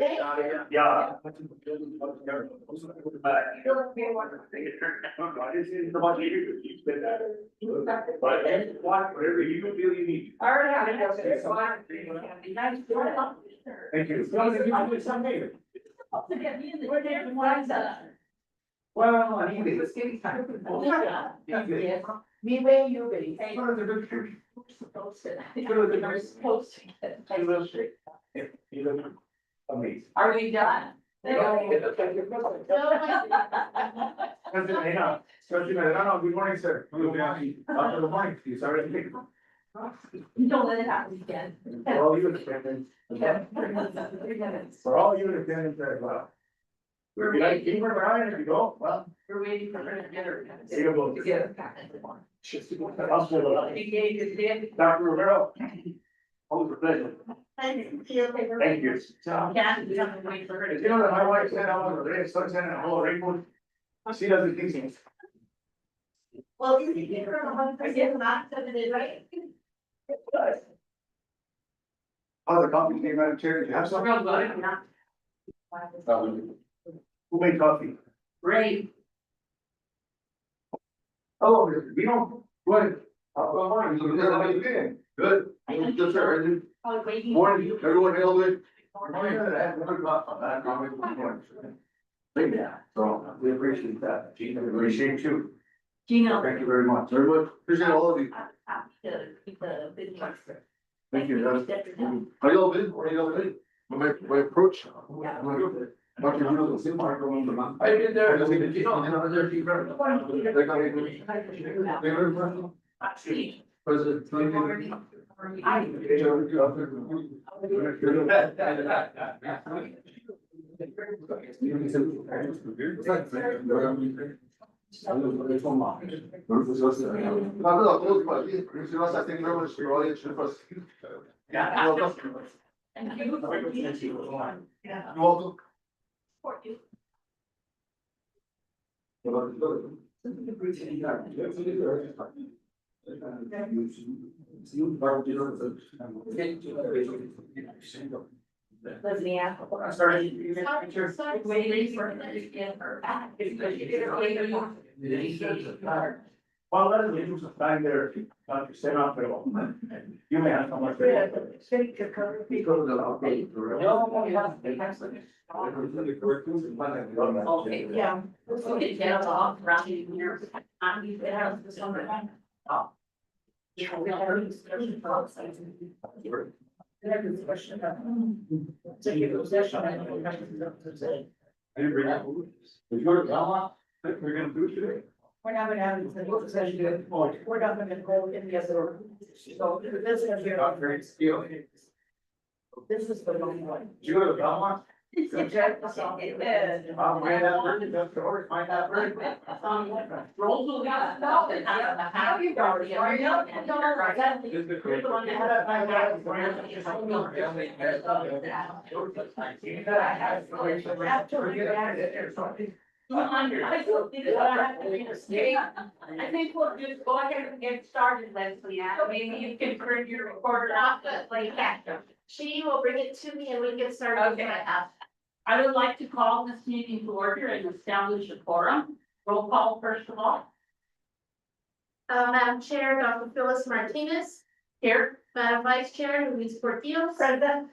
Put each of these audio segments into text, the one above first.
Yeah. Whatever you feel you need. All right. Thank you. Well, I mean, it's getting time. Me way you be. Amazing. Are we done? Good morning, sir. Good morning. You sorry. Don't let it happen again. For all you attendants. For all you attendants as well. We're like, keep her around if you go, well. We're waiting for her to get her. See you both. To get her back in the morning. Hospital. Dr. Romero. Always a pleasure. Thank you. Thank you. Yeah, we have to wait for her to. You know that my wife said I was a red, so I said a whole rainbow. She doesn't think so. Well, you can give her 100% not submitted, right? Other coffee came out of chair, did you have some? Real good. Who made coffee? Great. Oh, we don't, what? Good. Good. Good, sir. Oh, waiting. Morning, everyone held it. So we appreciate that. Gina, we appreciate you. Gino. Thank you very much. Very much. Appreciate all of you. Keep the big one. Thank you. How y'all been? How y'all been? My approach. Dr. I did there. President. Thank you. You're welcome. Support you. Let me ask. I started. Waiting for her to get her back. Because she did her. Well, let me do some time there, send off the. You may have so much. Okay, yeah. We can get off around here. I'm used to have this on the line. Oh. Yeah, we have a discussion process. I didn't bring that. If you're we're gonna do it today. We're not gonna have a work session. We're not gonna go in the other. So this is here. Not very skilled. This is the long one. You go to Belmont? It is. Might have heard, that's the horse, might have heard. Rolls got nothing. How you got it? Are you? Is the You're the one that had I think we'll just go ahead and get started, Leslie. Maybe you can turn your recorder off, but like that. She will bring it to me and we can get started. Okay. I would like to call this meeting to order and establish a quorum. Roll call first of all. Madam Chair, Dr. Phyllis Martinez. Here. Madam Vice Chair, Luis Portillo. Present.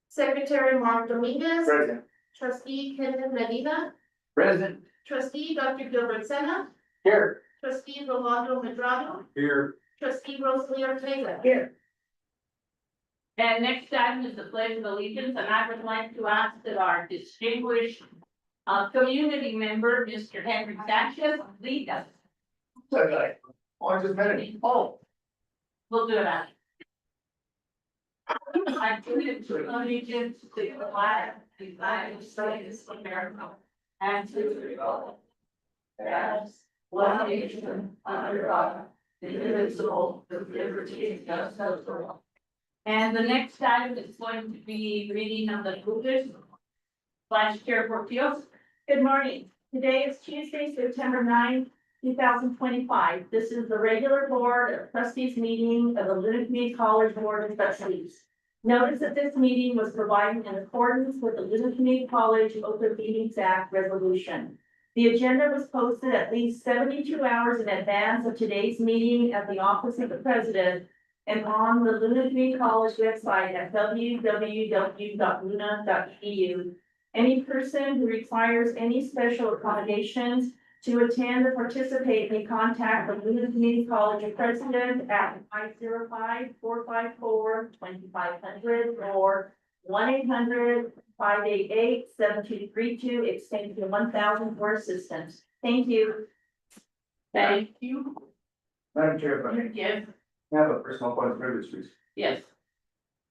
Secretary Mark Dominguez. Present. Trustee Kevin Medina. Present. Trustee Dr. Gilbert Sena. Here. Trustee Rolando Medrano. Here. Trustee Rosalie Ortega. Here. And next item is the pledge of allegiance, and I would like to ask that our distinguished community member, Mr. Henry Sanchez, lead us. Okay. Oh, I just met him. Oh, we'll do that. I pledge allegiance to the flag of the United States of America and to the republic as one nation under God, indivisible, with liberty and justice for all. And the next item is going to be reading of the rules. Vice Chair Portillo. Good morning. Today is Tuesday, September 9th, 2025. This is the regular board of trustees meeting of the Linden Community College Board of Trustees. Notice that this meeting was provided in accordance with the Little Community College Open Meetings Act resolution. The agenda was posted at least 72 hours in advance of today's meeting at the office of the president and on the Little Community College website at www.luna.edu. Any person who requires any special accommodations to attend or participate may contact the Luna Community College president at 505-454-2500 or 1-800-588-7232, extension 1000 for assistance. Thank you. Thank you. Madam Chair, if I may, Yes, I have a personal point of privilege, please. yes.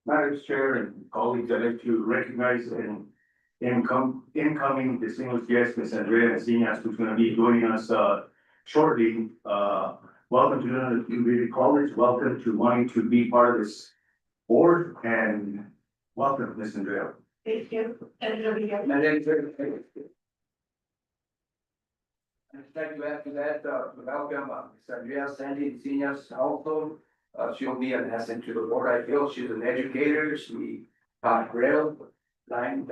Madam Chair and colleagues, I'd like to recognize an incoming distinguished guest, Ms. Andrea Encinas, who's gonna be joining us, shortly. Welcome to the Community College, welcome to wanting to be part of this board, and welcome, Ms. Andrea. Thank you. And then, I'd like to add to that, welcome, Ms. Andrea Sandy Encinas also. She'll be an asset to the board. I feel she's an educator. She taught Braille, blind,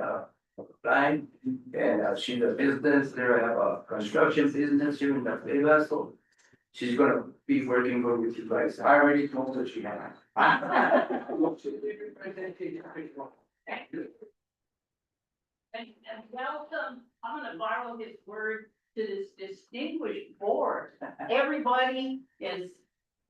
and she's a business. There I have a construction business here in Las Vegas, so she's gonna be working good with you guys. I already told her she has. And welcome, I'm gonna borrow his word to this distinguished board. Everybody is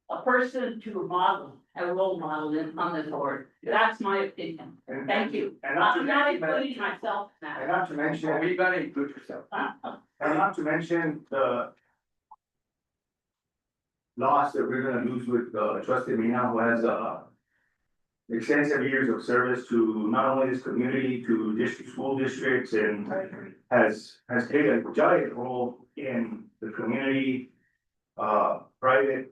a person to model, a role model on this board. That's my opinion. Thank you. And not to I'm not mention, including myself in and that. not to mention, Well, you gotta include yourself. and not to mention the loss that we're gonna lose with trustee Mina, who has extensive years of service to not only this community, to district, school districts, and has taken a giant role in the community, private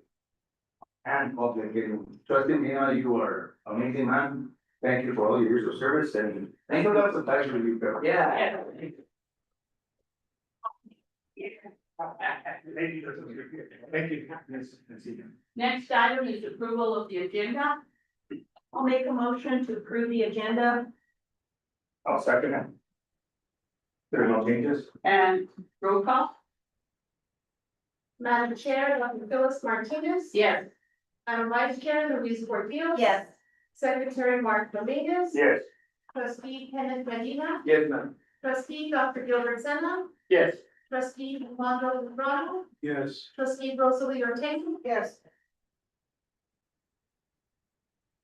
and public. And trustee Mina, you are amazing, man. Thank you for all your years of service, and thank you, that's a pleasure to be here. Yeah. Thank you. Thank you. Yes, Next item is approval of the agenda. I'll make a motion to approve the agenda. I'll second it. There are no changes? And roll call? Madam Chair, Dr. Phyllis Martinez. Yes. Madam Vice Chair, Louise Portillo. Yes. Secretary Mark Dominguez. Yes. Trustee Kenneth Medina. Yes, ma'am. Trustee Dr. Gilbert Sena. Yes. Trustee Armando Lozano. Yes. Trustee Rosalie Ortega. Yes.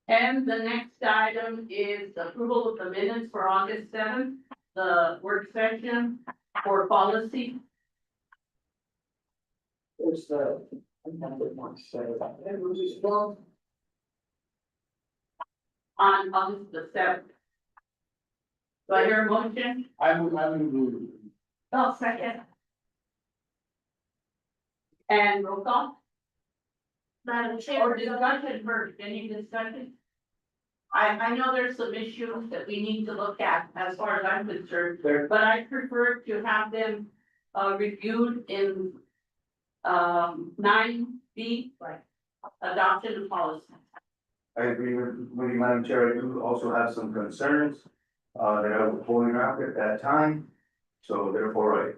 And the next item is approval of the minutes for August 7th, the work session for policy. There's the. On August the 7th. Do I hear a motion? I'm. Oh, second. And roll call? Madam Or Chair. discussion first, any discussion? I know there's some issues that we need to look at as far as I'm concerned, There. but I prefer to have them reviewed in 9B, like adoption of policy. I agree with you, Madam Chair. I do also have some concerns that I was pulling out at that time. So therefore,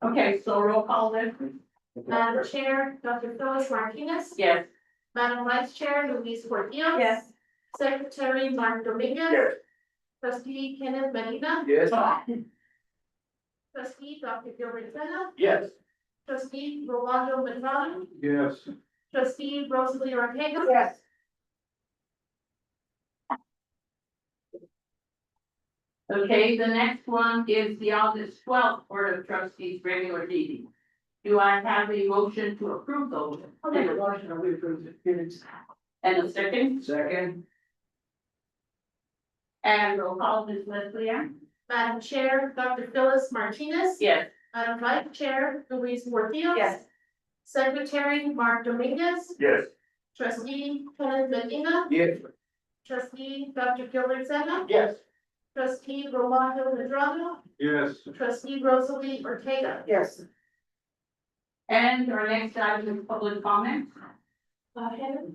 Okay, so roll call then? Madam Chair, Dr. Phyllis Martinez. Yes. Madam Vice Chair, Louise Portillo. Yes. Secretary Mark Dominguez. Yes. Trustee Kenneth Medina. Yes. Trustee Dr. Gilbert Sena. Yes. Trustee Rolando Medrano. yes. Trustee Rosalie Ortega. Yes. Okay, the next one is the August 12th Board of Trustees regular meeting. Do I have a motion to approve those? I'll make a motion, we approve the minutes. And a second, Second. and roll call, Ms. Leslie Ann? Madam Chair, Dr. Phyllis Martinez. Yes. Madam Vice Chair, Louise Portillo. Yes. Secretary Mark Dominguez. Yes. Trustee Kenneth Medina. Yes. Trustee Dr. Gilbert Sena. Yes. Trustee Rolando Medrano. Yes. Trustee Rosalie Ortega. Yes. And our next item is public comment. Heather?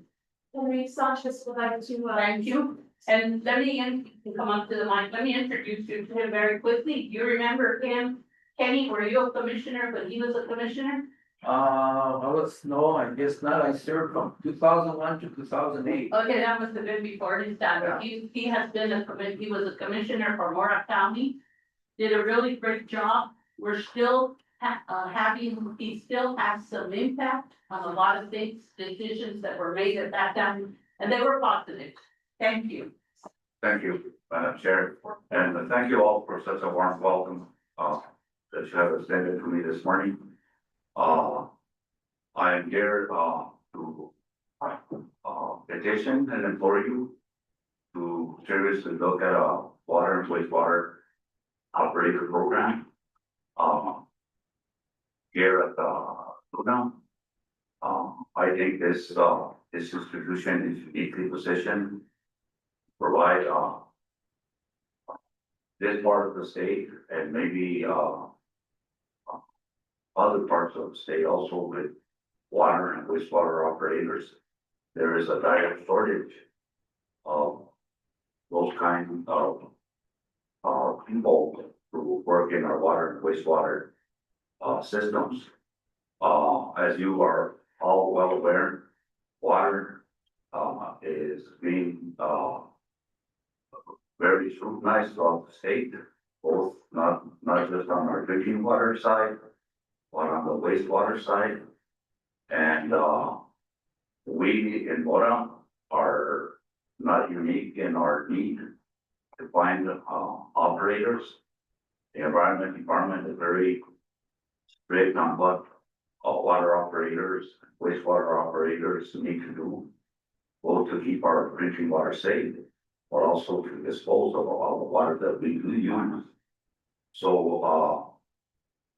Marie Sanchez would like to, Thank you. And let me, come up to the mic, let me introduce you to him very quickly. You remember him? Kenny, were you a commissioner, but he was a commissioner? No, I guess not, I served from 2001 to 2008. Okay, that must have been before his time, but he has been he was a commissioner for Mora County. Did a really great job. We're still he still has some impact on a lot of things, decisions that were made at that time, and they were positive. Thank you. Thank you, Madam Chair, and thank you all for such a warm welcome, that you have extended to me this morning. I am here, to, petition and implore you to seriously look at a water and wastewater operator program. Here at, Luna. I think this institution is uniquely positioned to provide, this part of the state and maybe, other parts of the state also with water and wastewater operators. There is a dire shortage of those kind of, people who work in our water and wastewater, systems. As you are all well aware, water, is being, very scrutinized throughout the state, both not just on our drinking water side, but on the wastewater side. And, we in Mora are not unique in our need to find, operators. The environment department is very strict on what water operators, wastewater operators need to do, both to keep our drinking water safe, but also to dispose of all the water that we do use. So,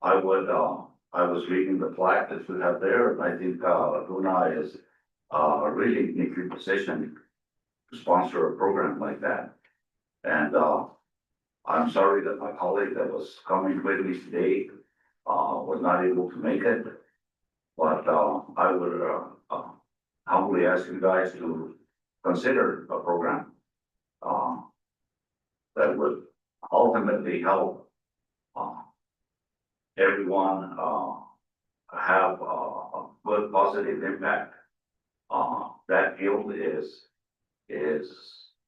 I was reading the plaque that you have there, and I think, Luna is, really uniquely positioned to sponsor a program like that. And, I'm sorry that my colleague that was coming with me today, was not able to make it. But, I would, humbly ask you guys to consider a program, that would ultimately help, everyone, have a good positive impact. That field is,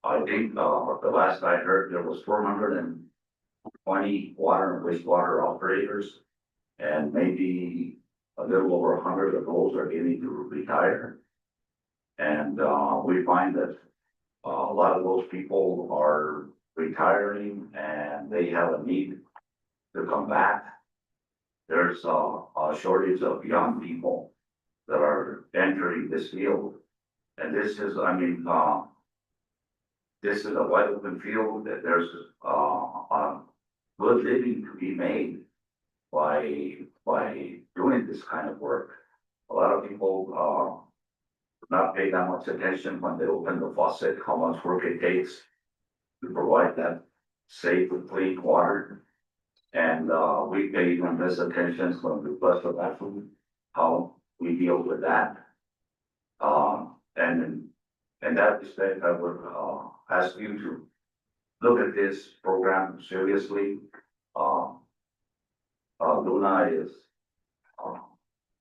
I think, the last I heard, there was 420 water and wastewater operators. And maybe a little over 100 of those are getting to retire. And, we find that a lot of those people are retiring and they have a need to come back. There's a shortage of young people that are entering this field. And this is, I mean, this is a wide open field that there's, a good living to be made by doing this kind of work. A lot of people, not pay that much attention when they open the faucet, how much work it takes to provide that safe and clean water. And, we pay even less attention when we flush the bathroom, how we deal with that. And in that respect, I would, ask you to look at this program seriously. Luna is,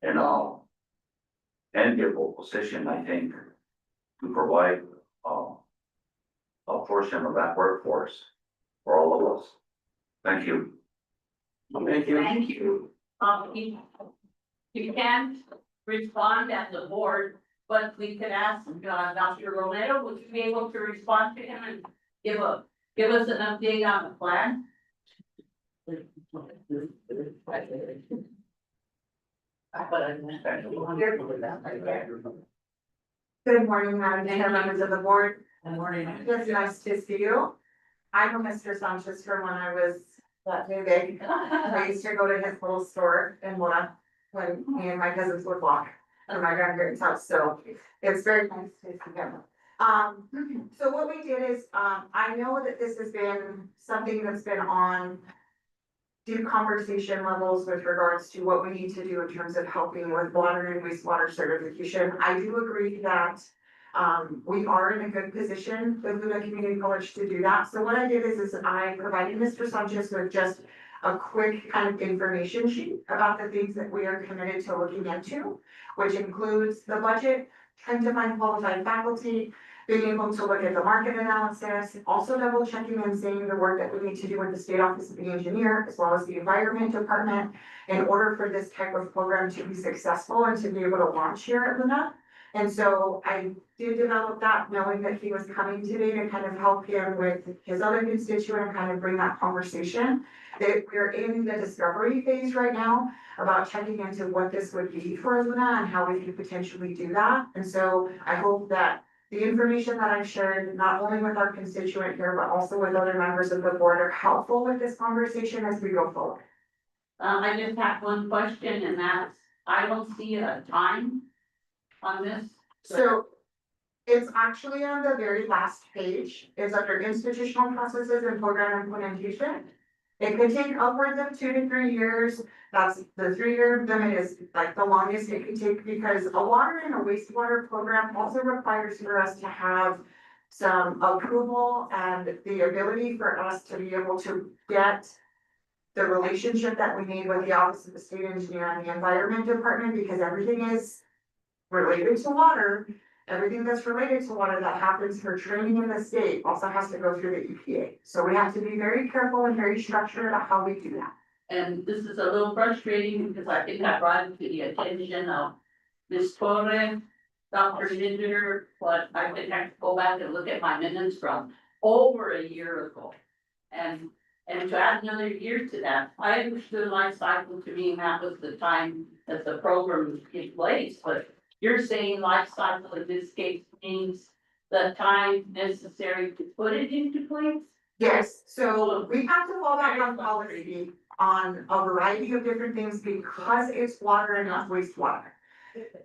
in a enviable position, I think, to provide, a portion of that workforce for all of us. Thank you. Thank you. Thank you. You can't respond as a board, but we could ask, Dr. Romero, would you be able to respond to him and give us an update on the plan? Good morning, Madam Chair, members of the board. Good morning. It's nice to see you. I know Mr. Sanchez from when I was that new big. I used to go to his little store in Mona when me and my cousins would walk to my grandparents' house, so it's very nice to see him. So what we did is, I know that this has been something that's been on due conversation levels with regards to what we need to do in terms of helping with water and wastewater certification. I do agree that We are in a good position with Luna Community College to do that. So what I did is I provided Mr. Sanchez with just a quick kind of information sheet about the things that we are committed to looking into, which includes the budget, trying to find qualified faculty, being able to look at the market analysis, also double checking and seeing the work that we need to do with the state office of the engineer, as well as the environment department, in order for this type of program to be successful and to be able to launch here at Luna. And so I did develop that knowing that he was coming today to kind of help him with his other constituent and kind of bring that conversation. That we're in the discovery phase right now about checking into what this would be for Luna and how we could potentially do that. And so I hope that the information that I've shared, not only with our constituent here, but also with other members of the board, are helpful with this conversation as we go forward. I just have one question, and that's, I don't see a time on this. So it's actually on the very last page. It's under institutional processes and program implementation. It could take upwards of 2 to 3 years. That's the 3-year limit is like the longest it can take, because a water and a wastewater program also requires for us to have some approval and the ability for us to be able to get the relationship that we need with the Office of the State Engineer and the Environment Department, because everything is related to water. Everything that's related to water that happens for training in the state also has to go through the EPA. So we have to be very careful and very structured about how we do that. And this is a little frustrating because I think I brought it to the attention of Ms. Torres, Dr. Linder, but I think I have to go back and look at my minutes from over a year ago. And to add another year to that, I understood life cycle to me, and that was the time that the program was in place, but you're saying life cycle in this case means the time necessary to put it into place? Yes, so we have to fall back on policy on a variety of different things because it's water and not wastewater.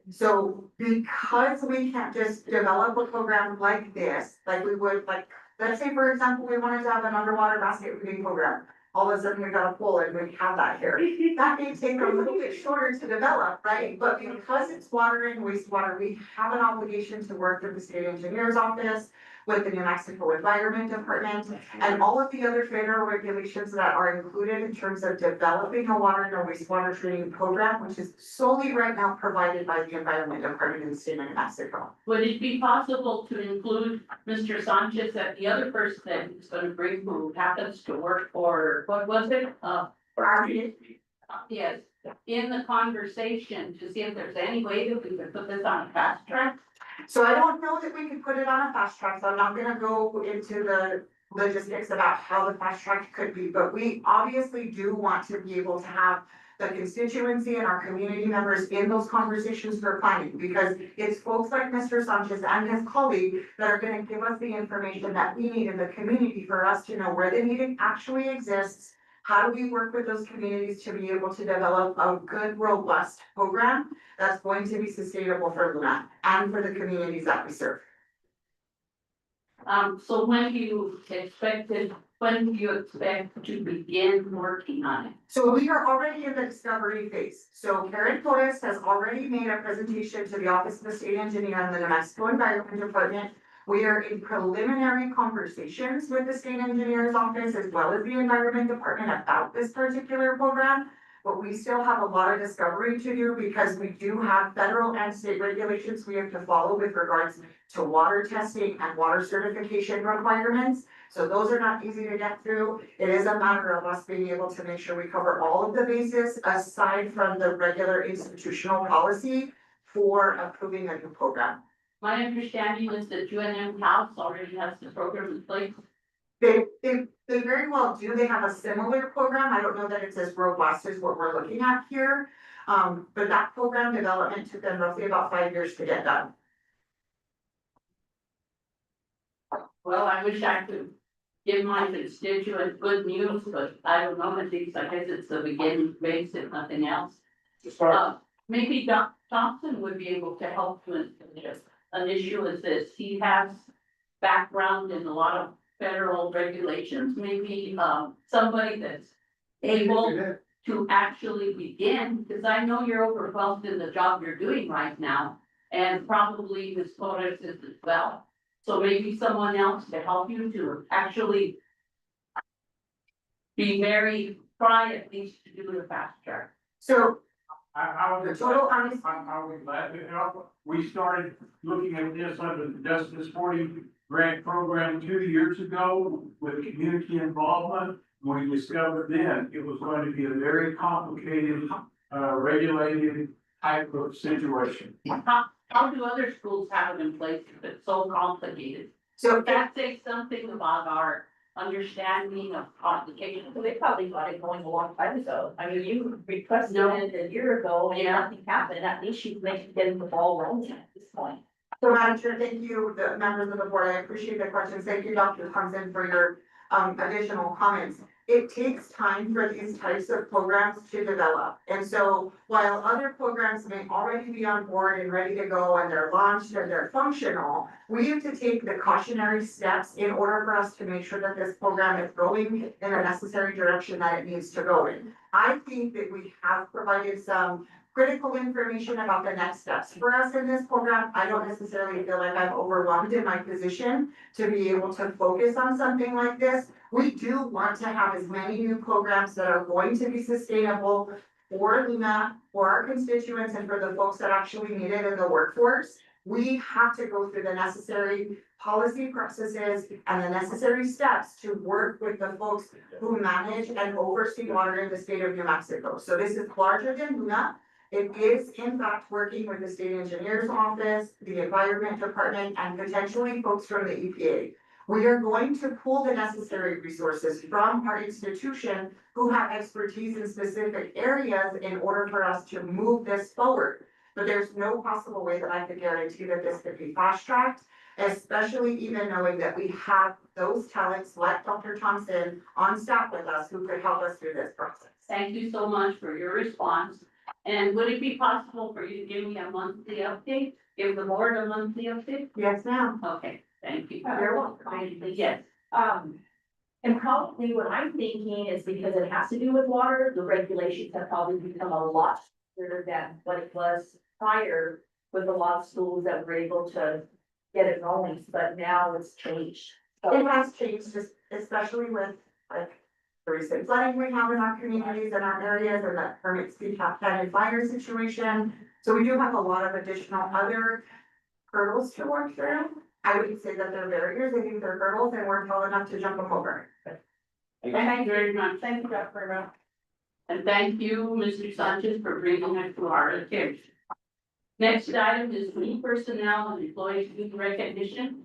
So because we can't just develop a program like this, like we would, like, let's say, for example, we wanted to have an underwater basket weaving program. All of a sudden, we got a pool and we have that here. That may take a little bit shorter to develop, right? But because it's water and wastewater, we have an obligation to work with the state engineer's office, with the New Mexico Environment Department, and all of the other federal regulations that are included in terms of developing a water and a wastewater treating program, which is solely right now provided by the Environment Department in the state of New Mexico. Would it be possible to include Mr. Sanchez and the other person that he's gonna bring who happens to work for, what was it? Yes, in the conversation to see if there's any way that we could put this on a fast track? So I don't know that we could put it on a fast track, so I'm not gonna go into the logistics about how the fast track could be, but we obviously do want to be able to have the constituency and our community members in those conversations for planning, because it's folks like Mr. Sanchez and his colleague that are gonna give us the information that we need in the community for us to know where the meeting actually exists. How do we work with those communities to be able to develop a good, robust program that's going to be sustainable for Luna and for the communities that we serve? So when do you expect to begin working on it? So we are already in the discovery phase. So Karen Torres has already made a presentation to the Office of the State Engineer and the New Mexico Environment Department. We are in preliminary conversations with the state engineer's office as well as the environment department about this particular program. But we still have a lot of discovery to do because we do have federal and state regulations we have to follow with regards to water testing and water certification requirements. So those are not easy to get through. It is a matter of us being able to make sure we cover all of the bases aside from the regular institutional policy for approving a new program. My understanding is that UNM House already has the program in place. They very well do. They have a similar program. I don't know that it's as robust as what we're looking at here. But that program development took them roughly about 5 years to get done. Well, I wish I could give my constituent good news, but I don't know, at least I guess it's the beginning phase if nothing else. Maybe Dr. Thompson would be able to help with an issue as this. He has background in a lot of federal regulations, maybe somebody that's able to actually begin, because I know you're overwhelmed in the job you're doing right now. and probably Ms. Torres is as well. So maybe someone else to help you to actually be very, try at least to do the fast track. So I the would, total honesty, I would glad to help. We started looking at this under the Justice 40 grant program 2 years ago with community involvement. We discovered then it was going to be a very complicated, regulated type of situation. How do other schools have it in place if it's so complicated? so That says something about our understanding of complications. So they probably got it going a long time ago. I mean, you requested No. it a year ago and Yeah. nothing happened. At least you make getting the ball rolling at this point. So Madam Chair, thank you, the members of the board, I appreciate the questions, thank you, Dr. Thompson, for your additional comments. It takes time for these types of programs to develop, and so while other programs may already be on board and ready to go and they're launched and they're functional, we have to take the cautionary steps in order for us to make sure that this program is going in the necessary direction that it needs to go in. I think that we have provided some critical information about the next steps for us in this program. I don't necessarily feel like I'm overwhelmed in my position to be able to focus on something like this. We do want to have as many new programs that are going to be sustainable for Luna, for our constituents, and for the folks that actually need it in the workforce. We have to go through the necessary policy processes and the necessary steps to work with the folks who manage and oversee water in the state of New Mexico. So this is larger than Luna. It is in fact working with the state engineer's office, the environment department, and potentially folks from the EPA. We are going to pull the necessary resources from our institution who have expertise in specific areas in order for us to move this forward. But there's no possible way that I could guarantee that this could be fast tracked, especially even knowing that we have those talents like Dr. Thompson on staff with us who could help us through this process. Thank you so much for your response. And would it be possible for you to give me a monthly update? Give the board a monthly update? Yes, ma'am. Okay, thank you. You're welcome. Yes, And probably what I'm thinking is because it has to do with water, the regulations have probably become a lot stricter than what it was prior with a lot of schools that were able to get it rolling, but now it's changed. It has changed, just especially with like the recent flooding we have in our communities and our areas and the permit speed and fire situation. So we do have a lot of additional other hurdles to work through. I wouldn't say that they're barriers, I think they're hurdles and we're tall enough to jump them over. thank you very much. Thank you, Dr. Rivera. And thank you, Mr. Sanchez, for bringing it to our attention. Next item is new personnel and employees youth recognition.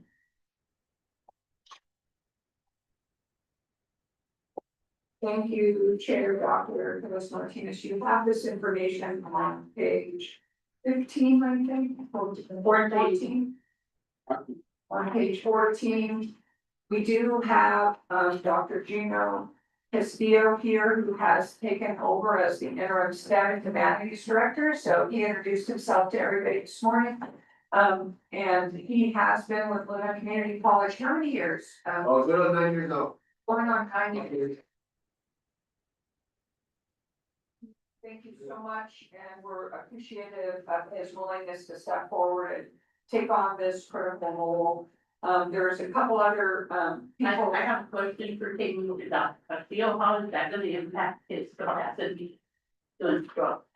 Thank you, Chair Dr. Carlos Martinez. You have this information on page 15, I think, 14. On page 14, we do have Dr. Gino Castillo here, who has taken over as the interim staff humanities director. So he introduced himself to everybody this morning. And he has been with Luna Community College, how many years? Good on 9 years now. Going on 9 years. Thank you so much, and we're appreciative of his willingness to step forward and take on this critical role. There's a couple other people. I have a question for taking to Dr. Castillo. How is that gonna impact his capacity to instruct?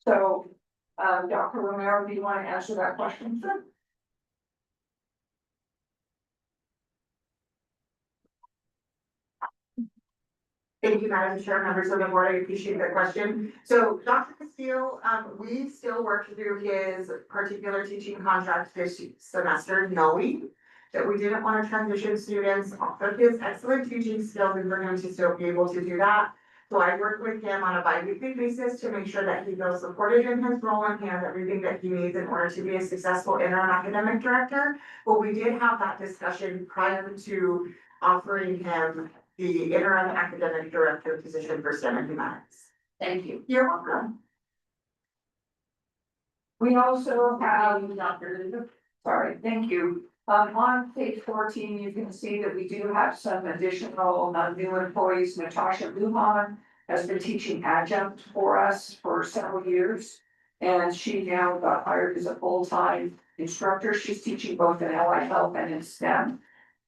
So, Dr. Romero, do you want to answer that question? Sure. Thank you, Madam Chair, members of the board, I appreciate the question. So Dr. Castillo, we still work through his particular teaching contract this semester, knowing that we didn't want to transition students off of his excellent teaching skills and for him to still be able to do that. So I work with him on a bi-weekly basis to make sure that he feels supported in his role and he has everything that he needs in order to be a successful interim academic director. But we did have that discussion prior to offering him the interim academic director position for STEM and humanities. Thank you. You're welcome. We also have, Dr. sorry, thank you. On page 14, you can see that we do have some additional new employees. Natasha Lujan has been teaching adjunct for us for several years. And she now got hired as a full-time instructor. She's teaching both in LI Health and in STEM.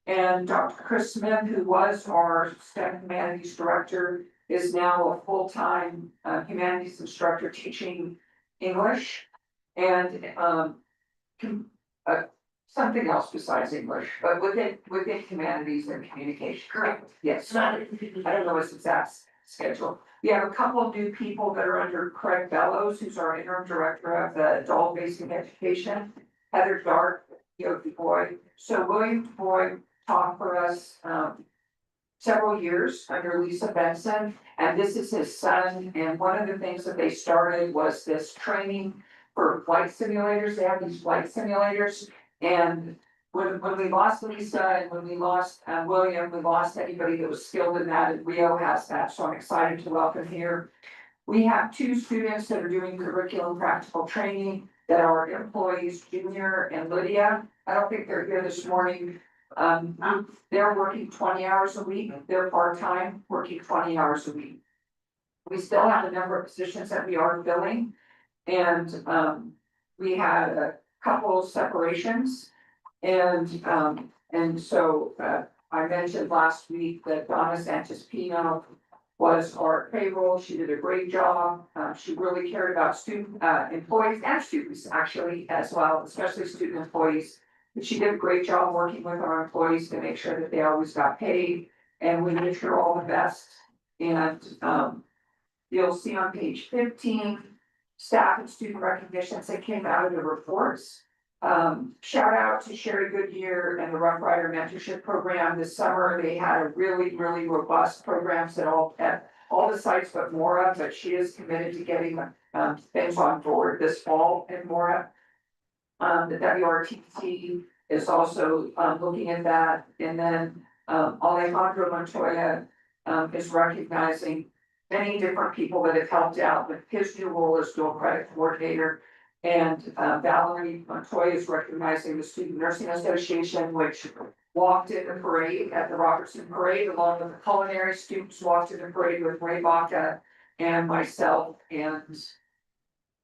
And Dr. Chris Smith, who was our STEM Humanities Director, is now a full-time humanities instructor teaching English and something else besides English, but within humanities and communication. Correct. Yes, I don't know his exact schedule. We have a couple of new people that are under Craig Bellows, who's our interim director of the adult basic education. Heather Dart, Du Bois. So William Du Bois taught for us several years under Lisa Benson, and this is his son. And one of the things that they started was this training for flight simulators. They have these flight simulators, and when we lost Lisa and when we lost William, we lost anybody that was skilled in that, and Rio has that, so I'm excited to welcome here. We have two students that are doing curriculum practical training that are employees, Junior and Lydia. I don't think they're here this morning. They're working 20 hours a week. They're part-time, working 20 hours a week. We still have a number of positions that we are filling. And we had a couple separations. And so I mentioned last week that Donna Sanchez Pino was our payroll. She did a great job. She really cared about student employees and students actually as well, especially student employees. But she did a great job working with our employees to make sure that they always got paid, and we wish her all the best. And you'll see on page 15, staff and student recognitions that came out of the reports. Shout out to Sherry Goodyear and the Rough Rider Mentorship Program this summer. They had a really robust programs at all the sites but Mora, but she is committed to getting things on board this fall in Mora. The WRTT is also looking at that, and then Alejandro Montoya is recognizing many different people that have helped out with his new role as dual credit coordinator. And Valerie Montoya is recognizing the Student Nursing Association, which walked in the parade at the Robertson Parade, along with the culinary students walked in the parade with Ray Baca and myself, and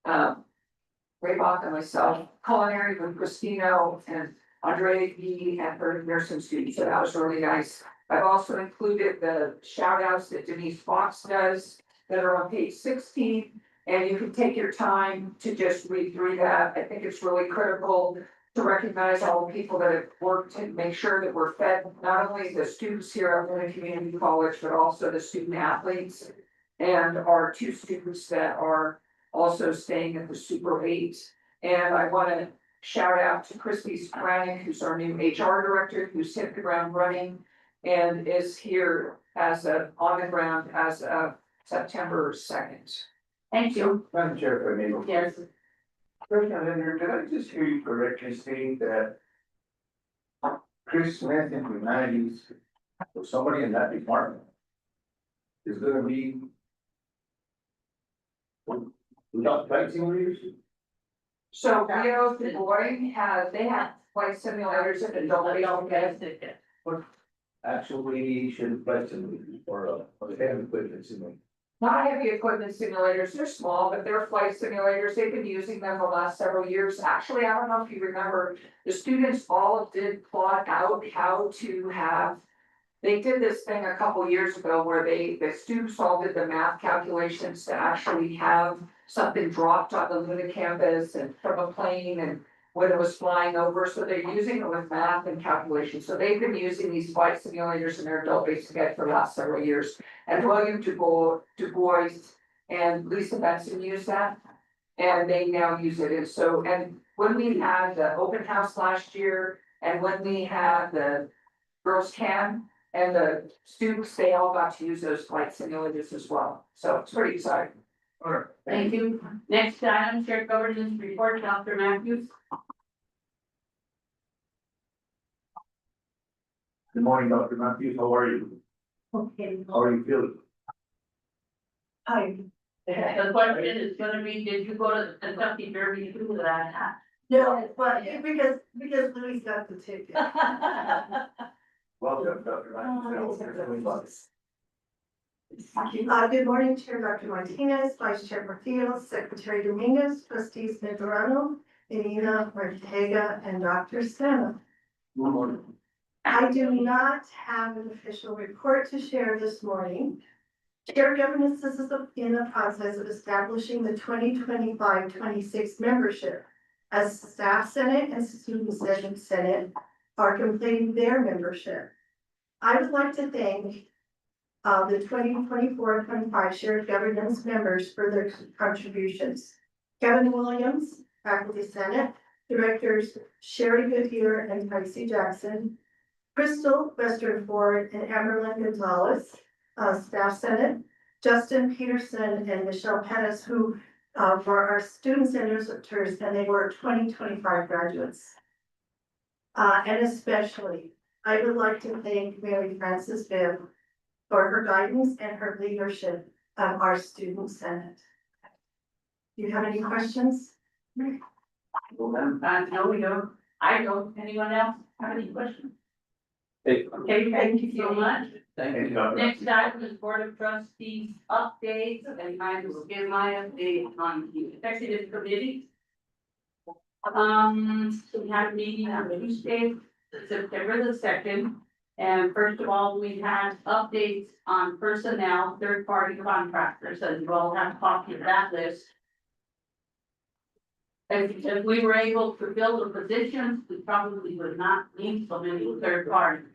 Ray Baca and myself, culinary with Christino and Andre E and her nursing students, so that was really nice. I've also included the shout outs that Denise Fox does that are on page 16. And you can take your time to just read through that. I think it's really critical to recognize all the people that have worked to make sure that we're fed, not only the students here at Luna Community College, but also the student athletes. And our two students that are also staying at the Super 8. And I want to shout out to Christy Spranick, who's our new HR director, who's hit the ground running and is here as on the ground as of September 2nd. Thank you. Madam Chair, if I may. Yes. President Linder, did I just hear you correctly state that Chris Smith in humanities, or somebody in that department, is gonna be without flight simulators? So Rio Du Bois they have flight simulators at the don't get. Actually, should flight simulators or they have equipment simulators. Not heavy equipment simulators, they're small, but they're flight simulators, they've been using them the last several years. Actually, I don't know if you remember, the students all did plot out how to have. They did this thing a couple years ago where the students all did the math calculations to actually have something dropped on the Luna campus and from a plane and when it was flying over, so they're using it with math and calculations. So they've been using these flight simulators in their adult basic ed for the last several years. And William Du Bois and Lisa Benson use that, and they now use it. And so, and when we had the open house last year, and when we had the Girls Can and the students, they all got to use those flight simulators as well. So it's pretty exciting. All right. Thank you. Next item, shared governance report, Dr. Matthews. Good morning, Dr. Matthews, how are you? Okay. How are you feeling? Hi. The question is gonna be, did you go to the Kentucky Derby through that? No, but because Louis got the ticket. Welcome, Dr. Matthews. Good morning, Chair Dr. Martinez, Vice Chair Portillo, Secretary Dominguez, Trustees Medrano, Menina, Ortega, and Dr. Stena. Good morning. I do not have an official report to share this morning. Chair Governance is in the process of establishing the 2025-26 membership, as Staff Senate and Student Senate are completing their membership. I would like to thank the 2024-25 shared governance members for their contributions. Kevin Williams, Faculty Senate, Directors Sherry Goodyear and Tracy Jackson, Crystal Western Ford and Amerlin Gonzalez, Staff Senate, Justin Peterson and Michelle Pettis, who were our student senators, and they were 2025 graduates. And especially, I would like to thank Mary Frances Bibb for her guidance and her leadership of our student senate. Do you have any questions? No, we don't. I don't. Anyone else have any questions? Okay, thank you so much. Thank Thank you. you, Dr. Next item is Board of Trustees updates, and I will give my update on the executive committee. So we had a meeting on Tuesday, September the 2nd. And first of all, we had updates on personnel, third-party contractors, and you all have a copy of that list. And if we were able to fill the positions, we probably would not need so many third parties.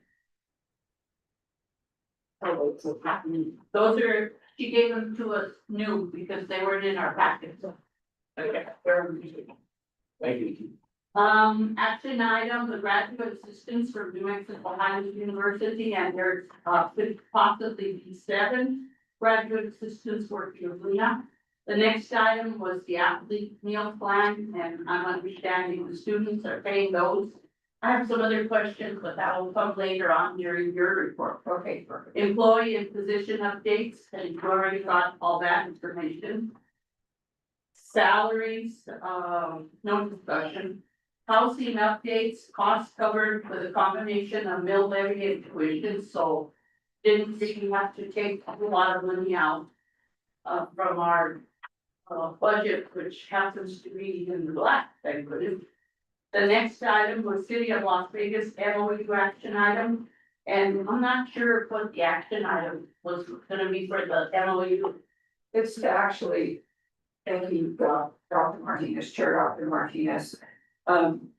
So it's happening. Those are, she gave them to us new because they weren't in our packet. Okay. Thank you. Action item, the graduate assistants from New Mexico Highlands University, and there could possibly be 7 graduate assistants working with Luna. The next item was the athlete meal plan, and I'm understanding the students are paying those. I have some other questions, but that will come later on during your report. Okay, perfect. Employee and position updates, and you already got all that information. Salaries, no discussion. Housing updates, costs covered with a combination of mill levy and tuition, so didn't think you have to take a lot of money out from our budget, which happens to be in the black, thankfully. The next item was City of Las Vegas MOU action item, and I'm not sure what the action item was gonna be for the MOU. It's to actually, thank you, Dr. Martinez, Chair Dr. Martinez.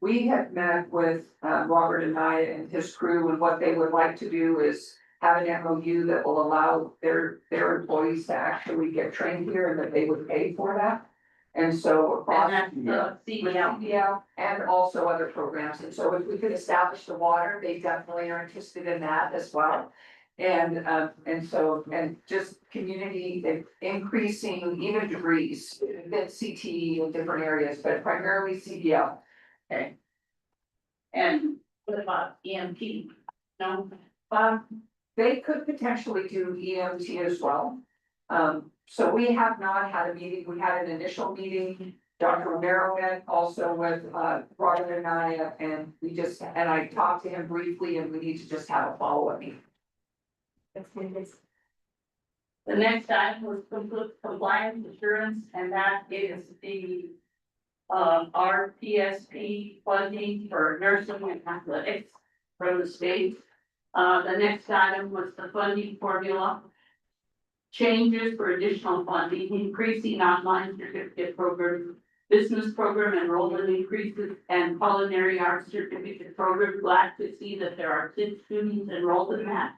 We had met with Robert Anaya and his crew, and what they would like to do is have an MOU that will allow their employees to actually get trained here, and that they would pay for that. And so across And that's the CDL. CDL and also other programs, and so if we could establish the water, they definitely are interested in that as well. And so, and just community increasing even degrees, then CT in different areas, but primarily CDL. Okay. And what about EMT? No? They could potentially do EMT as well. So we have not had a meeting, we had an initial meeting, Dr. Romero met also with, Robert and I, and I talked to him briefly, and we need to just have a follow-up meeting. The next item was compliance assurance, and that is the RPSP funding for nursing and athletics from the state. The next item was the funding formula. Changes for additional funding, increasing online certificate program, business program enrollment increases, and culinary arts certificate program. Glad to see that there are 6 students enrolled in that.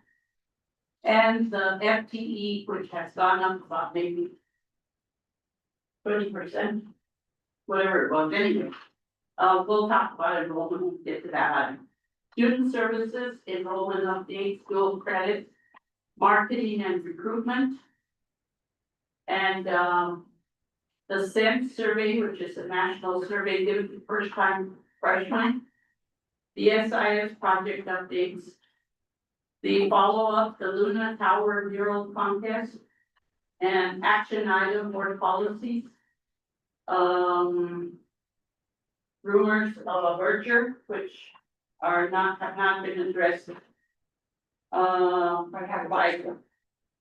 And the FTE, which has gone up about maybe 20%, whatever it was, anyway. We'll talk about enrollment when we get to that item. Student services, enrollment updates, school credits, marketing and recruitment. And the SENS survey, which is a national survey given to first time freshmen. The SIS project updates. The follow-up, the Luna Tower mural contest. And action item board policies. Rumors of a merger, which have not been addressed. I have By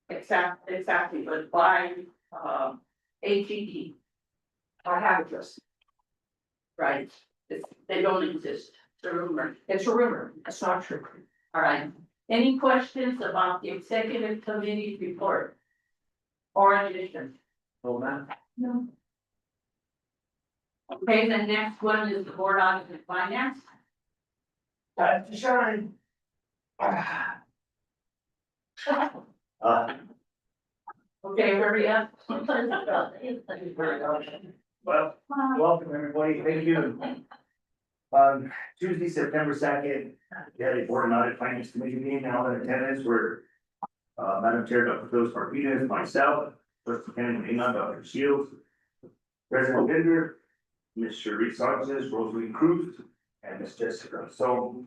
Exactly, but by, AGD. I have this. Right, they don't exist, it's a rumor. It's a rumor. It's not true. All right, any questions about the executive committee report? Or additions? Oh, man. No. Okay, the next one is the board audit and finance. Time to shine. Okay, hurry up. Well, welcome everybody, thank you. On Tuesday, September 2nd, we had a board and audit finance committee meeting, all in attendance were Madam Chair, Dr. Phyllis Martinez, myself, Trustee Kennedy Lena, Dr. Shields, President Linder, Ms. Cherie Sanchez, Rosalie Cruz, and Ms. Jessica. So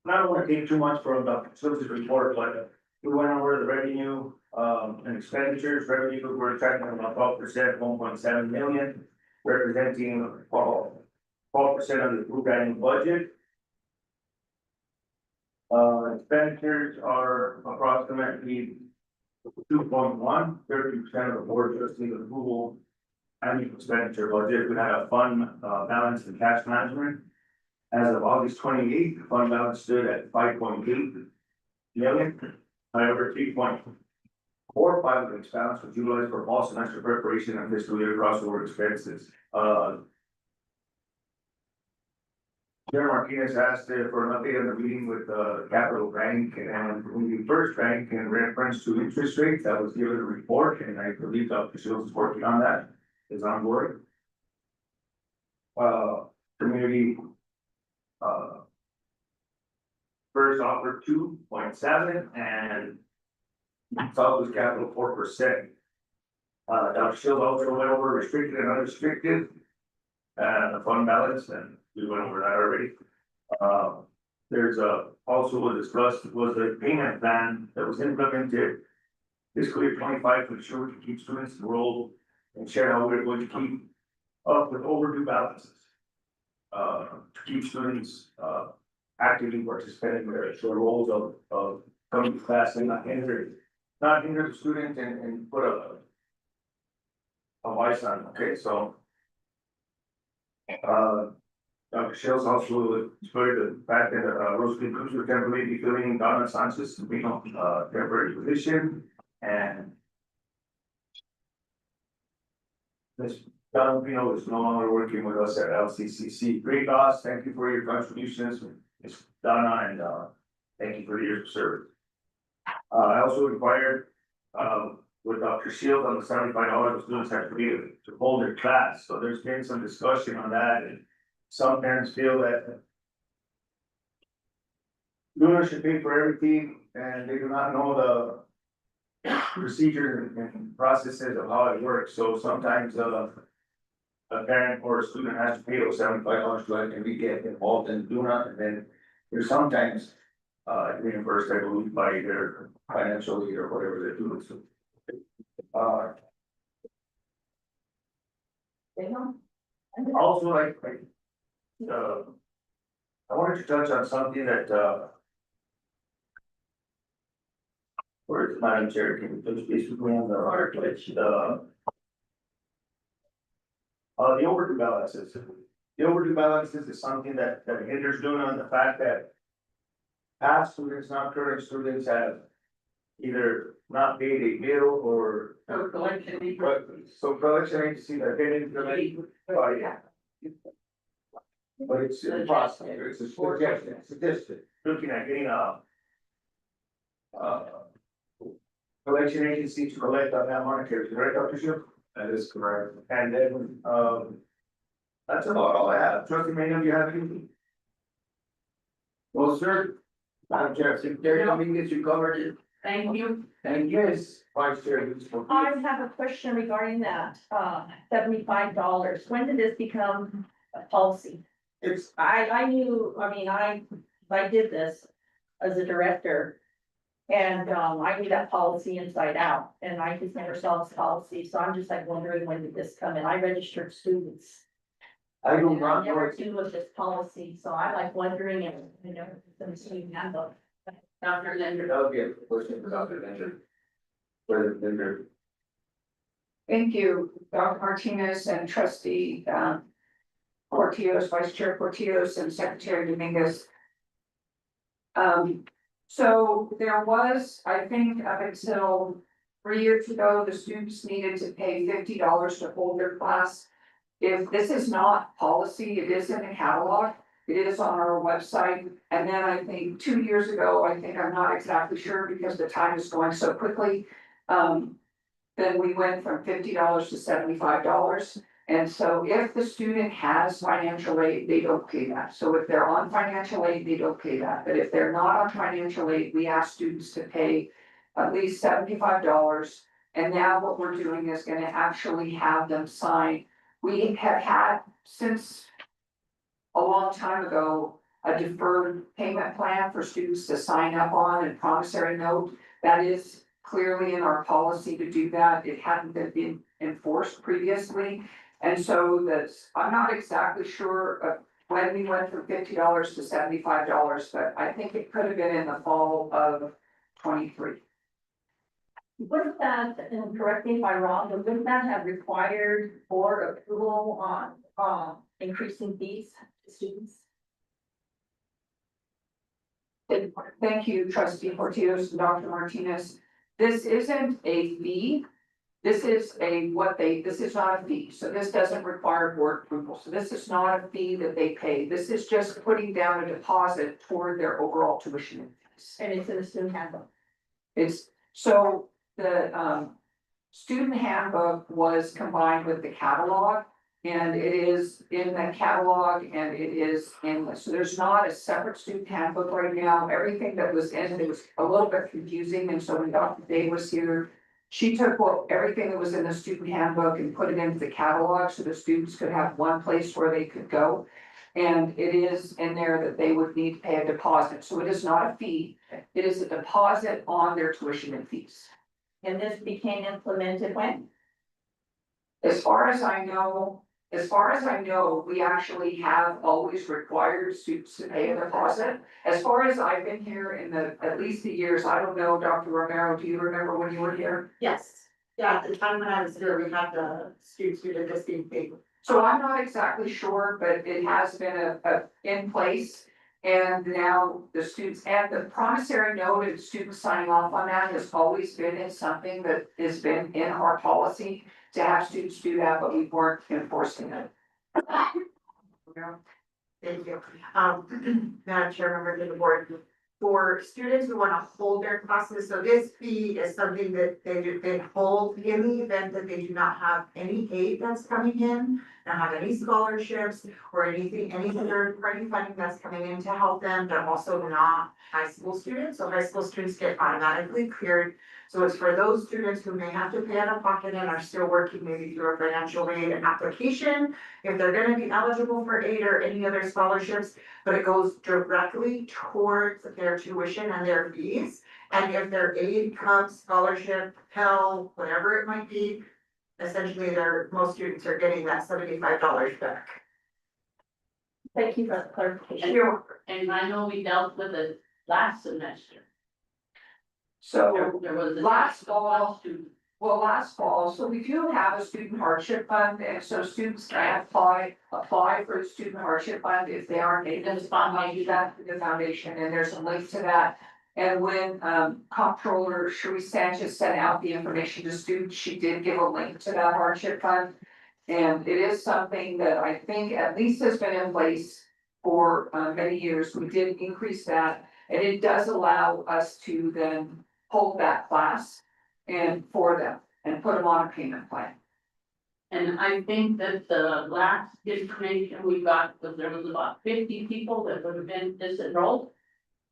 I don't want to take too much from Dr. Phyllis' report, but we went over the revenue and expenditures. Revenue, we're tracking about 12%, 1.7 million, representing 12% of the group annual budget. Expenditures are approximately 2.1, 30% of the board trustees approval annual expenditure budget. We had a fund balance in cash management. As of August 28th, the fund balance stood at 5.8 million. However, 3.45 of the balance was utilized for fall semester preparation and fiscal year crossover expenses. Chair Martinez asked for an update on the meeting with Capital Bank and the First Bank in reference to interest rates. That was given a report, and I believe Dr. Shields is working on that, is on board. Community first offer 2.7 and Southwest Capital 4%. Dr. Shields also went over restricted and unrestricted the fund balance, and we went over that already. There's also was discussed was the payment plan that was implemented fiscal year 25 to ensure we can keep students enrolled and share how we're going to keep up with overdue balances. To keep students actively participating in their roles of coming to class and not hinder the student and put a vice on, okay, so. Dr. Shields also explained the fact that Rosalie Cruz will temporarily be filling Donna Sanchez to be on temporary position, and Ms. Donna Pino is no longer working with us at LCCC. Great loss, thank you for your contributions, Ms. Donna, and thank you for the years of service. I also inquired with Dr. Shields on the $75 the students have to be to hold their class, so there's been some discussion on that, and some parents feel that students should pay for everything, and they do not know the procedures and processes of how it works, so sometimes a parent or a student has to pay those $75 to actually get involved in DUNA, and then there's sometimes reimbursed, I believe, by their financial aid or whatever they're doing, so. Also, I wanted to touch on something that where Madam Chair can touch base with me on the the overdue balances. The overdue balances is something that hinders doing on the fact that past students, not current students, have either not paid a bill or. So collection. So collection agency that didn't collect, but it's a process, it's a suggestion, looking at getting collection agency to collect on that monetary, correct, Dr. Shield? That is correct. And then, that's about all I have. Trustee Maynard, do you have anything? Well, sir, Madam Chair, Secretary Dominguez, you covered it. Thank you. Thank you. Yes, Vice Chair. I have a question regarding that, $75. When did this become a policy? It's, I knew, I did this as a director. And, I knew that policy inside out, and I just never saw this policy, so I'm just like wondering, when did this come in? I registered students. I do And I not know. never knew of this policy, so I like wondering if, the student handbook. Dr. Linder. That would be a question for Dr. Linder. Thank you, Dr. Martinez and trustee, Portillo's, Vice Chair Portillo's and Secretary Dominguez. So there was, I think, up until 3 years ago, the students needed to pay $50 to hold their class. If this is not policy, it is in the catalog, it is on our website. And then I think 2 years ago, I'm not exactly sure because the time is going so quickly. Then we went from $50 to $75. And so if the student has financial aid, they don't pay that. So if they're on financial aid, they don't pay that. But if they're not on financial aid, we ask students to pay at least $75. And now what we're doing is gonna actually have them sign. We have had since a long time ago, a deferred payment plan for students to sign up on and promissory note. That is clearly in our policy to do that. It hadn't been enforced previously. And so that's, I'm not exactly sure of when we went from $50 to $75, but I think it could have been in the fall of 23. Wouldn't that, and correct me if I'm wrong, but wouldn't that have required board approval on, increasing fees to students? Thank you, trustee Portillo's and Dr. Martinez. This isn't a fee. This is this is not a fee, so this doesn't require board approval, so this is not a fee that they pay, this is just putting down a deposit toward their overall tuition fees. And it's in the student handbook. It's, so the student handbook was combined with the catalog. And it is in the catalog and it is in, so there's not a separate student handbook right now, everything that was in it was a little bit confusing, and so when Dr. Day was here. She took everything that was in the student handbook and put it into the catalog so the students could have one place where they could go. And it is in there that they would need to pay a deposit, so it is not a fee, it is a deposit on their tuition and fees. And this became implemented when? As far as I know, we actually have always required students to pay a deposit. As far as I've been here in at least the years, I don't know, Dr. Romero, do you remember when you were here? Yes, yeah, at the time when I was here, we had the students who did this being paid. So I'm not exactly sure, but it has been in place. And now the students, and the promissory note and students signing off on that has always been something that has been in our policy to have students do that, but we weren't enforcing it. Thank you. Madam Chair, members of the board, for students who want to hold their classes, so this fee is something that they hold in the event that they do not have any aid that's coming in, don't have any scholarships or anything, any third-party funding that's coming in to help them. They're also not high school students, so high school students get automatically cleared. So it's for those students who may have to pay out of pocket and are still working maybe through a financial aid application, if they're gonna be eligible for aid or any other scholarships, but it goes directly towards their tuition and their fees. And if their aid comes, scholarship, Pell, whatever it might be, essentially most students are getting that $75 back. Thank you for the clarification. And I know we dealt with it last semester. So There was. last fall, so we do have a student hardship fund, and so students can apply for a student hardship fund if they aren't able to fund that through the foundation, and there's a link to that. And when Comptroller Sheree Sanchez sent out the information to students, she did give a link to that hardship fund. And it is something that I think at least has been in place for many years. We did increase that, and it does allow us to then hold that class and for them and put them on a payment plan. And I think that the last information we got was there was about 50 people that would have been disenrolled.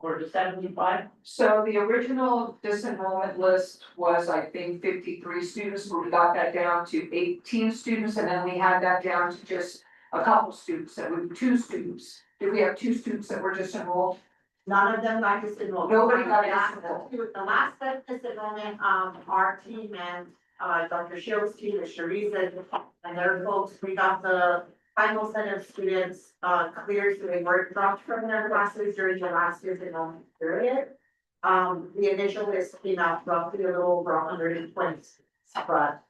Or to 75. So the original disenrollment list was, I think, 53 students, but we got that down to 18 students, and then we had that down to just a couple students, that would be 2 students. Did we have 2 students that were disenrolled? None of them got disenrolled. Nobody got disenrolled. The last disenrollment, our team and, Dr. Shield's team, and Sharice and their folks, we got the final set of students, cleared, so they weren't dropped from their classes during the last year's enrollment period. The initial list came out roughly a little over 120, but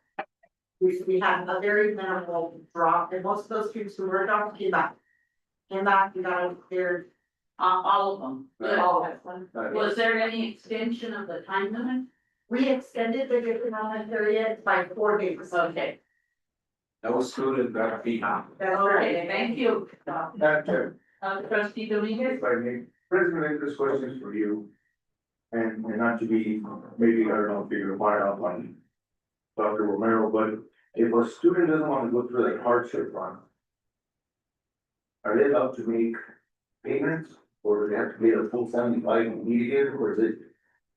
we had a very minimal drop, and most of those students who were adopted came back. Came back, we got there, All of them. all of them. Was there any extension of the time limit? We extended the gift enrollment period by 4 days. Okay, No student got beat. That's okay, right. thank you. Madam Chair, Trustee Dominguez? if I may, President, this question is for you. And not to be, maybe, I don't know if you're fired up on Dr. Romero, but if a student doesn't want to go through the hardship fund, are they allowed to make payments, or do they have to pay the full 75 immediately, or is it?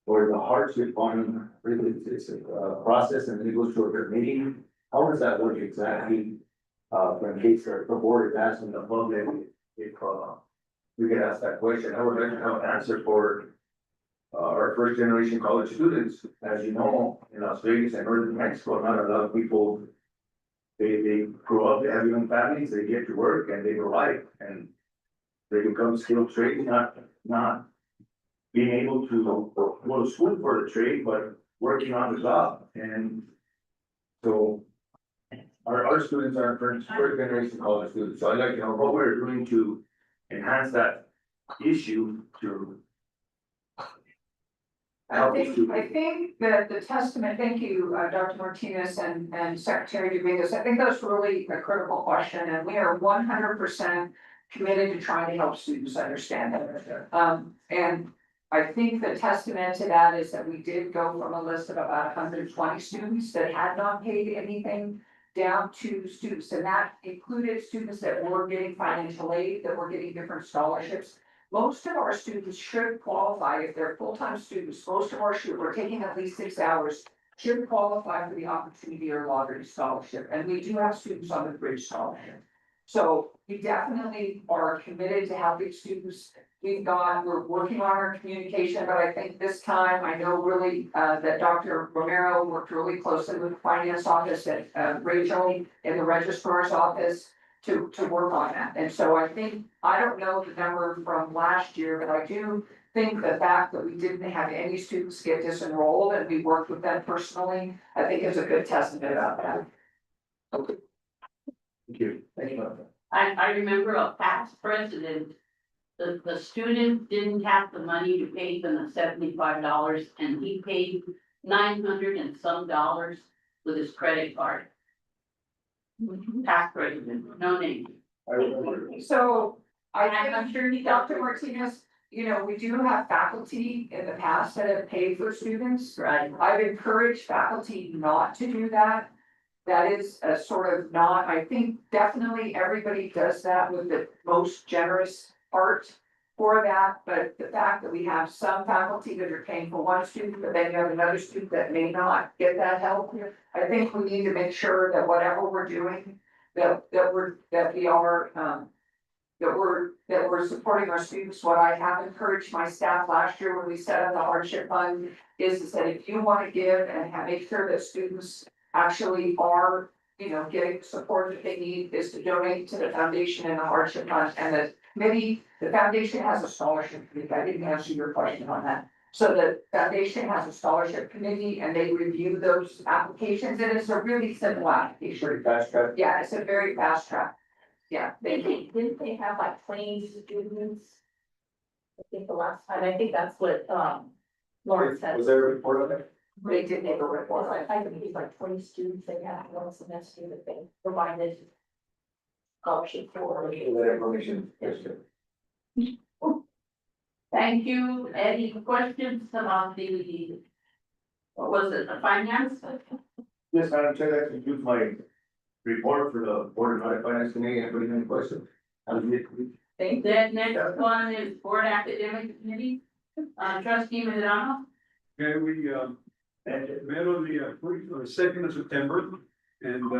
Or the hardship fund, really, it's a process and then it goes to a committee? How does that work exactly? In case the board is asking the public, if, we could ask that question, I would like to have an answer for our first generation college students. As you know, in Las Vegas and northern Mexico, not a lot of people, they grow up, they have young families, they get to work and they provide, and they become skilled trades, not being able to go to school for the trade, but working on the job. And so our students are first generation college students, so I'd like to know what we're doing to enhance that issue to. I think that the testament, thank you, Dr. Martinez and Secretary Dominguez, I think that's really a critical question, and we are 100% committed to trying to help students understand that. And I think the testament to that is that we did go from a list of about 120 students that had not paid anything down to students, and that included students that were getting financial aid, that were getting different scholarships. Most of our students should qualify, if they're full-time students, most of our students, we're taking at least 6 hours, should qualify for the opportunity or lottery scholarship, and we do have students on the bridge scholarship. So we definitely are committed to helping students. We're working on our communication, but I think this time, I know really, that Dr. Romero worked really closely with the finance office and, Rachel in the registrar's office to work on that. And so I think, I don't know the number from last year, but I do think the fact that we didn't have any students get disenrolled and we worked with them personally, I think is a good testament about that. Thank you. Thank you. I remember a past president, the student didn't have the money to pay them the $75 and he paid $900 and some dollars with his credit card. Past president, no name. I remember. So I'm sure he got Dr. Martinez, you know, we do have faculty in the past that have paid for students. right. I've encouraged faculty not to do that. That is a sort of not, I think definitely everybody does that with the most generous part for that. But the fact that we have some faculty that are paying for one student, but then you have another student that may not get that help. I think we need to make sure that whatever we're doing, that we're supporting our students. What I have encouraged my staff last year when we set up the hardship fund is that if you want to give and make sure that students actually are, you know, getting the support that they need, is to donate to the foundation and the hardship fund. And the committee, the foundation has a scholarship committee. I didn't answer your question on that. So the foundation has a scholarship committee and they review those applications, and it's a really simple application. Pretty fast track. Yeah, it's a very fast track. Yeah, Didn't they have like 20 students? I think the last time, I think that's what, Lauren said. Was there a report on that? they did make a It was report. like, I think it's like 20 students they had one semester that they provided scholarship for. That information. Yes, sir. Thank you. Any questions about the, what was it, the finance? Yes, Madam Chair, that concludes my report for the Board of Audit Finance Committee. Anybody have any questions? The next one is Board Academic Committee, Trustee Medrano. Okay, we, met on the, first or second of September, and,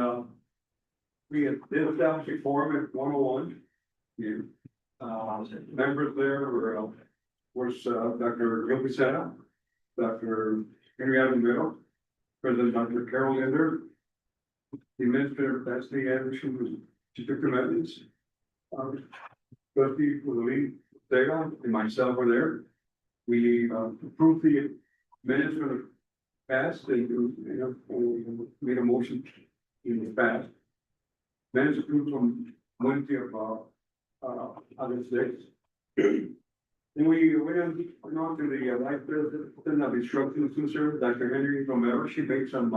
we had established a forum at 101. And, members there were, Dr. Gil Picetta, Dr. Henry Avondale, President Dr. Carol Linder, the Administrator Betsy Anderson, she took the methods. Trustee Lee Sega and myself were there. We approved the minutes for the past, and, we made a motion in the past. Minutes approved from Wednesday of, August 6th. Then we went on to the vice president of instruction concern, Dr. Henry Romero. She made some,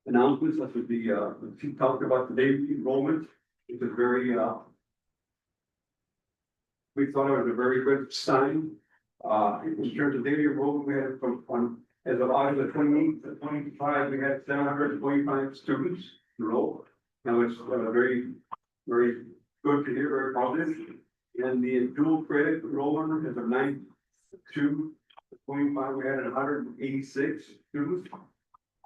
announcements, such as she talked about the daily enrollment, which is very, we thought it was a very good sign. In terms of daily enrollment, we had as of August 28th to 25, we had 725 students enrolled. Now it's very, very good to hear, very positive. And the dual credit enrollment is of 9 to 25, we had 186 students.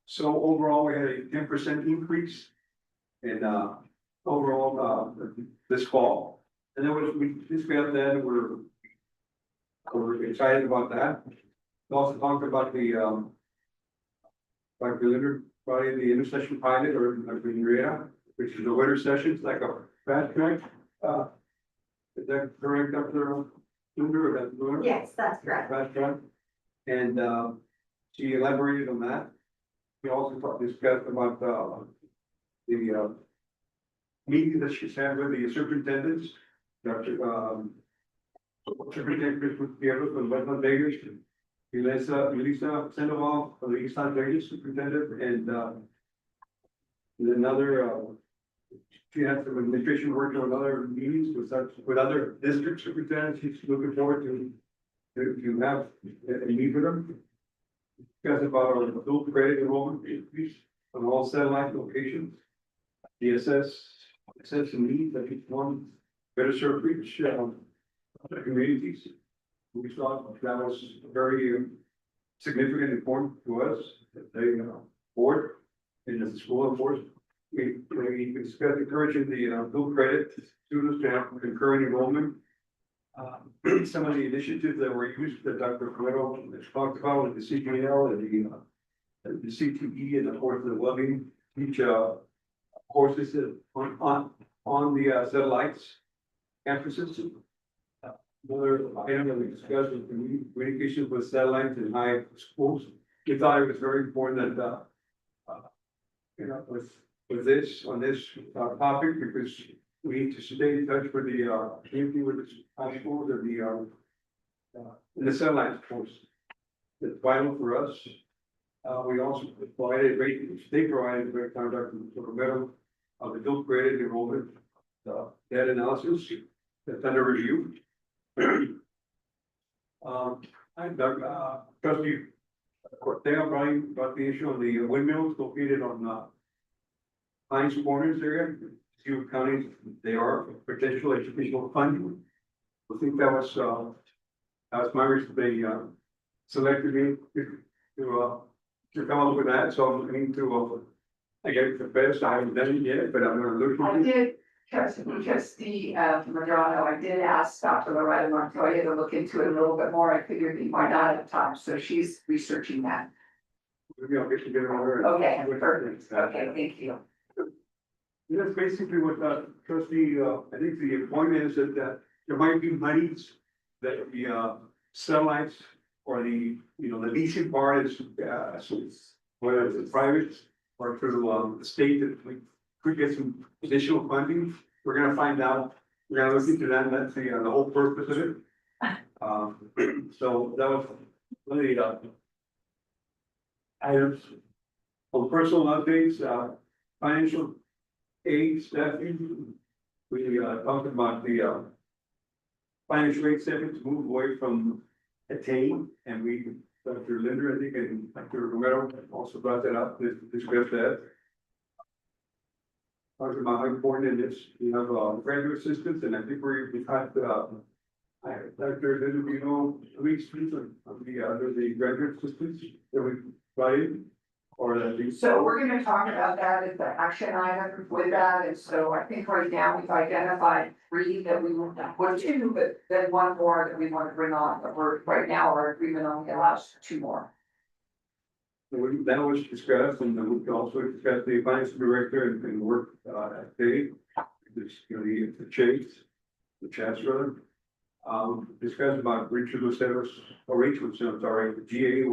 So overall, we had a 10% increase in overall this fall. And then we discussed that, we're excited about that. We also talked about the like the litter, probably the intercession pilot or the which is a winter session, it's like a fast track. Is that correct up there? Linda, or that's correct? Yes, that's correct. Fast track. And she elaborated on that. We also discussed about the meeting that she's had with the superintendents, Dr. Superintendent Chris Gutierrez from Westland Vegas, Elisa Sandoval from the East Side Vegas superintendent, and another, she had some administration work on other meetings with other district superintendents. She's looking forward to have a meet with them. Discuss about our dual credit enrollment increase on all satellite locations. The assess and needs that each one better serve each the communities. We thought that was very significant and important to us, that they board and as a school, of course. We discussed encouraging the dual credit students to have concurrent enrollment. Some of the initiatives that were used that Dr. Cuero has talked about with the CPL and the CTE and of course the well-being teach courses on the satellites campuses. Another item that we discussed was communication with satellites in high schools. We thought it was very important that with this on this topic, because we need to stay in touch with the community, with the high schools and the satellite course. It's vital for us. We also provided they provided a great conduct for the middle of the dual credit enrollment data analysis that's under review. Trustee Corteo Brian about the issue of the windmills located on Pines Corners area. Few counties, they are potential educational funding. I think that was my they selected me to come up with that, so I'm looking to I get the best. I haven't done it yet, but I'm gonna look I into it. did, trustee Madrano, I did ask Dr. Loretta Montoya to look into it a little bit more. I figured he might not have time, so she's researching that. Maybe I'll get together on her. Okay, perfect. Okay, thank you. That's basically what trustee, I think the point is that there might be monies that the satellites or the leasing part is whether it's private or through the state, that we could get some additional funding. We're gonna find out. We're gonna look into that. That's the whole purpose of it. So that was one of the items. On personal updates, financial aid staffing, we talked about the financial aid staffing to move away from attain, and we, Dr. Linder, I think, and Dr. Romero also brought that up, discussed that. Talked about how important it is, you have graduate assistants, and I think we've had Dr. Linder, 3 students of the graduate assistants that we brought in. So we're gonna talk about that as the action item with that, and so I think right now we've identified 3 that we want, 2, but then 1 more that we want to bring on, but we're, right now, our agreement only allows 2 more. That was discussed, and we can also discuss the finance director and work activity. The chase, the chancellor. Discuss about arrangements, I'm sorry, the GA,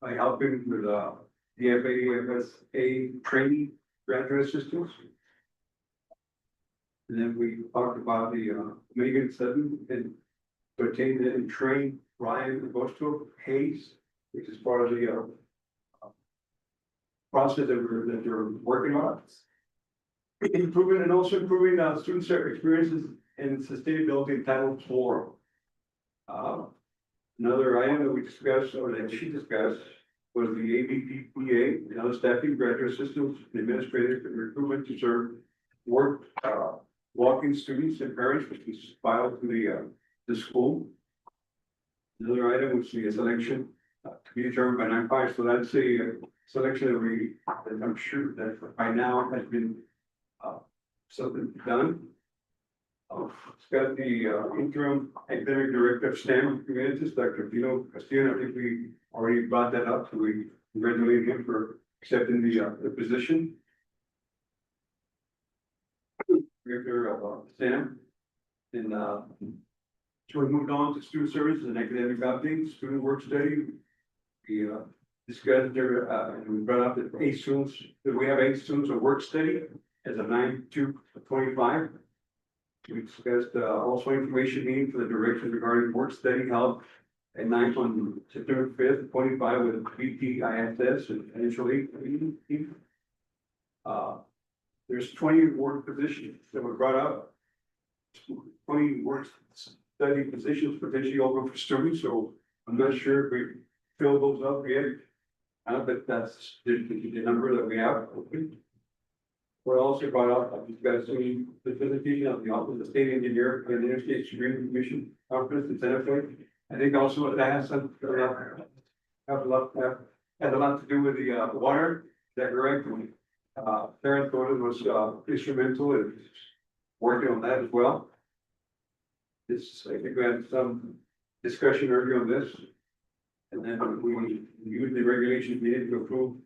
by helping with, the FAFSA training graduate assistants. And then we talked about the, Megan Sutton and to attain and train Ryan Bosco Hayes, which is part of the, process that they're working on. Improving and also improving, student experiences and sustainability in Title IV. Another item that we discussed, or that she discussed, was the ABPPA, and other staffing, graduate assistants, and administrators, and recruitment to serve work, walking students and parents, which is filed to the school. Another item was the selection to be determined by 9/5, so that's a selection that I'm sure that by now has been something done. It's got the interim academic director of STEM Humanities, Dr. Dino Castillo. I think we already brought that up, so we congratulate him for accepting the position. Director of STEM. And so we moved on to student services and academic updates, student work study. We discussed there, and we brought up that we have 8 students of work study as of 9/2/25. We discussed also information meeting for the direction regarding work study held at 9th on September 5th, 25 with BTISS and financial aid meeting. There's 20 work positions that were brought up. 20 work study positions potentially open for students, so I'm not sure if we fill those up yet. But that's the number that we have open. We also brought up, you've got the presentation of the Office of the State Engineer and the Interstate Security Commission Conference in Santa Fe. I think also that has some, has a lot to do with the water, is that correct? Terrence Gordon was instrumental in working on that as well. I think we had some discussion earlier on this. And then we used the regulations needed to approve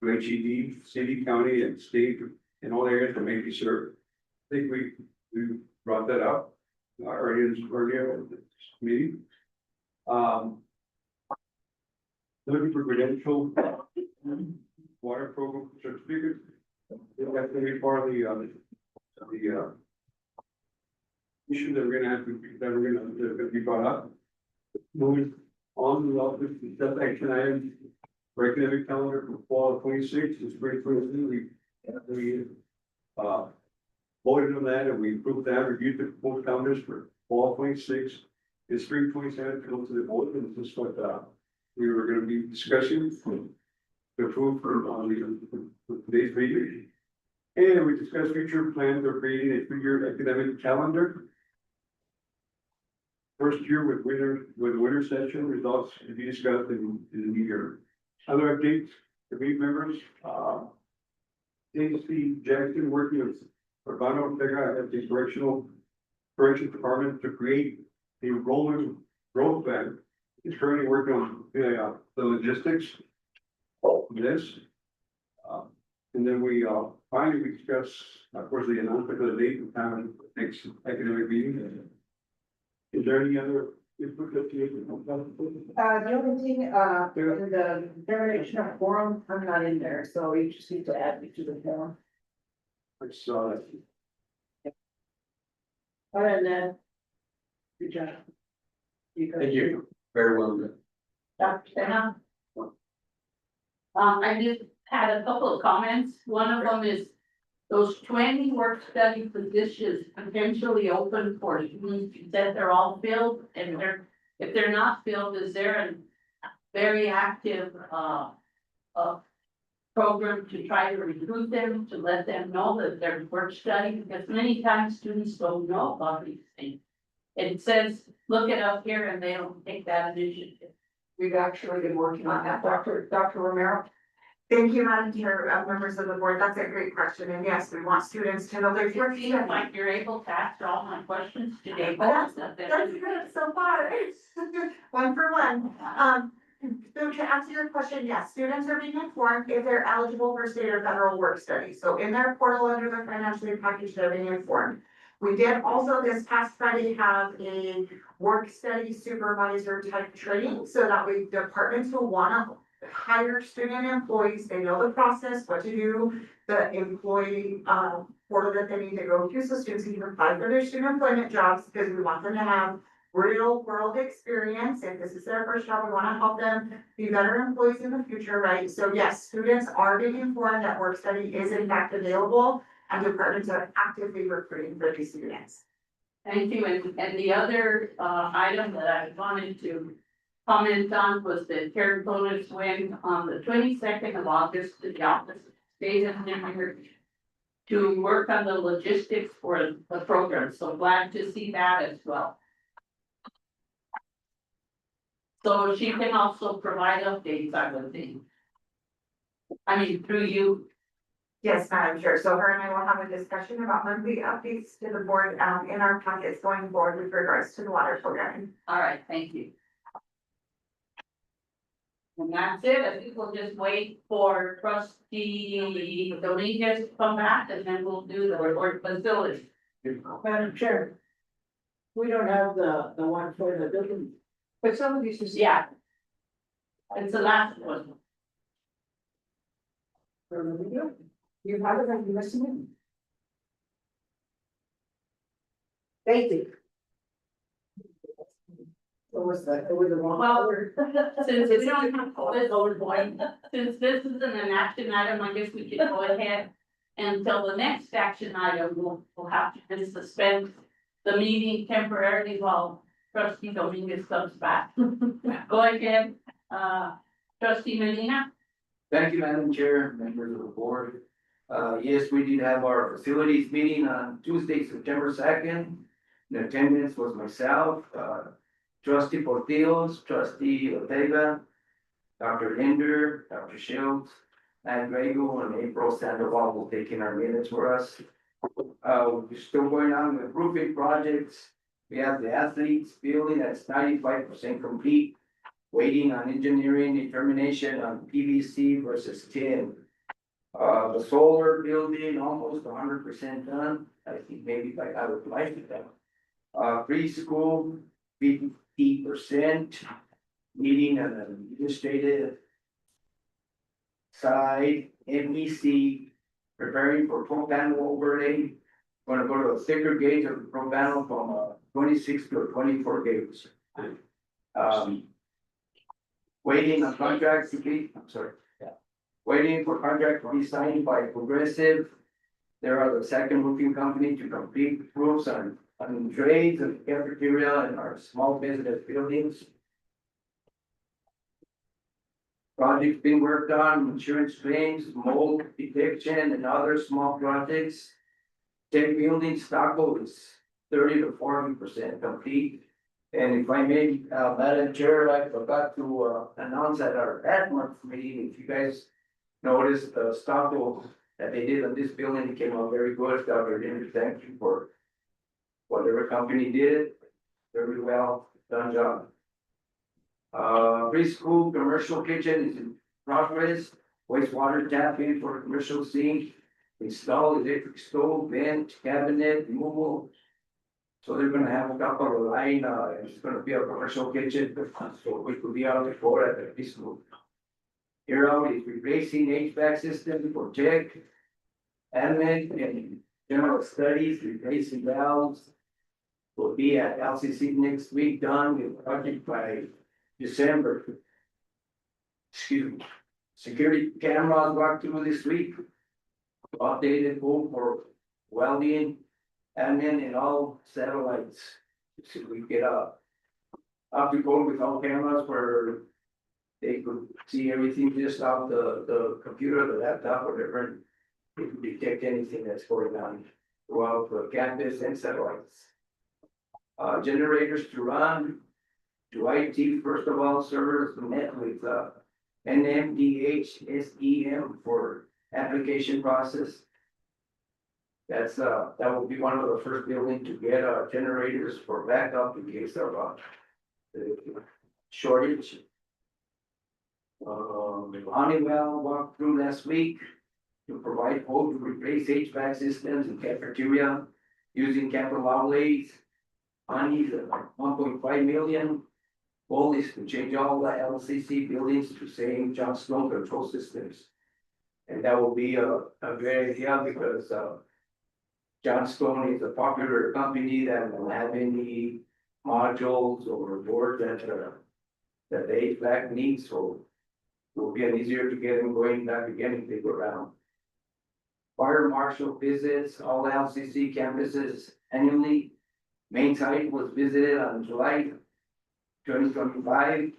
HED, city, county, and state in all areas that may be served. I think we brought that up earlier in this meeting. Looking for credential water program certificate. That's gonna be part of the issue that we're gonna be brought up. Moving on to the office, that action item for academic calendar for fall of 26 is very closely. We voted on that and we approved that, reviewed the board calendars for fall 26. It's 3/27 to go to the board, and this is what we were gonna be discussing to approve for today's meeting. And we discussed future plans for creating a 3-year academic calendar. First year with winter session results to be discussed in the new year. Other updates, committee members, Stacy Jackson working with Urbano Ortega at the corrections department to create the enrollment growth plan. He's currently working on the logistics of this. And then we finally discuss, of course, the announcement of the date and time of the next academic meeting. Is there any other input that you? The only thing, in the generation of forum, I'm not in there, so you just need to add me to the forum. I saw that. Other than that. Good job. Thank you. Very well done. Dr. Stena? I just had a couple of comments. One of them is those 20 work study positions potentially open for students that they're all filled, and if they're not filled, is there a very active program to try to recruit them, to let them know that they're work study, because many times students don't know about these things. It says, look it up here, and they don't take that initiative. We've actually been working on that, Dr. Romero. Thank you, Madam Chair, members of the board. That's a great question. And yes, we want students to know their work. Like you're able to answer all my questions today. That's good so far. One for one. So to answer your question, yes, students are being informed if they're eligible for state or federal work study. So in their portal under the financial aid package, they're being informed. We did also this past Friday have a work study supervisor type training, so that way departments will wanna hire student employees, they know the process, what to do, the employee, portal that they need to go through, so students can apply for their student employment jobs, because we want them to have real world experience. If this is their first job, we wanna help them be better employees in the future, right? So yes, students are being informed that work study is in fact available, and departments are actively recruiting for these students. Thank you, and the other, item that I wanted to comment on was the Terry bonus win on the 22nd of August to the office of state engineer to work on the logistics for the program, so glad to see that as well. So she can also provide updates, I would think. I mean, through you. Yes, Madam Chair, so her and I will have a discussion about monthly updates to the board, in our packets going forward with regards to the water program. All right, thank you. And that's it, I think we'll just wait for trustee Dominguez to come back and then we'll do the report facility. Madam Chair. We don't have the one for the building. But some of these is, yeah. It's the last one. You have it, I'm listening. Thank you. What was that? It was the wrong Well, order. since we don't have this over point, since this isn't an action item, I guess we could go ahead. Until the next action item, we'll have to just suspend the meeting temporarily while trustee Dominguez comes back. Go ahead, trustee Medina. Thank you, Madam Chair, members of the board. Yes, we did have our facilities meeting on Tuesday, September 2nd. In attendance was myself, trustee Portillo's, trustee Ortega, Dr. Linder, Dr. Shields, and Grego and April Sandoval will take in our minutes for us. We're still going on with roofing projects. We have the athletes building that's 95% complete, waiting on engineering determination on PVC versus tin. The solar building almost 100% done. I think maybe I would like it done. Preschool, 50%, meeting an administrative side, MEC, preparing for pro panel overlay. Gonna go to a thicker gauge of the pro panel from 26 to a 24 gauge. Waiting on contracts to be, I'm sorry, yeah. Waiting for contract to be signed by Progressive. They are the second roofing company to complete roofs on trades and cafeteria and our small business buildings. Projects being worked on, insurance claims, mold detection and other small projects. Tech building stock is 30 to 40% complete. And if I may, Madam Chair, I forgot to announce at our last month's meeting, if you guys noticed the stock that they did on this building, it came out very good. Dr. Linder, thank you for whatever company did it, very well done job. Preschool commercial kitchen is in progress, wastewater tap in for commercial sink, install electric stove, vent, cabinet, removal. So they're gonna have a couple of line, it's gonna be a commercial kitchen, so we could be on the floor at the preschool. Here out is replacing HVAC system for tech, admin and general studies, replacing valves. Will be at LCC next week, done with project by December. Excuse me. Security cameras walked through this week. Updated both for welding, admin and all satellites. So we get up to code with all cameras where they could see everything just off the computer, the laptop, whatever. They could detect anything that's going on throughout the campus and satellites. Generators to run, to IT, first of all, servers met with NMDH SEM for application process. That will be one of the first buildings to get generators for backup in case of shortage. Honeywell walked through last week to provide quote to replace HVAC systems in cafeteria using capital outlays. Money, 1.5 million. Goal is to change all the LCC buildings to same Johnstone control systems. And that will be a very help because, Johnstone is a popular company that will have any modules or boards that the HVAC needs, so it will be easier to get them going back again if they go around. Fire marshal visits all LCC campuses annually. Main site was visited on July 2025.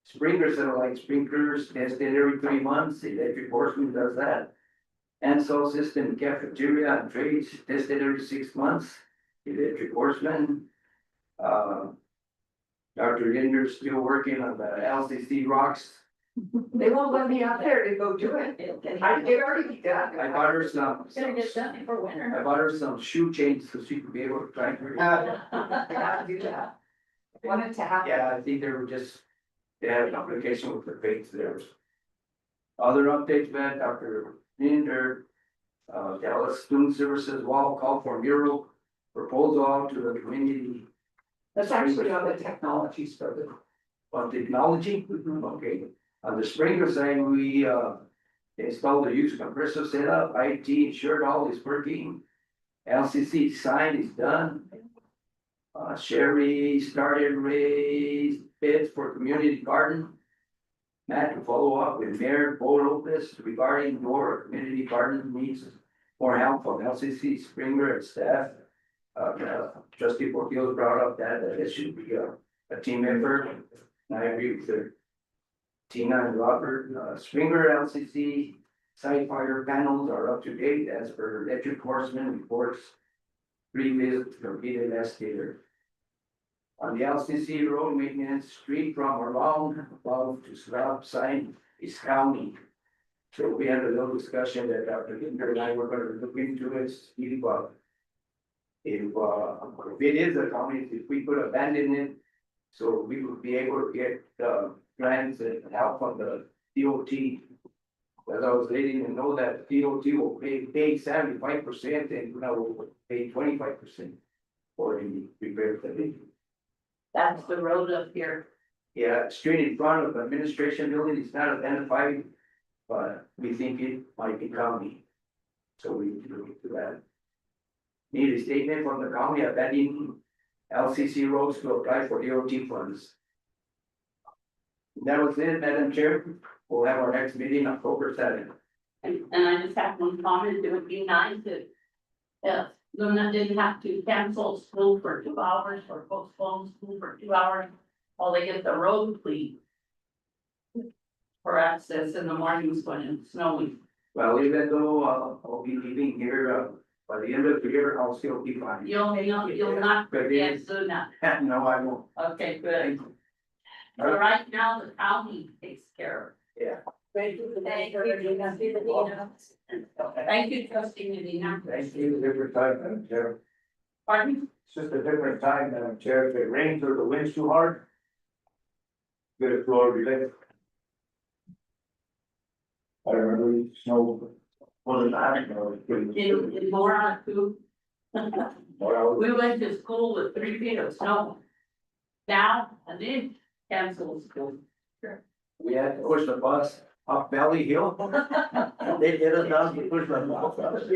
Sprinkler satellite sprinklers tested every 3 months. Electric horseman does that. And so system cafeteria and trades tested every 6 months. Electric horseman. Dr. Linder's still working on the LCC rocks. They won't let me out there to go do it. It already done. I bought her some. Better get done before winter. I bought her some shoe chains so she could be able to try. Gotta do that. Want it to happen. Yeah, I think they were just, they had an application with the fates there. Other updates, man, Dr. Linder, Dallas Student Services Wall call for mural proposal out to the community. That's actually on the technology stuff. On technology, okay. On the sprinkler side, we installed the use compressor setup, IT ensured all is working. LCC sign is done. Sherry started raise bids for community garden. Matt to follow up with Mayor Bo Lopez regarding your community garden needs more help from LCC Springer and staff. Trustee Portillo brought up that it should be a team effort. And I agree with her. Tina and Robert, Springer LCC site fire panels are up to date as per electric horseman reports. 3 visits completed last year. On the LCC road maintenance, street from around above to stop sign is county. So we had a little discussion that Dr. Linder and I were gonna look into it, if it is a county, if we could abandon it, so we would be able to get, grants and help from the DOT. As I was letting them know that DOT will pay 75% and we'll pay 25% for any repairs that they do. That's the road up here. Yeah, straight in front of the administration building, it's not identified, but we think it might be county. So we need to look into that. Need a statement from the county abandoning LCC roads to apply for DOT funds. That was it, Madam Chair. We'll have our next meeting October 7th. And I just have one comment, it would be nice if Luna didn't have to cancel school for 2 hours or postpone school for 2 hours while they get the road clean. For access in the mornings when it's snowing. Well, even though I'll be leaving here by the end of the year, I'll still be fine. You'll not forget Luna. No, I won't. Okay, good. So right now, the county takes care Yeah. Thank you. Thank you, trustee Medina. Thank you, different time, Madam Chair. Pardon? It's just a different time, Madam Chair, if it rains or the wind's too hard. Get a floor relay. I remember snow wasn't happening, or it couldn't- In Mora too. or We went to school with 3 feet of snow. Now, and then cancel school. We had to push the bus up Valley Hill. They did us down to push the bus.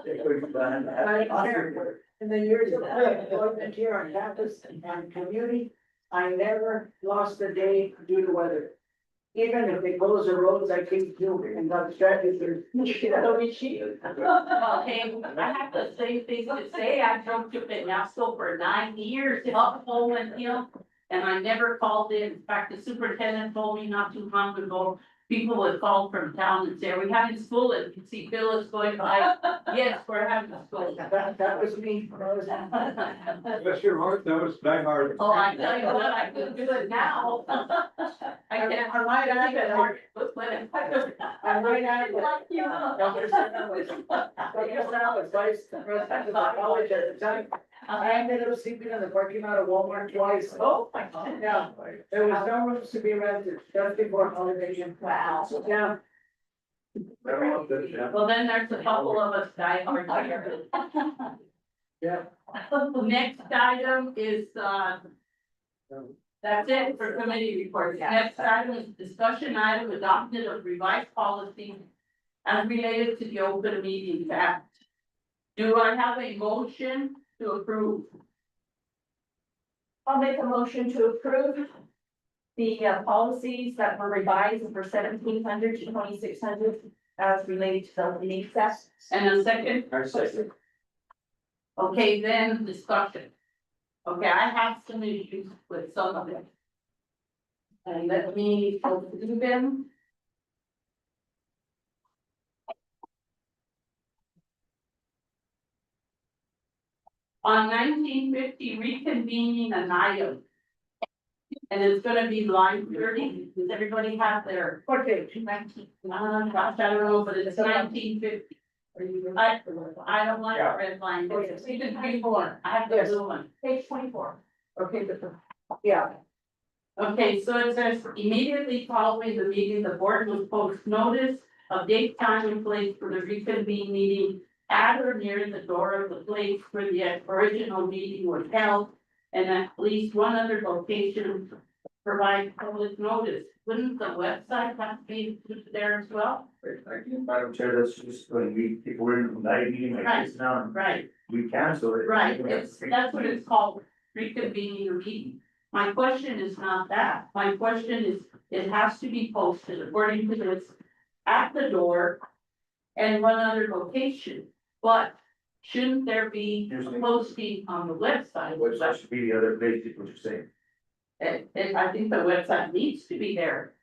They couldn't find that. In the years of employment here on campus and community, I never lost a day due to weather. Even if they close the roads, I keep doing and not distracted. So we cheat. Well, hey, I have the same things to say. I drove to Penasco for 9 years, up Holman Hill. And I never called in. In fact, the superintendent told me not too long ago, people would call from town and say, are we having school? And you see Phyllis going by, yes, we're having school. That was me. Bless your heart, that was die hard. Oh, I tell you what, I could do it now. I can't. I might add that I- I might add that- Like you. Dr. Sena was vice president of the college at the time. I ended up sleeping in the parking lot of Walmart twice. Oh, my God. Yeah, there was no rooms to be rented just before holiday. Wow. So, yeah. Well, then there's a couple of us dying over here. Yeah. The next item is, that's it for committee reports. Next item is discussion item adopted of revised policy as related to the Open Meetings Act. Do I have a motion to approve? I'll make a motion to approve the policies that were revised for 1700 to 2600 as related to the meeting access. And a second? Our second. Okay, then discussion. Okay, I have some issues with some of it. And let me go through them. On 1950 reconvening an item. And it's gonna be line 30. Does everybody have their? Okay. 19, gosh, I don't know, but it's 1950. I don't like Yeah. red line, it's even 24, I have the blue one. Page 24. Okay, yeah, Okay, so it says immediately following the meeting, the board will post notice of date, time, and place for the reconvened meeting at or near the door of the place where the original meeting was held, and at least one other location provide public notice. Wouldn't the website have to be included there as well? Madam Chair, that's just going to be, if we're in a night meeting like this now, Right, we cancel it. right, that's what it's called, reconvening a meeting. My question is not that, my question is, it has to be posted according to this at the door and one other location, but shouldn't there be Here's the- posting on the website? Which that should be the other place, is what you're saying. And I think the website needs to be there,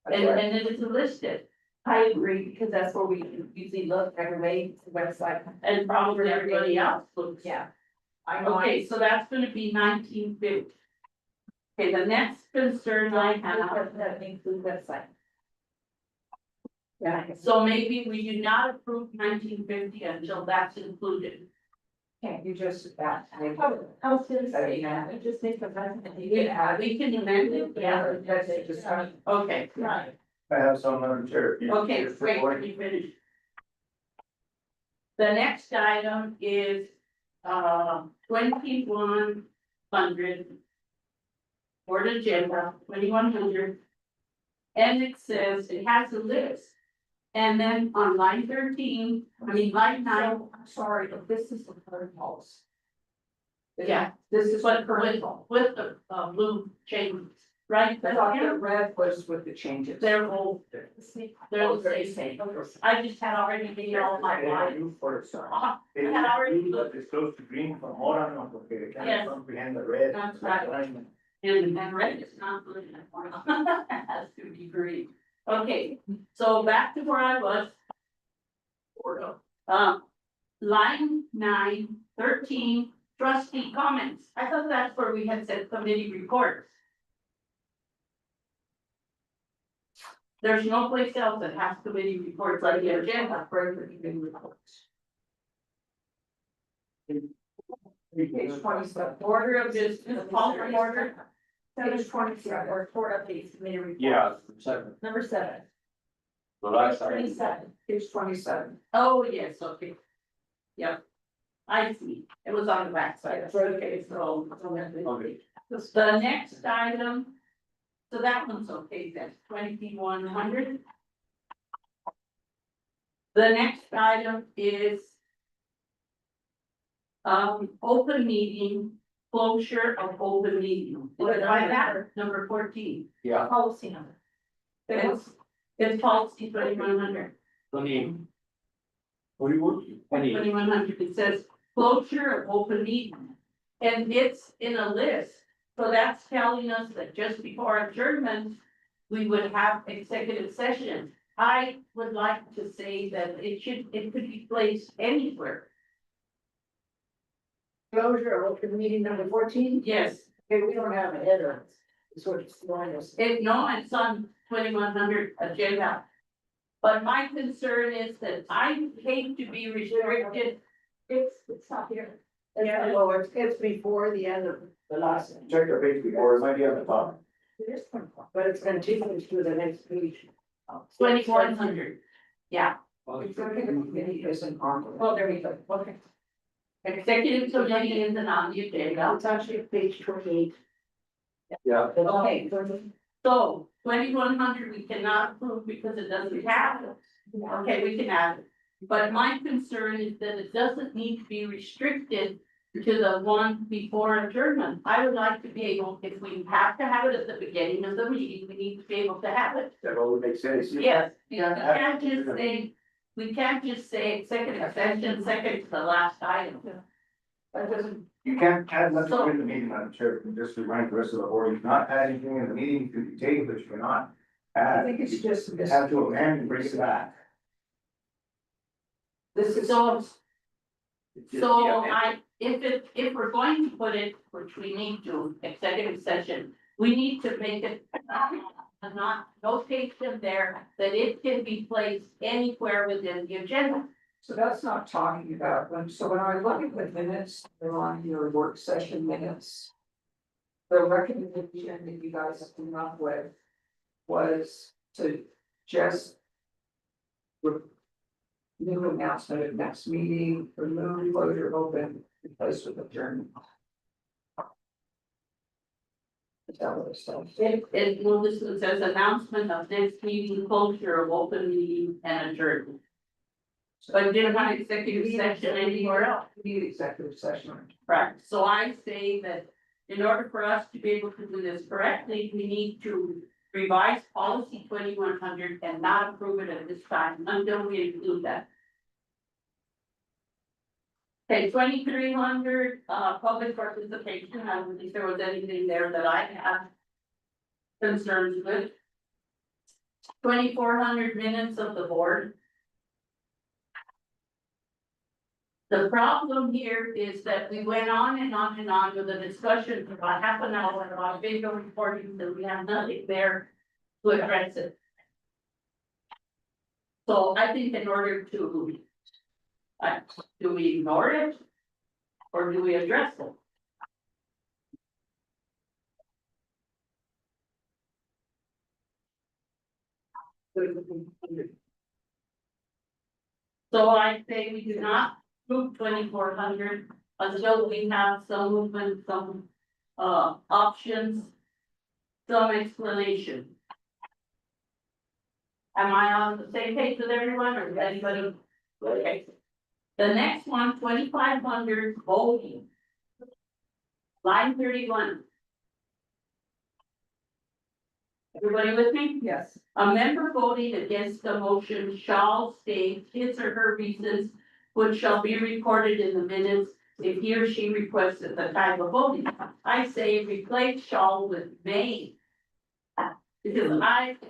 and it is listed, I agree, because that's where we usually look every way, the website. and probably everybody else looks. Yeah. Okay, so that's gonna be 1950. Okay, the next concern I have, That includes website. yeah. so maybe we do not approve 1950 until that's included. Can't you just that? I was gonna say, yeah, we just make the president. Yeah, we can amend it, yeah, That's it, just, okay, right, I have some, Madam Chair. okay, wait, let me finish. The next item is, 2100. Board agenda, 2100. And it says, it has a list. And then on line 13, line 9, I'm sorry, but this is the third policy. yeah, this is what with the blue changes, right? I thought the red was with the changes. They're all, they're the same. I just had already made all my lines. I had already looked. It's close to green from all on, okay, I Yes. can't comprehend the red. That's right. And red is not blue, it has to be green. Okay, so back to where I was. Line 9, 13, trustee comments. I thought that's where we had said committee reports. There's no place else that has committee reports like the agenda for committee reports. Page 27. Order of business, call for order. Page 27, or report updates, committee report. Yeah, second. Number 7. The last Page item. 27. Page 27. Oh, yes, okay. Yep. I see, it was on the back side, okay, so. Okay. The next item, so that one's okay, that's 2100. The next item is open meeting, closure of open meeting. Is it by that, number 14? Yeah, Policy number. It's policy 2100. 2100, it says closure of open meeting. And it's in a list, so that's telling us that just before adjournment, we would have executive session. I would like to say that it could be placed anywhere. Closure of open meeting number 14. Yes, Okay, we don't have a header. It's what it's throwing us. it's on 2100 agenda. But my concern is that I hate to be restricted. It's not here. Yeah, well, it's before the end of the last, Check the page before, it might be on the top. It is 24. but it's continuing to the next page. 2100. Yeah, Executive committee isn't on. well, there we go, okay. Executive committee is on the agenda. It's actually page 28. Yeah. Okay, so 2100 we cannot approve because it doesn't have it. Okay, we can add it. But my concern is that it doesn't need to be restricted to the one before adjournment. I would like to be able, if we have to have it at the beginning of the meeting, we need to be able to have it. That all makes sense. Yes, we can't just say executive session second to the last item. That doesn't, You can't add nothing in the meeting, Madam Chair, just to remind the rest of the board, you cannot add anything in the meeting, you can take, but you cannot I add. think it's just You this. have to amend and bring it back. This is. So if we're going to put it, which we need to, executive session, we need to make it. Not notation there that it can be placed anywhere within the agenda. So that's not talking about when, so when I look at the minutes, they're on your work session minutes. The recommendation that you guys came up with was to just. New announcement of next meeting, remove closure open, replace with adjournment. Is that what it says? Well, this one says announcement of next meeting, closure of open meeting and adjournment. But it didn't have executive session anywhere else. We need executive session. Correct. So I say that in order for us to be able to do this correctly, we need to revise policy 2100 and not approve it at this time until we include that. Okay, 2300, public participation. I don't think there was anything there that I had concerns with. 2400 minutes of the board. The problem here is that we went on and on and on with a discussion for about half an hour about video recording, that we have nothing there to address it. So I think in order to, do we ignore it? Or do we address it? So I say we do not move 2400 until we have some movement, some options, some explanation. Am I on the same page with everyone, or is anybody? Okay. The next one, 2500 voting. Line 31. Everybody with me? Yes. A member voting against the motion shall state his or her reasons, which shall be recorded in the minutes if he or she requests at the time of voting. I say replace shall with may. Because if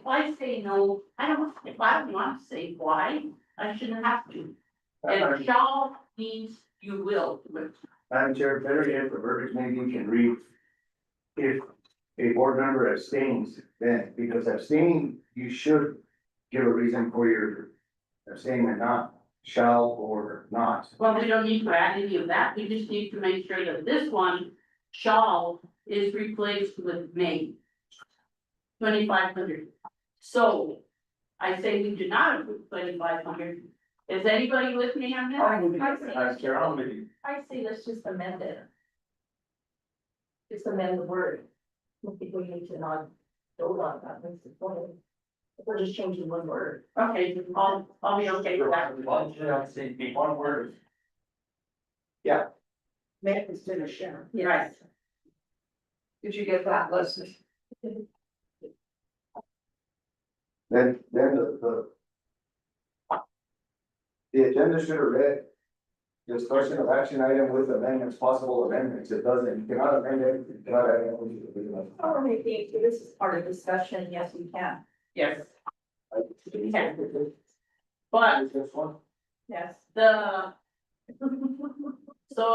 I say no, if I don't want to say why, I shouldn't have to. And shall means you will. Madam Chair, better yet, the verbiage maybe we can read. If a board member abstains, then, because abstaining, you should give a reason for your abstaining, not shall or not. Well, we don't need to add any of that. We just need to make sure that this one, shall, is replaced with may. 2500. So I say we do not approve 2500. Is anybody with me on that? Madam Chair, I'll maybe. I say let's just amend it. Just amend the word. I think we need to not vote on that. That's the point. We're just changing one word. Okay, I'll be okay with that. One word. May instead of shall. Right. Did you get that, Leslie? Then the agenda should have read discussion of action item with amendments, possible amendments. It doesn't, you cannot amend it, you cannot add it. Or maybe if this is part of discussion, yes, we can. Yes. We can. But, This one? yes, so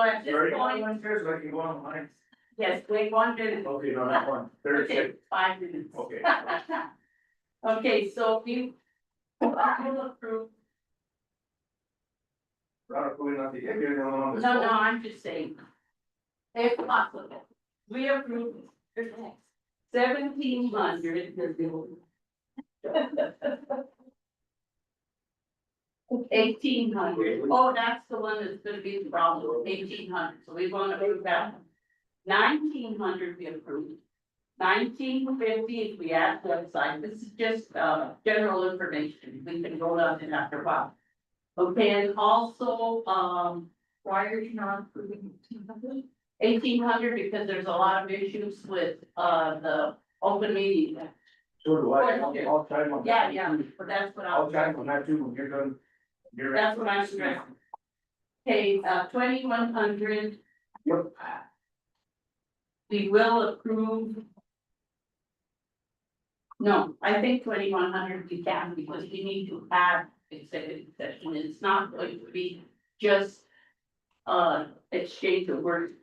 at this point, Chairs, I can go online. yes, wait 1 minute. Okay, no, not one. Okay, 5 minutes. Okay. Okay, so we will approve. No, I'm just saying. If possible, we approve 1700 $1,800. Oh, that's the one that's gonna be the problem, 1,800, so we wanna approve that. 1,900 we approved. 1,950 if we add website, this is just, general information, we can roll out it after a while. Okay, and also, why are you not approving 1,800? 1,800 because there's a lot of issues with, the open meeting. So do I, I'll try one. Yeah, but that's what I'll try one, that too, when you're done. that's what I'm stressing. Okay, 2,100. Yep. We will approve. No, I think 2,100 we can, because we need to add executive session, it's not going to be just. Exchange of words.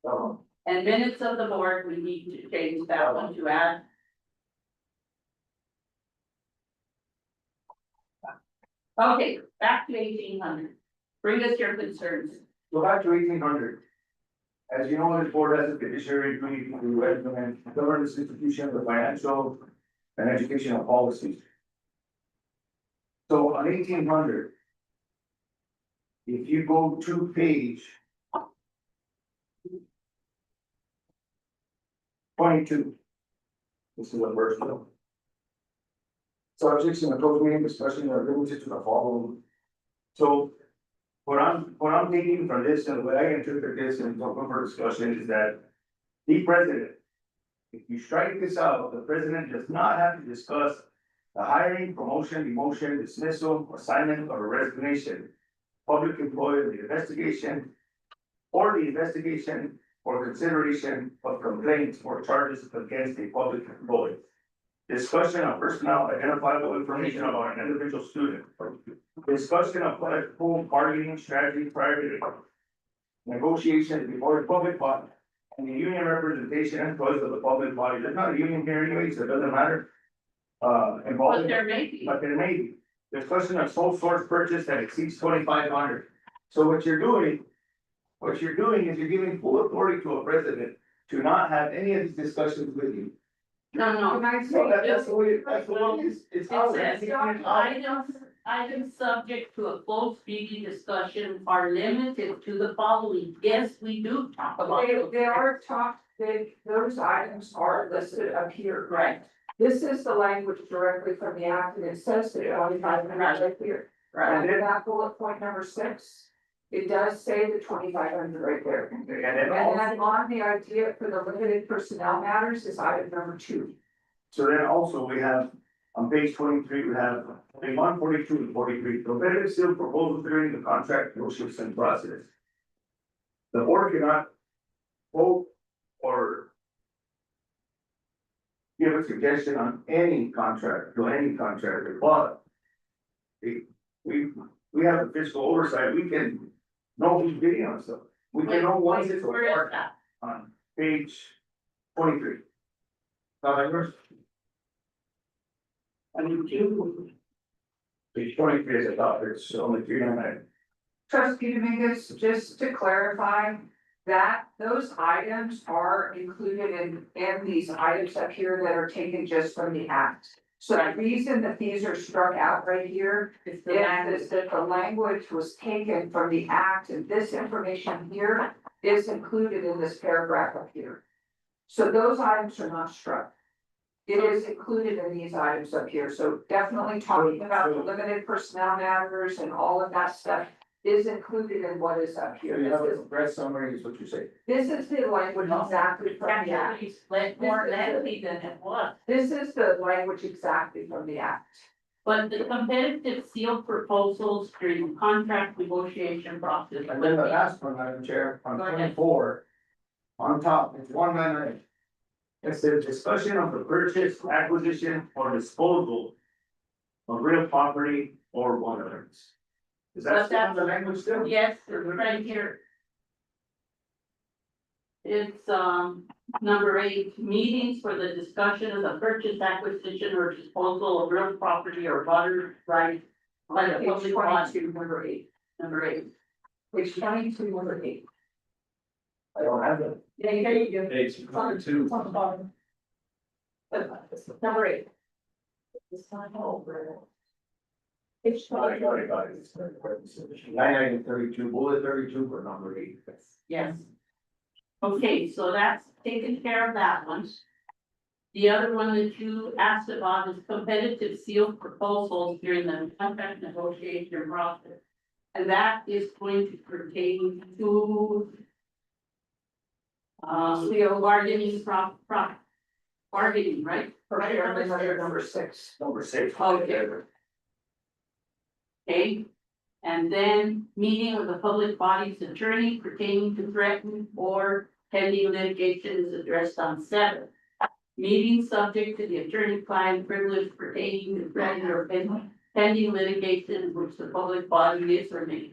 Oh, And minutes of the board, we need to change that one to add. Okay, back to 1,800. Bring us your concerns. go back to 1,800. As you know, this board has a fiduciary duty to implement governance institution, the financial and educational policies. So on 1,800. If you go to page 22. This is the first one. Subjects in a closed meeting discussion are limited to the following. So what I'm taking from this and the way I interpret this and open for discussion is that the president, if you strike this out, the president does not have to discuss the hiring, promotion, demotion, dismissal, assignment, or resignation, public employee, the investigation, or consideration of complaints or charges against a public employee. Discussion of personnel identifiable information about an individual student. Discussion of collective bargaining strategy prior to negotiations before the public body. And the union representation and choice of the public body. There's not a union here anyway, so it doesn't matter. But there may be. But there may be. Discussion of sole source purchase that exceeds 2,500. So what you're doing is you're giving full authority to a president to not have any of these discussions with you. No. Can I So say, that's the way, it's out there. It says items subject to a closed meeting discussion are limited to the following. Yes, we do talk about. they are talked, those items are listed up here. Right, This is the language directly from the act, and it says that 2,500 right here. right. And that bullet point number 6, it does say the 2,500 right there. And then And also, then on the idea for the limited personnel matters is item number 2. so then also we have, on page 23, we have 142 and 43, competitive seal proposal during the contract negotiation process. The board cannot vote or give a suggestion on any contract, to any contractor, but we have a fiscal oversight, we can know who's bidding on stuff. We can know once it's Where is apart that? on page 23. Numbers? I need to. Page 23 is a top, it's only 399. Trustee Dominguez, just to clarify, that those items are included in these items up here that are taken just from the act. So the reason that these are struck out right here is that the language was taken from the act, and this information here is included in this paragraph up here. So those items are not struck. It is included in these items up here, so definitely talking about the limited personnel matters and all of that stuff is included in what is up here. So you have a red summary is what you say. This is the language exactly from the act. More lengthy than it was. This is the language exactly from the act. But the competitive seal proposals during the contract negotiation process. And then the last one, Madam Chair, on Go ahead. 24, on top, it's 199. It says discussion of the purchase, acquisition, or disposal of real property or bonds. Is that But still in the language still? Yes, it's right here. It's, number 8, meetings for the discussion of the purchase, acquisition, or disposal of real property or water rights. By the Page public body, 22, number 8. number 8. Page 22, number 8. I don't have it. Yeah, here you go. Page 22. Number 8. It's not over. It's 9932, bullet 32 for number 8. Yes. Okay, so that's taken care of that one. The other one that you asked about is competitive sealed proposals during the contract negotiation process. And that is going to pertain to seal bargaining, bargaining, right? Number 6. Number 6. Okay. Okay, and then meeting with the public body's attorney pertaining to threatened or pending litigation is addressed on 7. Meeting subject to the attorney-client privilege pertaining to threatened or pending litigation which the public body is or may.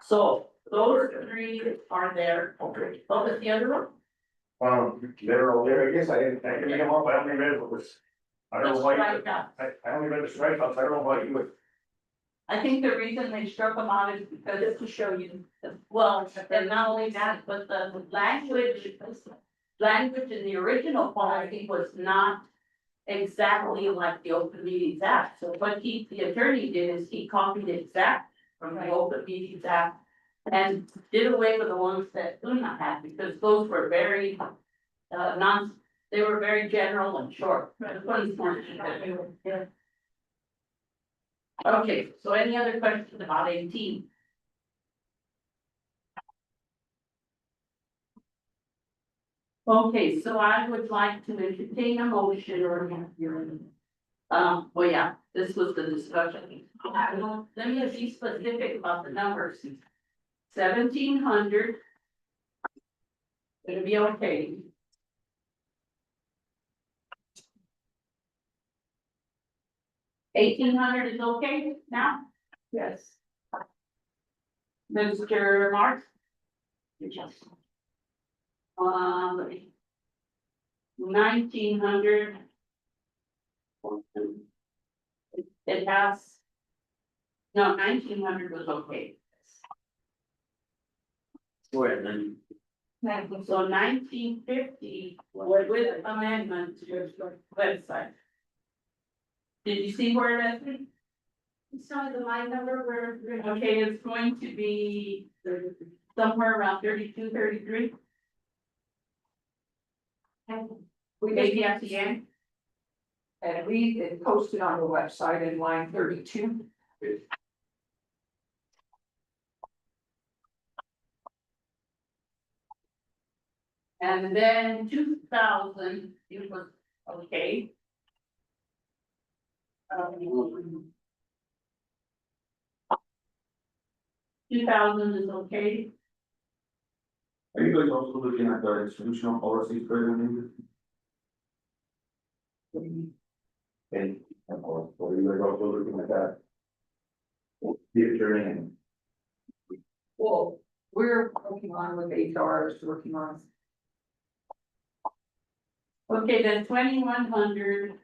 So those 3 are there. Okay. What was the other one? They're all there, I guess I didn't make them up, I only read what was. I don't know why, Strikeouts. I only read the strikeouts, I don't know why you would. I think the reason they struck them out is because it's to show you, well, and not only that, but the language in the original policy was not exactly like the Open Meetings Act. So what the attorney did is he copied it exact from the Open Meetings Act and did away with the ones that Una had, because those were very, they were very general and short. This one's more specific. Okay, so any other questions about 18? Okay, so I would like to entertain a motion or well, yeah, this was the discussion. Let me be specific about the numbers. 1,700. It'll be okay. $1,800 is okay now? Yes. Mr. Mark? Yes. 1,900. It has. No, 1,900 was okay. Go ahead, then. So 1,950 with amendment to your website. Did you see where it is? Saw the line number where, okay, it's going to be somewhere around 32, 33. Maybe at the end. And we posted on the website in line 32. And then 2,000, it was okay. 2,000 is okay. Are you guys also looking at the institutional policies for the and, or are you guys also looking at that? The attorney and. Well, we're working on with HR is working on. Okay, then 2,100,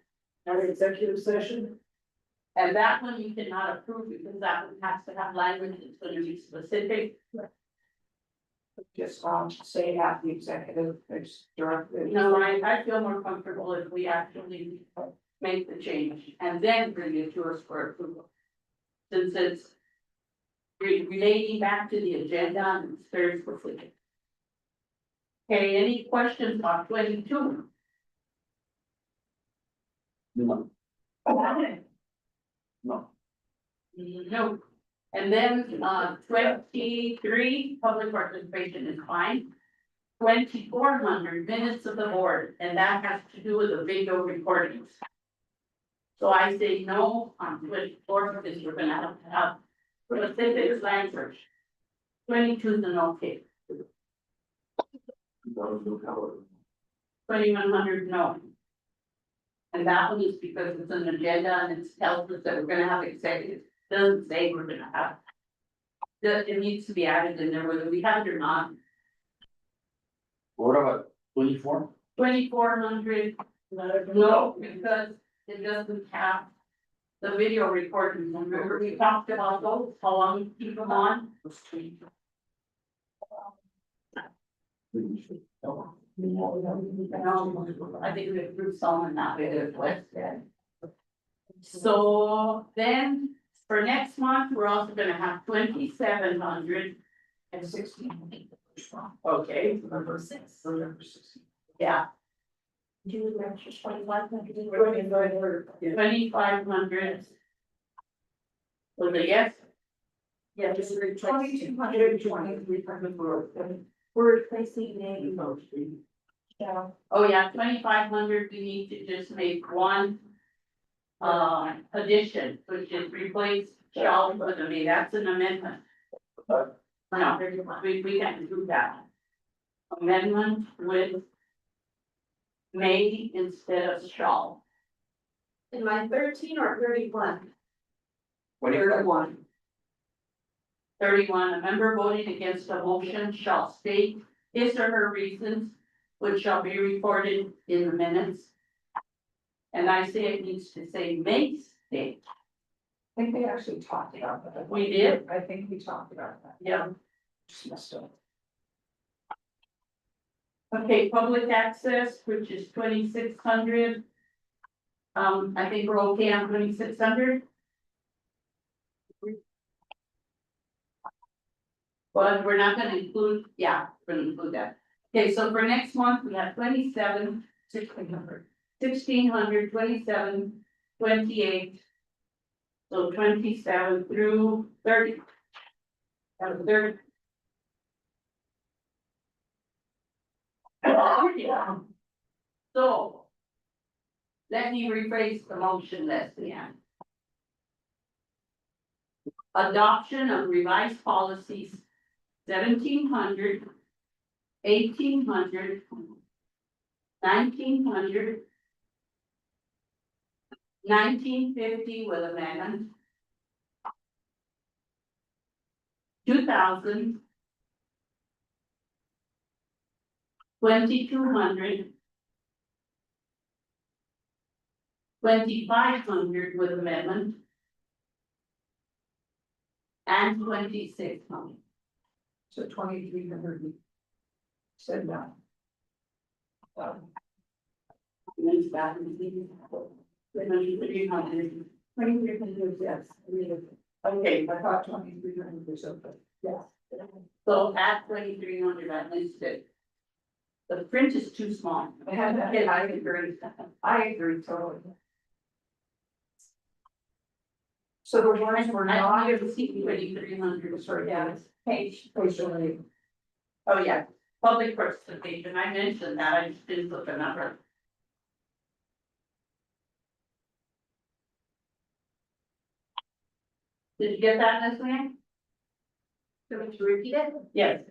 Our executive session, and that one you cannot approve because that one has to have language that's going to be specific. Just say at the executive, it's directly. No, I feel more comfortable if we actually make the change and then bring it to us for approval. Since it's relating back to the agenda and it's very specific. Okay, any questions on 22? No. No. No. And then 23, public participation is fine. 2,400 minutes of the board, and that has to do with the video recordings. So I say no on 24 because we're gonna have specific language. 22 is an okay. 2,100 no. And that one is because it's an agenda and it tells us that we're gonna have executive, doesn't say we're gonna have. It needs to be added in there whether we have it or not. What about 24? 2,400, no, because it doesn't have the video recordings. Remember, we talked about those, how long you keep them on? I think we approved some and not really West End. So then, for next month, we're also gonna have 2,700 And 16. okay, Number six. November 16. yeah, Do you mention 2,100? 2,500. Was it yes? Yeah, just 2,220, 300 we're replacing the. Yeah. Oh, yeah, 2,500, we need to just make one. Addition, which is replace shall with a me, that's an amendment. No, we can't do that. Amendment with. May instead of shall. In line 13 or 31? 21. 31, a member voting against a motion shall state his or her reasons, which shall be recorded in the minutes. And I say it needs to say may state. I think they actually talked about that. We did? I think we talked about that. Yeah. Just messed up. Okay, public access, which is 2,600. I think we're okay on 2,600. But we're not gonna include, yeah, we're gonna include that. Okay, so for next month, we have 27, 1,600, 1,600, 27, 28. So 27 through 30. Out of 30. Yeah. So. Let me rephrase the motion, Leslie Ann. Adoption of revised policies 1,700, 1,800, 1,900, 1,950 with amendment, 2,000, 2,200, 2,500 with amendment, and 2,600. So 2,300. Said no. Means that is the. 2,300. 2,300, yes. Okay, I thought 2,300 or something. Yes. so at 2,300, I listed it. The print is too small. I agree. I agree totally. So the ones were I not. don't even see 2,300, sorry, Yeah. page. Personally, Oh, yeah, public participation, I mentioned that, I just didn't look the number. Did you get that, Leslie Ann? Do we have to repeat it? Yes.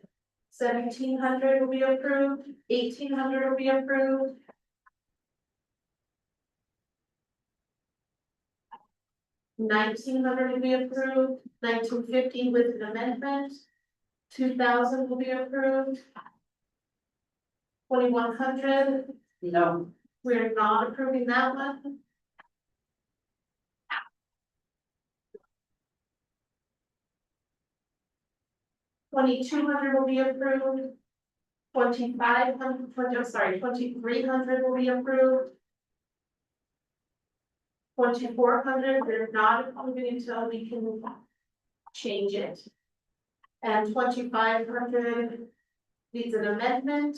1,700 will be approved, 1,800 will be approved. 1,900 will be approved, 1,950 with an amendment. 2,000 will be approved. 2,100, No. we're not approving that one. $2,200 will be approved. 2,500, I'm sorry, 2,300 will be approved. 2,400, we're not approving until we can change it. And 2,500 needs an amendment,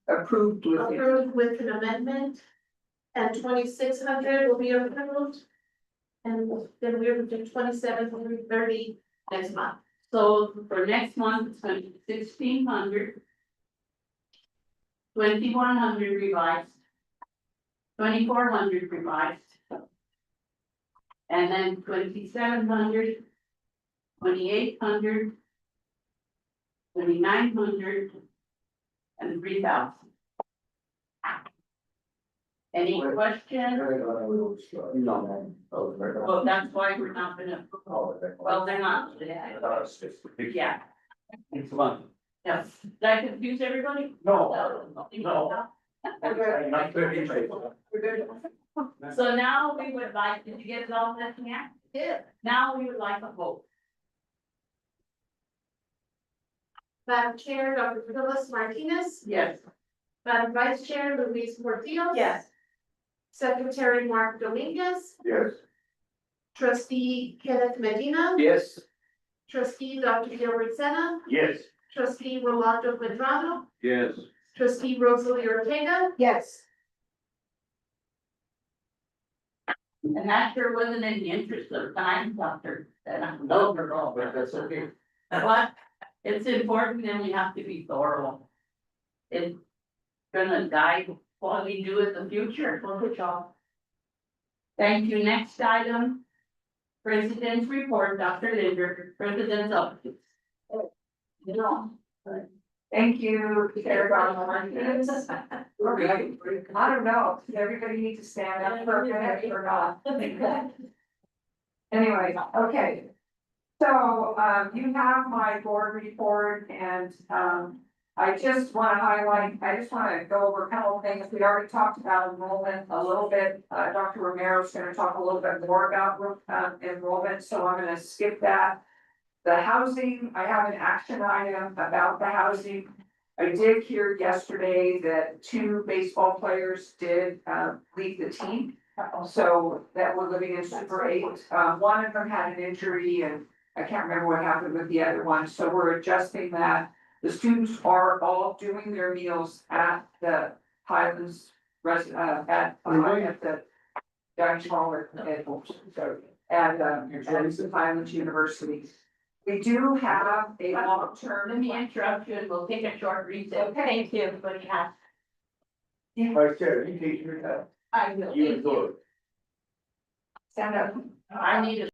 approved with. approved with an amendment. And 2,600 will be approved. And then we're doing 2,700, 30 next month. So for next month, it's gonna be 1,600. 2,100 revised. 2,400 revised. And then 2,700. 2,800. 2,900. And 3,000. Any questions? No. Well, that's why we're not gonna, well, they're not. Yeah, It's fun. yes. Did I confuse everybody? No. So now we would like, did you get it all that yeah? Yeah. Now we would like a vote. Madam Chair, Dr. Phyllis Martinez, Yes. Madam Vice Chair Luis Portillo. Yes. Secretary Mark Dominguez, Yes. trustee Kenneth Medina, Yes. trustee Dr. Gilbert Sena, Yes. trustee Rolando Pedrano, Yes. trustee Rosalie Ortega, Yes. And that sure wasn't in the interest of time, Doctor, and I'm no, but that's okay. But it's important and we have to be thorough. It's gonna guide what we do in the future for the job. Thank you. Next item. President's report, Dr. Linder, President's office. Thank you, Chair Donald. Okay, I don't know, does everybody need to stand up for a minute or not? Anyway, okay. So, you have my board report and, I just wanna highlight, I just wanna go over a couple of things. We already talked about enrollment a little bit. Dr. Romero's gonna talk a little bit more about, enrollment, so I'm gonna skip that. The housing, I have an action item about the housing. I did hear yesterday that 2 baseball players did, leave the team. So that were living in Super 8. One of them had an injury and I can't remember what happened with the other one, so we're adjusting that. The students are all doing their meals at the Highlands at the dining hall at Highlands University. We do have a long-term. Let me interrupt you, we'll take a short recess. Okay. Thank you. But yeah, Vice Chair, you teach me that. I will. You Thank and George. Stand up. I need a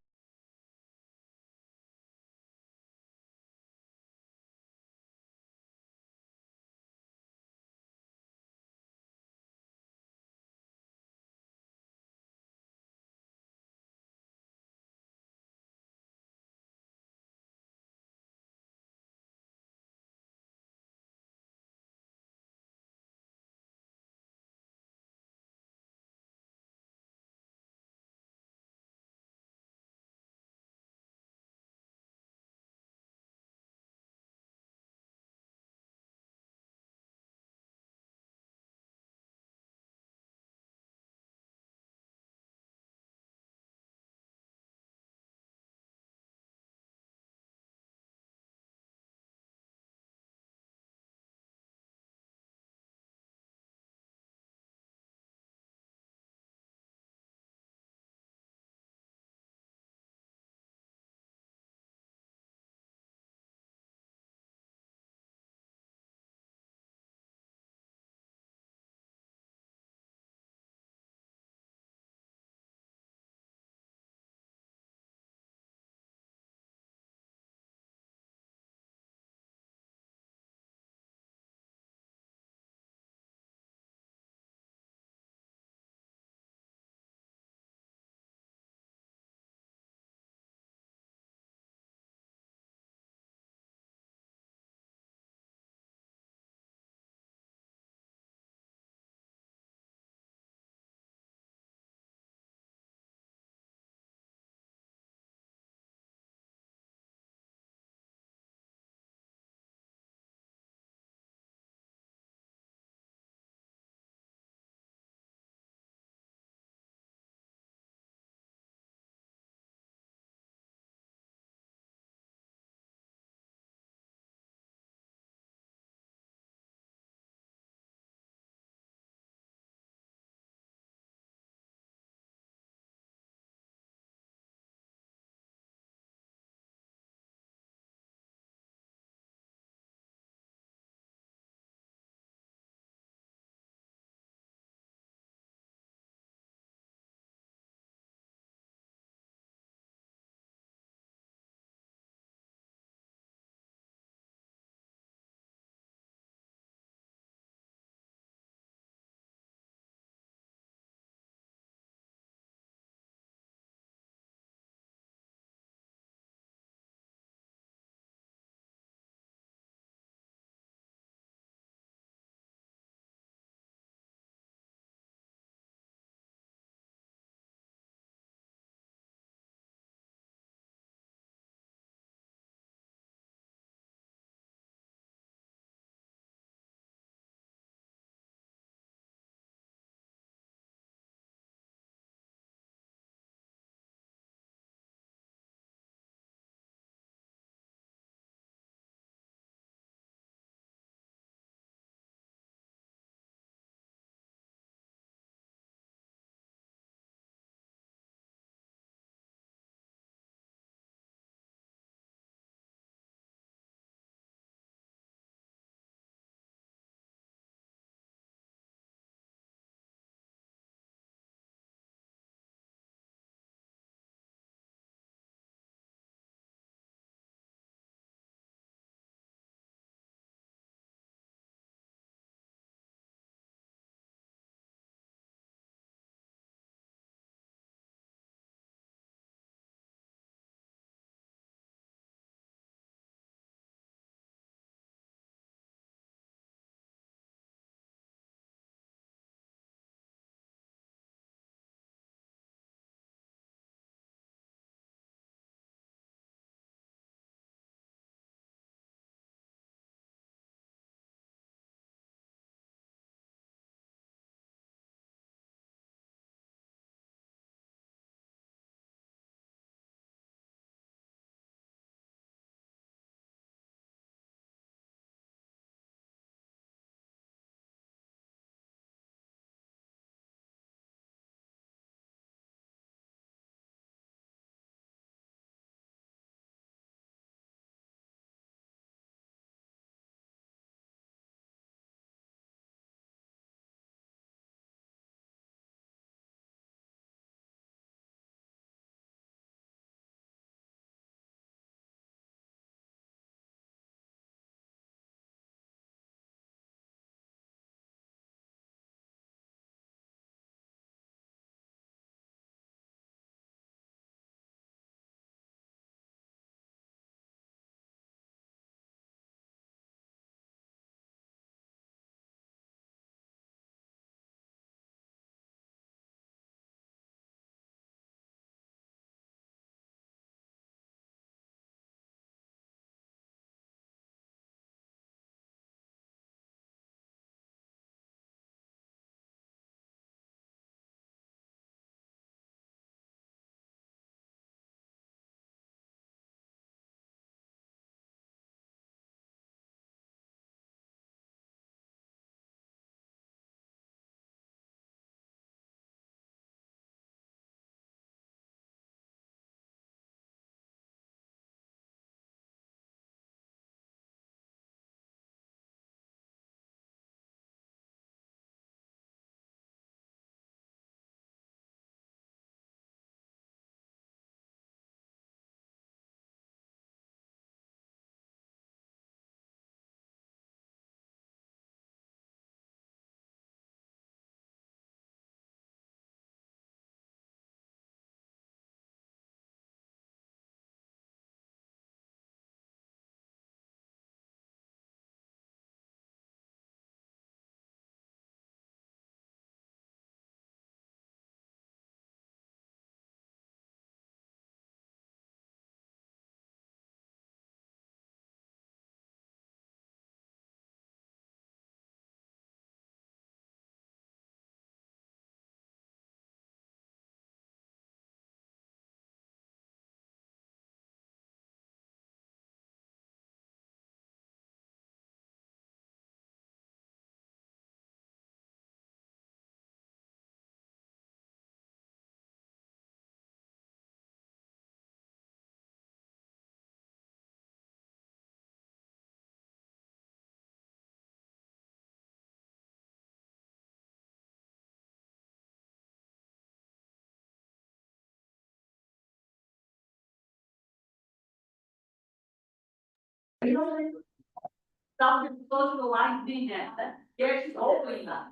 Stop the social life being that, yes, she's always not.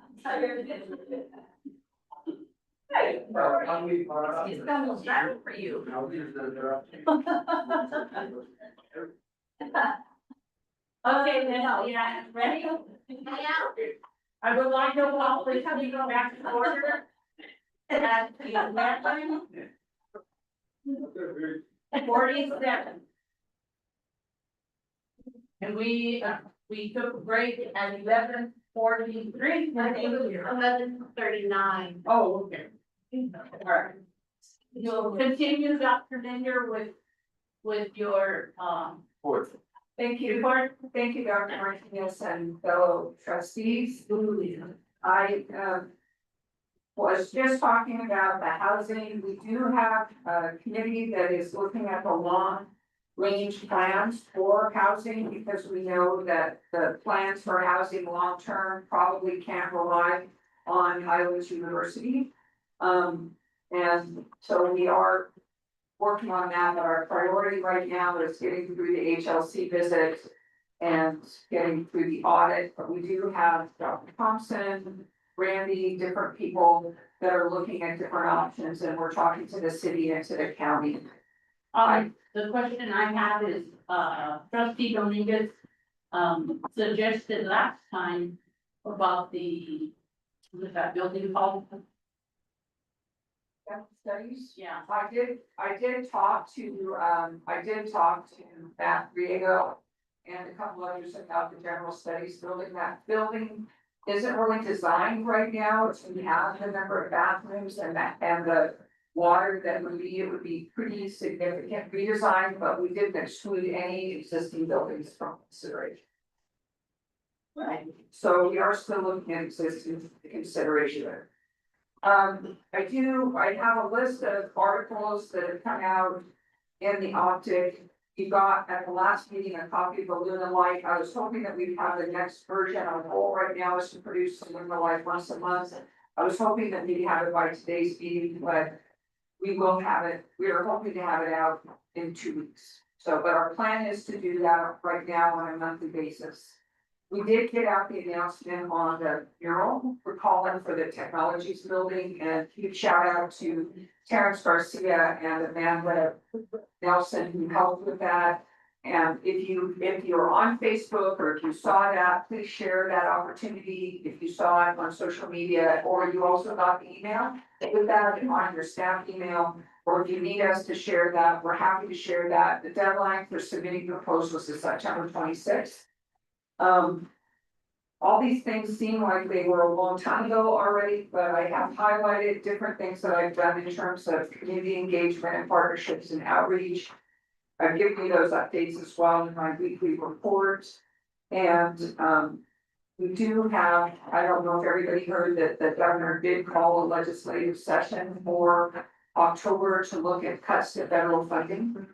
Hey, it's almost better for you. Okay, then, yeah, ready? I would like to call the committee back to order. At the 11:47. And we took a break at 11:43. I think it was 11:39. Oh, okay. All right. You'll continue, Dr. Linder, with your, Thank you, report. thank you, Dr. Martinez and fellow trustees. I, was just talking about the housing. We do have a committee that is looking at the long range plans for housing because we know that the plans for housing long-term probably can't rely on Highlands University. And so we are working on that, but our priority right now is getting through the HLC visit and getting through the audit, but we do have Dr. Thompson, Randy, different people that are looking at different options, and we're talking to the city and to the county. The question I have is, trustee Dominguez, suggested last time about was that building called? Studies? Yeah. I did talk to Matt Riego and a couple others about the general studies building. That building isn't really designed right now. It's we have the number of bathrooms and the water that it would be pretty significant redesign, but we didn't exclude any existing buildings from consideration. Right. So we are still looking at existing consideration. I have a list of articles that have come out in the optic. You got at the last meeting a copy of the Luna Light. I was hoping that we'd have the next version. Our goal right now is to produce the Luna Light once a month. I was hoping that we'd have it by today's meeting, but we will have it. We are hoping to have it out in 2 weeks. So, but our plan is to do that right now on a monthly basis. We did get out the announcement on the mural for calling for the technologies building, and huge shout out to Terrence Garcia and Amanda Nelson who helped with that. And if you're on Facebook or if you saw that, please share that opportunity. If you saw it on social media, or you also got the email, put that on your staff email. Or if you need us to share that, we're happy to share that. The deadline for submitting proposals is September 26th. All these things seem like they were a long time ago already, but I have highlighted different things that I've done in terms of community engagement and partnerships and outreach. I've given you those updates as well in my weekly reports. And we do have, I don't know if everybody heard that the governor did call a legislative session for October to look at cuts to federal funding.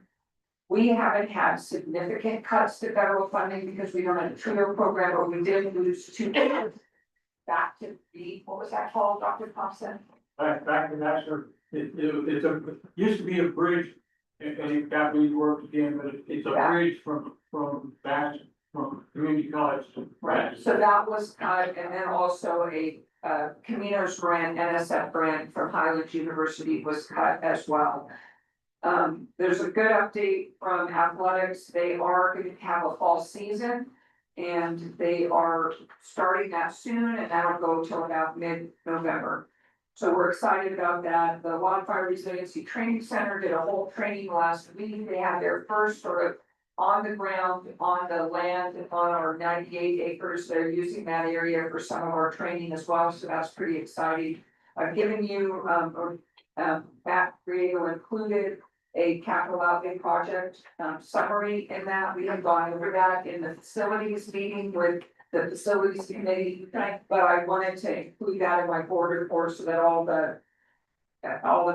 We haven't had significant cuts to federal funding because we don't have a TRIO program, or we did lose 2 back to what was that called, Dr. Thompson? Back to National, used to be a bridge, and it got reworked again, but it's a bridge from community college to. Right, so that was cut, and then also a Caminos grant, NSF grant from Highlands University was cut as well. There's a good update from athletics. They are going to have a fall season and they are starting that soon, and that'll go till about mid-November. So we're excited about that. The Wildfire Resiliency Training Center did a whole training last week. They had their first sort of on the ground, on the land, on our 98 acres. They're using that area for some of our training as well. So that's pretty exciting. I've given you, Matt Riego included a capital outlay project summary in that. We have gone over that in the facilities meeting with the facilities committee, but I wanted to include that in my board report so that all the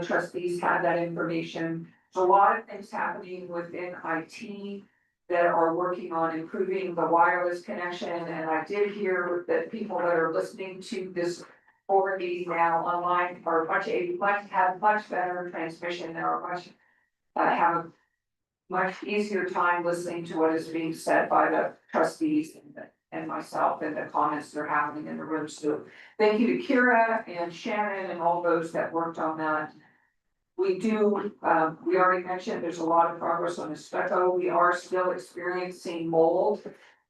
trustees had that information. So a lot of things happening within IT that are working on improving the wireless connection, and I did hear that people that are listening to this board meeting now online are have much better transmission and are much have much easier time listening to what is being said by the trustees and myself and the comments they're having in the room. So thank you to Kira and Shannon and all those that worked on that. We do, we already mentioned, there's a lot of progress on the stucco. We are still experiencing mold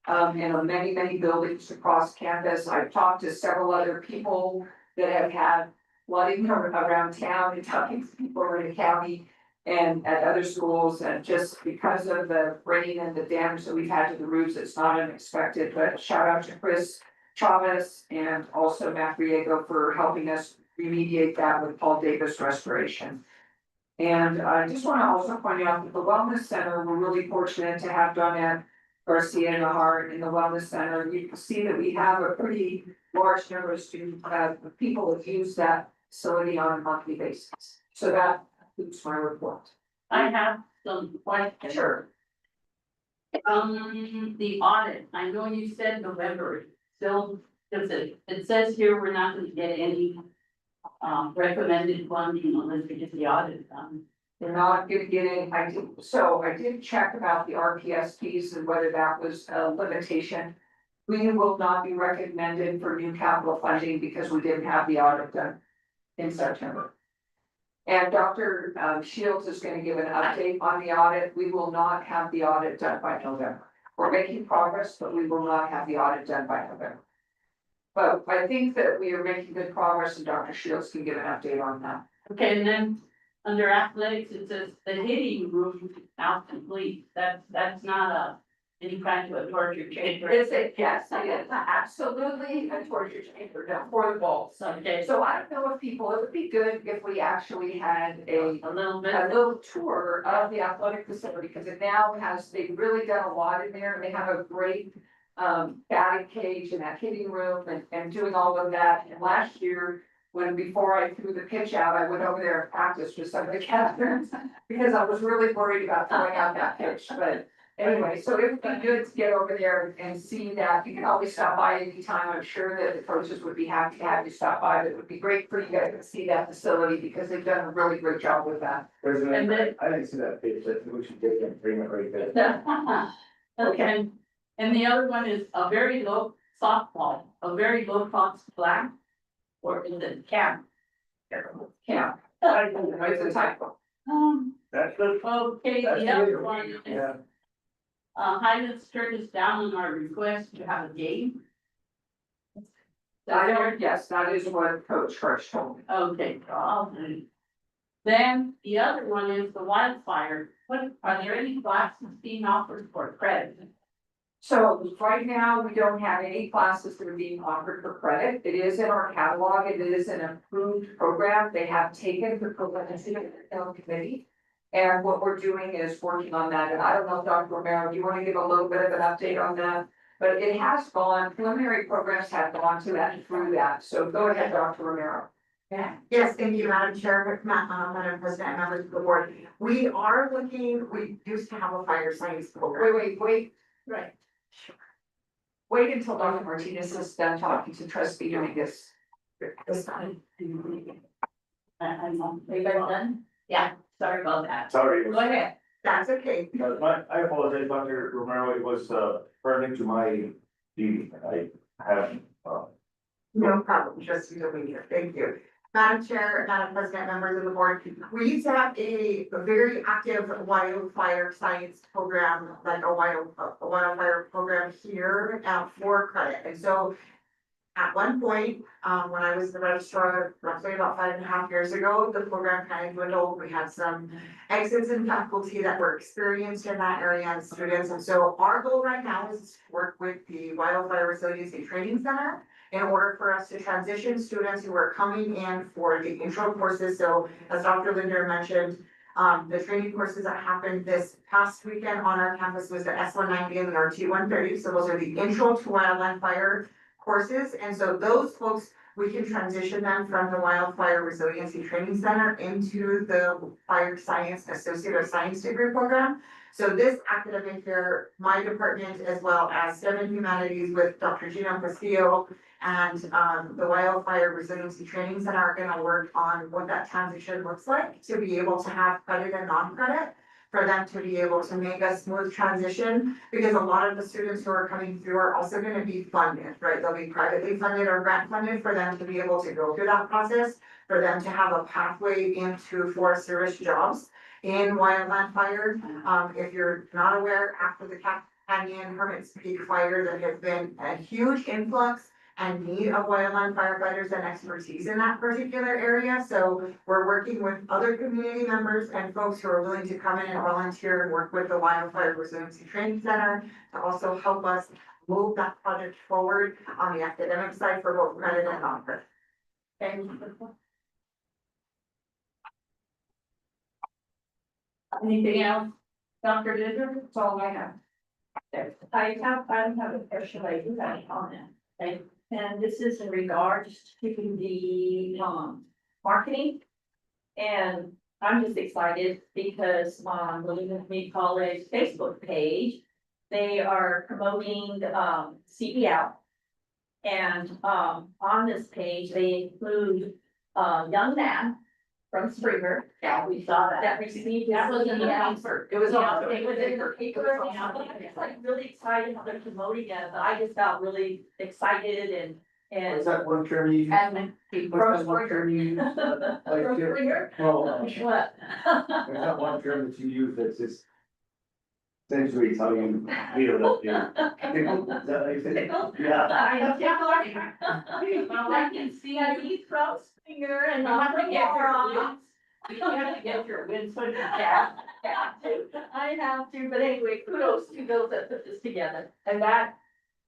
in many buildings across campus. I've talked to several other people that have had flooding around town and talking to people in the county and at other schools, and just because of the rain and the damage that we've had to the roofs, it's not unexpected. But shout out to Chris Chavez and also Matt Riego for helping us remediate that with Paul Davis Restoration. And I just want to also point out that the Wellness Center, we're really fortunate to have Donette Garcia and Nahar in the Wellness Center. You can see that we have a pretty large number of students, people that use that facility on a monthly basis. So that concludes my report. I have some questions. Sure. The audit, I know you said November, still, does it says here we're not gonna get any recommended funding unless we get the audit done. They're not gonna get in, I did check about the RPSPs and whether that was a limitation. We will not be recommended for new capital funding because we didn't have the audit done in September. And Dr. Shields is gonna give an update on the audit. We will not have the audit done by November. We're making progress, but we will not have the audit done by November. But I think that we are making good progress and Dr. Shields can give an update on that. Okay, and then under athletics, it says the hitting room now complete, that's not any kind of a torture chamber. Yes, it is absolutely a torture chamber now for the balls. Okay, So I don't know if people, it would be good if we actually had a little bit. little tour of the athletic facility, because it now has, they've really done a lot in there, and they have a great batting cage and that hitting room and doing all of that. And last year, before I threw the pitch out, I went over there and practiced with some of the captains because I was really worried about throwing out that pitch, but anyway, so it would be good to get over there and see that. You can always stop by anytime. I'm sure that the coaches would be happy to have you stop by, but it would be great for you guys to see that facility because they've done a really great job with that. And then- I didn't see that page, I think we should take and bring it right there. Okay, and the other one is a very low softball, a very low cost black, or is it camp? Camp. It's a typo. That's the. Okay, that's the other the- one is, Yeah. Highlands turned us down on our request to have a game. Yes, that is what Coach Hirsch told me. Okay, then the other one is the wildfire, what, are there any classes being offered for credit? So right now, we don't have any classes that are being offered for credit. It is in our catalog. It is an approved program. They have taken the program to the committee. And what we're doing is working on that. And I don't know, Dr. Romero, do you want to give a little bit of an update on that? But it has gone, preliminary programs have gone to that and through that. So go ahead, Dr. Romero. Yeah, yes, thank you, Madam Chair, Madam President, and members of the board. We are looking, we used to have a fire science program. Wait. Right. Wait until Dr. Martinez is done talking to trustee Dominguez. This time. I'm on, are you guys done? Yeah, sorry about that. Sorry. Go ahead. That's okay. I apologize, Dr. Romero, it was pertinent to my duty, I have No problem, trustee Dominguez, thank you. Madam Chair, Madam President, members of the board, we used to have a very active wildfire science program, like a wildfire program here for credit. And so at one point, when I was the registrar, roughly about 5.5 years ago, the program kind of dwindled. We had some exits in faculty that were experienced in that area and students. And so our goal right now is to work with the Wildfire Resiliency Training Center in order for us to transition students who are coming in for the intro courses. So as Dr. Linder mentioned, the training courses that happened this past weekend on our campus was the S190 and the RT130. So those are the intro to wildland fire courses. And so those folks, we can transition them from the Wildfire Resiliency Training Center into the Fire Science Associate of Science degree program. So this academic year, my department, as well as STEM Humanities with Dr. Gino Castillo and the Wildfire Resiliency Training Center are gonna work on what that transition looks like to be able to have credit and non-credit. for them to be able to make a smooth transition, because a lot of the students who are coming through are also gonna be funded, right? They'll be privately funded or grant funded for them to be able to go through that process, for them to have a pathway into Forest Service jobs in wildland fire. If you're not aware, after the Canyon Hermit's Peak fire, there has been a huge influx and need of wildland firefighters and expertise in that particular area. So we're working with other community members and folks who are willing to come in and volunteer and work with the Wildfire Resiliency Training Center to also help us move that project forward on the academic side for both credit and non-credit. Anything else? Dr. Dinder, that's all I have. I have a question, I do have a comment, okay? And this is in regards to the, marketing. And I'm just excited because on the Lincoln Community College Facebook page, they are promoting, CBL. And, on this page, they include, a young man from Springer. Yeah, we saw that. That received. That was in the paper. It was Yeah, on. it was in the paper, and I'm like really excited how they're promoting it, but I just got really excited and. Is that one term you use? Admin people. What's that one term you use? Like, From Springer? no, What? there's that one term that you use that's just essentially how you feel up here. Tickle, is that how you say it? Yeah. I know, well, I can see he's from Springer and not from Warren. You have to get your wins, so you can. I have to, but anyway, kudos to those that put this together. And that,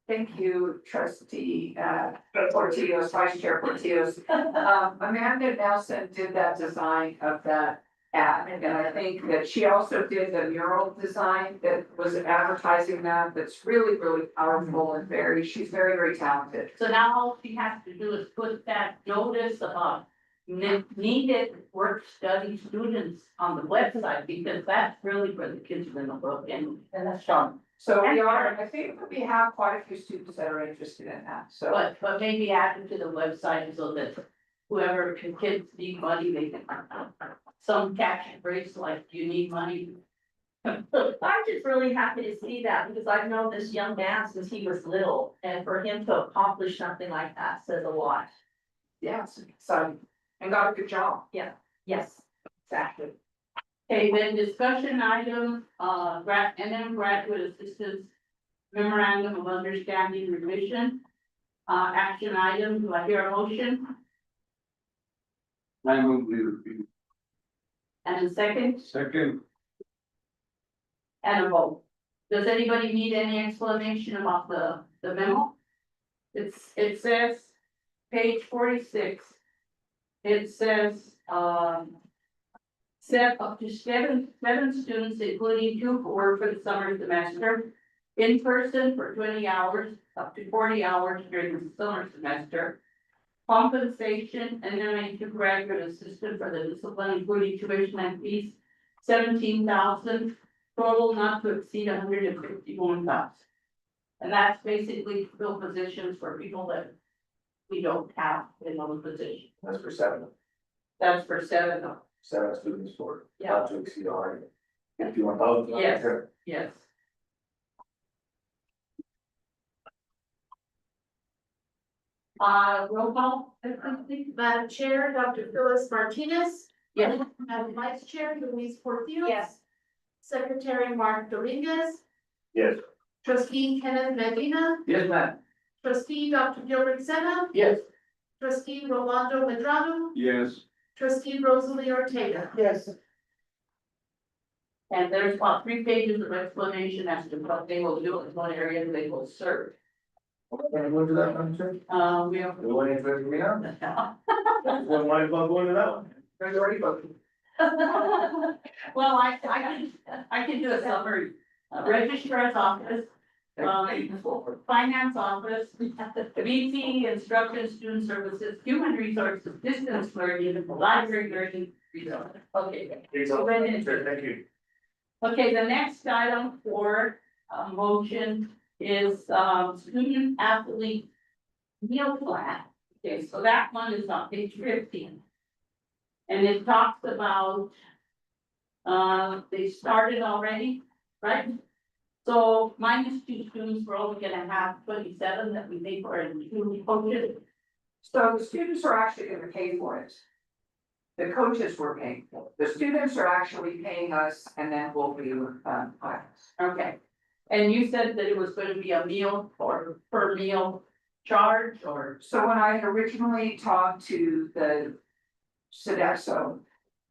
thank you, trustee, Portillo's, vice chair Portillo's. Amanda Nelson did that design of that ad, and I think that she also did the mural design that was advertising that, that's really, really powerful and she's very, very talented. So now all she has to do is put that notice about needed work study students on the website, because that's really where the kids are gonna look and that's fun. So we are, I think we have quite a few students that are interested in that, so. but maybe add it to the website so that whoever kids need money, they can. Some caption phrase like, you need money. I'm just really happy to see that because I've known this young man since he was little, and for him to accomplish something like that says a lot. Yes, exciting, and got a good job. Yes, exactly. Okay, then discussion item, graduate assistance memorandum of understanding revision. Action item, do I hear a motion? I move we review. And a second, Second. and a vote. Does anybody need any explanation about the memo? It says, page 46. It says, set up to seven students, including 2 who work for the summer semester. In person for 20 hours, up to 40 hours during the summer semester. Compensation and then a 2 graduate assistant for the discipline, including tuition and fees, 17,000, total not to exceed 151,000. And that's basically to fill positions for people that we don't have in those positions. That's for 7. That's for 7. 7 students for, Yeah. not to exceed 151,000. Yes. Yes. Roll call, please. Madam Chair, Dr. Phyllis Martinez. Yes. Madam Vice Chair, Louise Portillo. Yes. Secretary Mark Dominguez. Yes. Trustee Kenneth Medina. Yes, ma'am. Trustee Dr. Gilbert Sena. Yes. Trustee Rolando Medrano. Yes. Trustee Rosalie Ortega. Yes. And there's about 3 pages of explanation as to what they will do in one area and they will serve. Can I go to that one, sir? We have. The one interested me now? Well, might as well go into that one. There's already voted. Well, I can do a summary. Registrar's office, finance office, VC, instruction, student services, human resources, distance learning, library learning. Okay. Thank you. Okay, the next item for motion is student athlete meal plan. Okay, so that one is on page 15. And it talks about They started already, right? So minus 2 students, we're only gonna have 27 that we pay for in 2 coaches. So the students are actually gonna pay for it. The coaches were paying for it. The students are actually paying us and then we'll be, finance. Okay. And you said that it was gonna be a meal or per meal charge or? So when I had originally talked to the Sodexo,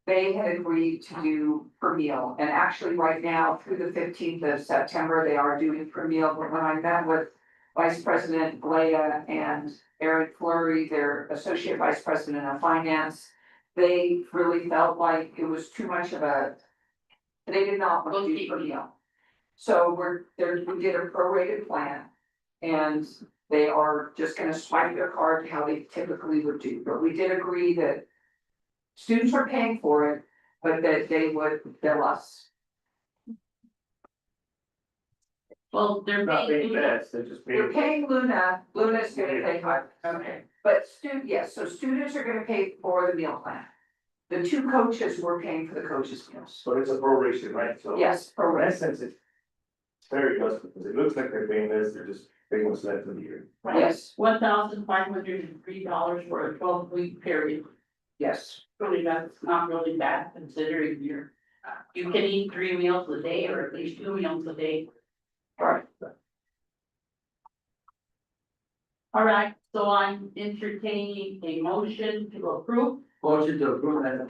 they had agreed to do per meal, and actually right now, through the 15th of September, they are doing per meal, but when I met with Vice President Leah and Eric Fleury, their Associate Vice President of Finance, they really felt like it was too much of a, they did not want to do per meal. So we did a prorated plan, and they are just gonna swipe their card how they typically would do, but we did agree that students are paying for it, but that they would bill us. Well, they're Not paying. paying fast, they're just We're paying. paying Luna, Luna's gonna pay $5. Okay. But yes, so students are gonna pay for the meal plan. The 2 coaches were paying for the coaches' meals. So it's a proration, right? So. Yes, In prorated. essence, it's very good, because it looks like they're paying this, they're just paying what's left of the year. Yes, $1,503 for a 12-week period. yes. Really, that's not really bad considering you can eat 3 meals a day or at least 2 meals a day. Right. All right, so I'm entertaining a motion to approve Motion to approve that.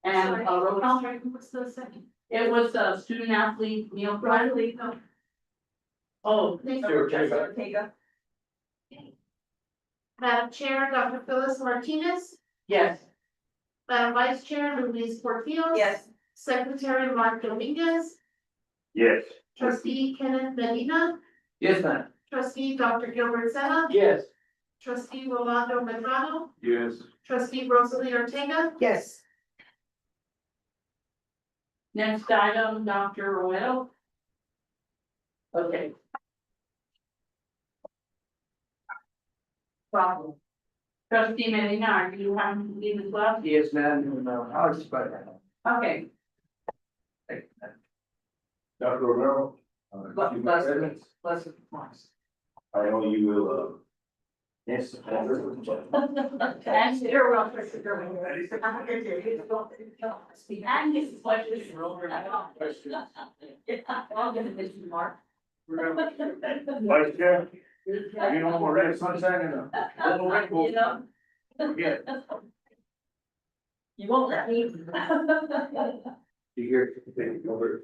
and a roll call. What's the second? It was a student athlete meal plan. No. Oh, Ortega. Madam Chair, Dr. Phyllis Martinez, yes. Madam Vice Chair, Louise Portillo. Yes. Secretary Mark Dominguez, Yes. Trustee Kenneth Medina, Yes, ma'am. Trustee Dr. Gilbert Senna, Yes. Trustee Rolando Medrano, Yes. Trustee Rosalie Ortega. Yes. Next item, Dr. Rometto. Okay. Problem. Trustee Medina, are you having to leave as well? Yes, ma'am. I'll just put that. Okay, Dr. Romero. Let's. I know you will, yes. and you're welcome. And his questions are over. I'll give it to you, Mark. Vice Chair, you know, more red sunshine and a little rainbow. You know? Yeah. You won't let me. You hear, take over.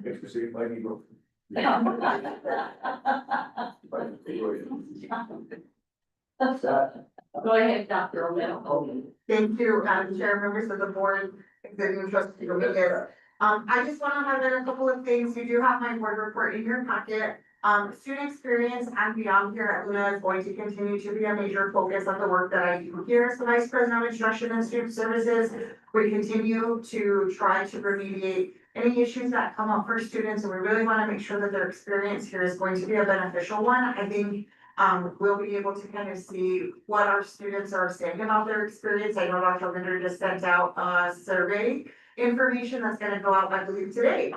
Thanks for saying, my neighbor. Go ahead, Dr. Rometto. Thank you, Chair, members of the board, executive trustee Dominguez. I just want to highlight a couple of things. You do have my board report in your packet. Student experience and beyond here at Luna is going to continue to be a major focus of the work that I do here as the Vice President of Instruction and Student Services. We continue to try to remediate any issues that come up for students, and we really want to make sure that their experience here is going to be a beneficial one. I think we'll be able to kind of see what our students are saying about their experience. I know Dr. Linder just sent out a survey information that's gonna go out, I believe, today,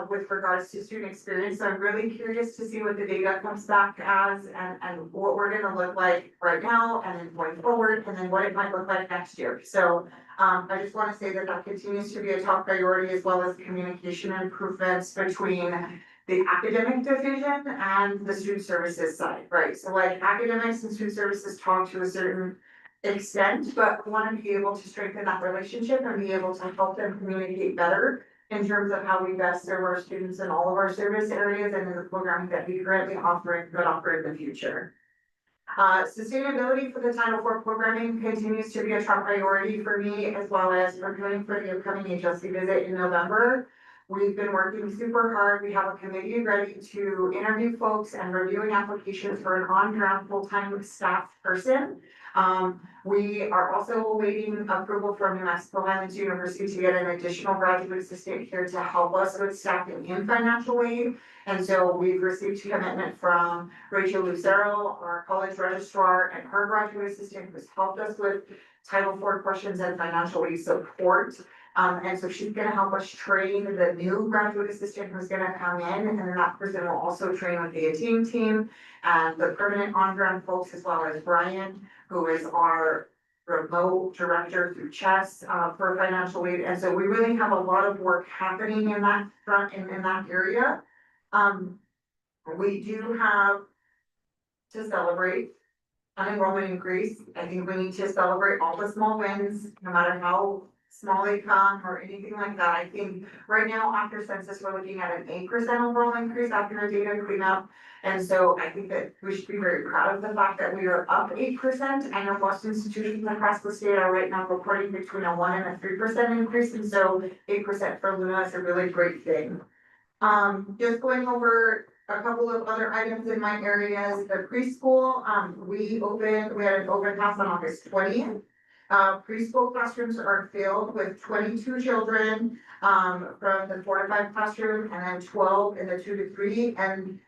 with regards to student experience. So I'm really curious to see what the data comes back as and what we're gonna look like right now and then going forward, and then what it might look like next year. So I just wanna say that that continues to be a top priority, as well as communication improvements between the academic division and the student services side, right? So like academics and student services talk to a certain extent, but we want to be able to strengthen that relationship and be able to help them communicate better in terms of how we best serve our students in all of our service areas and in the programming that we currently offer and could offer in the future. Sustainability for the Title IV programming continues to be a top priority for me, as well as preparing for the upcoming HLC visit in November. We've been working super hard. We have a committee ready to interview folks and reviewing applications for an on-ground full-time staff person. We are also awaiting approval from New Mexico Highlands University to get an additional graduate assistant here to help us with staffing and financial aid. And so we've received commitment from Rachel Lucero, our college registrar, and her graduate assistant who's helped us with Title IV questions and financial aid support. And so she's gonna help us train the new graduate assistant who's gonna come in, and then that person will also train with the team and the permanent on-ground folks, as well as Brian, who is our remote director through Chess, for financial aid. And so we really have a lot of work happening in that front, in that area. We do have to celebrate unenrollment increase. I think we need to celebrate all the small wins, no matter how small they come or anything like that. I think right now, after census, we're looking at an 8% overall increase after the data cleanup. And so I think that we should be very proud of the fact that we are up 8%. I know most institutions across the state are right now reporting between a 1% and a 3% increase. And so 8% for Luna is a really great thing. Just going over a couple of other items in my areas, the preschool, we had an open house on August 20th. Preschool classrooms are filled with 22 children, from the 4 to 5 classroom, and then 12 in the 2 to 3. And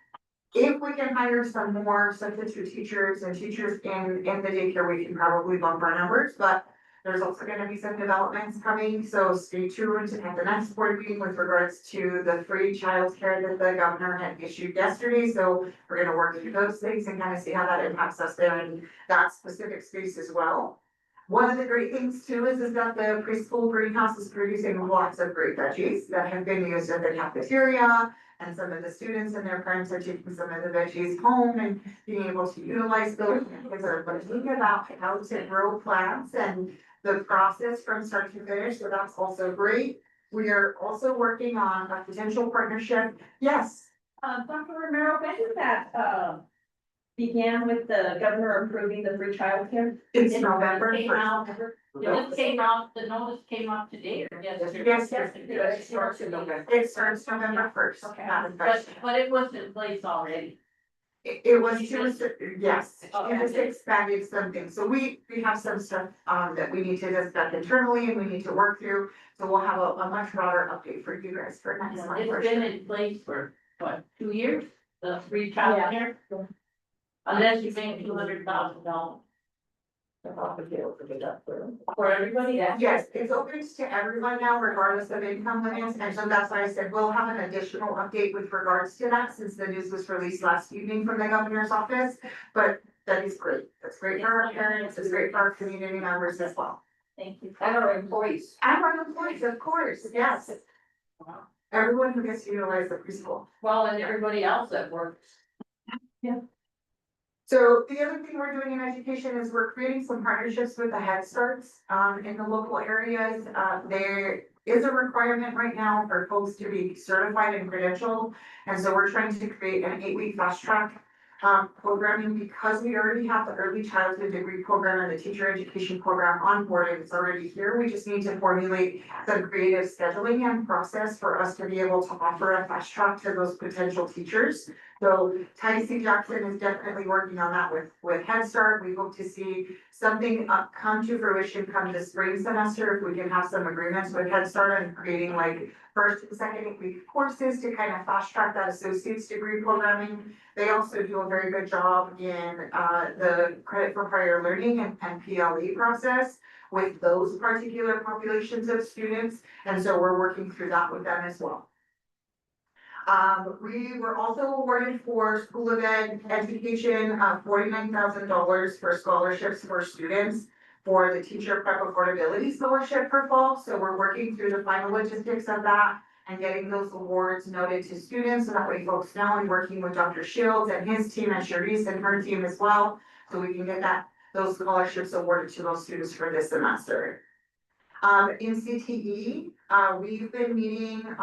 if we can hire some more substitute teachers and teachers in the daycare, we can probably bump our numbers, but there's also gonna be some developments coming, so stay tuned at the next board meeting with regards to the free childcare that the governor had issued yesterday. So we're gonna work through those things and kind of see how that impacts us there in that specific space as well. One of the great things too is that the preschool greenhouse is producing lots of great veggies that have been used in the cafeteria. And some of the students and their parents are taking some of the veggies home and being able to utilize those. Because they're learning about how to grow plants and the process from start to finish, so that's also great. We are also working on a potential partnership. Yes. Dr. Romero, when did that, began with the governor approving the free childcare? It's November Came 1st. out, the notice came out today or yesterday? Yes, it starts November 1st. Okay. But it was in place already. It was just, yes, it just expanded something, so we have some stuff, that we need to discuss internally and we need to work through. So we'll have a much broader update for you guys for next month. It's been in place for, what, 2 years, the free childcare? Unless you pay $200,000. For everybody, yeah. Yes, it's open to everyone now regardless of income limits, and so that's why I said we'll have an additional update with regards to that since the news was released last evening from the governor's office. But that is great, that's great for our parents, it's great for our community members as well. Thank you. And our employees. And our employees, of course, yes. Everyone who gets to utilize the preschool. Well, and everybody else that works. So the other thing we're doing in education is we're creating some partnerships with the Head Starts, in the local areas. There is a requirement right now for folks to be certified and credentialed. And so we're trying to create an 8-week fast track programming because we already have the early childhood degree program and the teacher education program on board and it's already here. We just need to formulate some creative scheduling and process for us to be able to offer a fast track to those potential teachers. So Tyson Jackson is definitely working on that with Head Start. We hope to see something come to fruition come the spring semester. If we can have some agreements with Head Start and creating like first and second week courses to kind of fast track that associate's degree programming. They also do a very good job in the credit for prior learning and PLE process with those particular populations of students. And so we're working through that with them as well. We were also awarded for School of Ed education, $49,000 for scholarships for students for the teacher prep affordability scholarship for fall. So we're working through the final logistics of that and getting those awards noted to students. So that way folks know and working with Dr. Shields and his team and Charisse and her team as well. So we can get those scholarships awarded to those students for this semester. In CTE, we've been meeting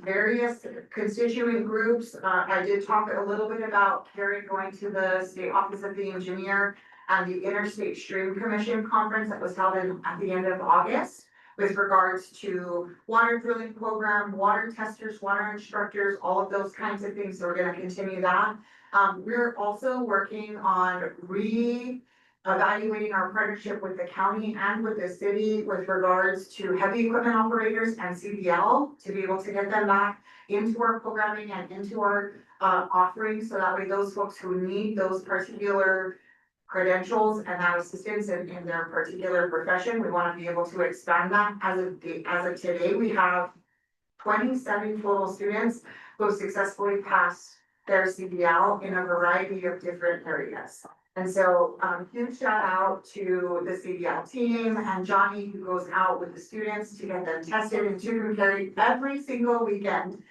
various constituent groups. I did talk a little bit about Carrie going to the State Office of the Engineer and the Interstate Stream Commission Conference that was held at the end of August with regards to water drilling program, water testers, water instructors, all of those kinds of things. So we're gonna continue that. We're also working on evaluating our partnership with the county and with the city with regards to heavy equipment operators and CDL to be able to get them back into our programming and into our offerings, so that way those folks who need those particular credentials and that assistance in their particular profession, we want to be able to expand that. As of today, we have 27 total students who have successfully passed their CDL in a variety of different areas. And so, huge shout out to the CDL team and Johnny, who goes out with the students to get them tested and tutor carried every single weekend.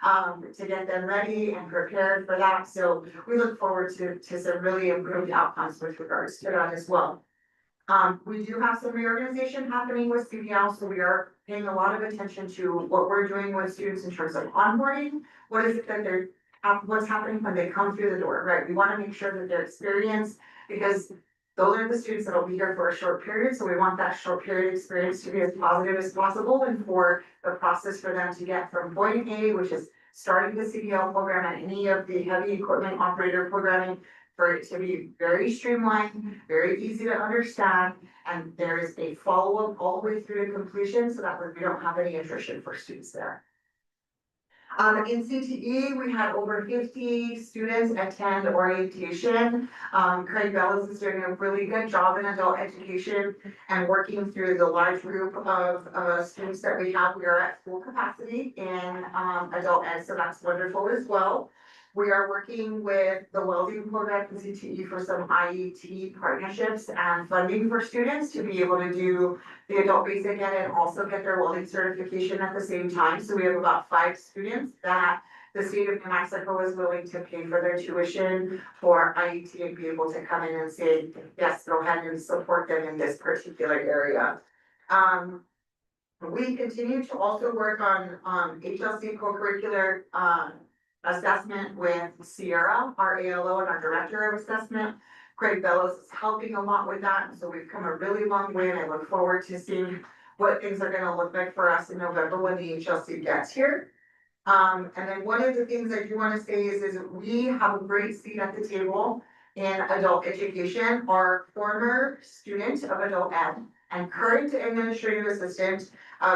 To get them ready and prepared for that. So we look forward to some really improved outcomes with regards to that as well. We do have some reorganization happening with CDL, so we are paying a lot of attention to what we're doing with students in terms of onboarding. What is it that they're, what's happening when they come through the door, right? We wanna make sure that their experience, because those are the students that'll be here for a short period, so we want that short period experience to be as positive as possible and for the process for them to get from point A, which is starting the CDL program and any of the heavy equipment operator programming, for it to be very streamlined, very easy to understand, and there is a follow-up all the way through to completion, so that we don't have any attrition for students there. In CTE, we had over 50 students attend orientation. Craig Bellis is doing a really good job in adult education and working through the large group of students that we have. We are at full capacity in adult ed, so that's wonderful as well. We are working with the welding program in CTE for some IET partnerships and funding for students to be able to do the adult basic ed and also get their welding certification at the same time. So we have about 5 students that the state of New Mexico is willing to pay for their tuition for IET and be able to come in and say, yes, go ahead and support them in this particular area. We continue to also work on HLC co-curricular assessment with Sierra, our ALO and our director of assessment. Craig Bellis is helping a lot with that, and so we've come a really long way, and I look forward to seeing what things are gonna look like for us in November when the HLC gets here. And then one of the things I do wanna say is we have a great seat at the table in adult education. Our former student of adult ed and current administrative assistant,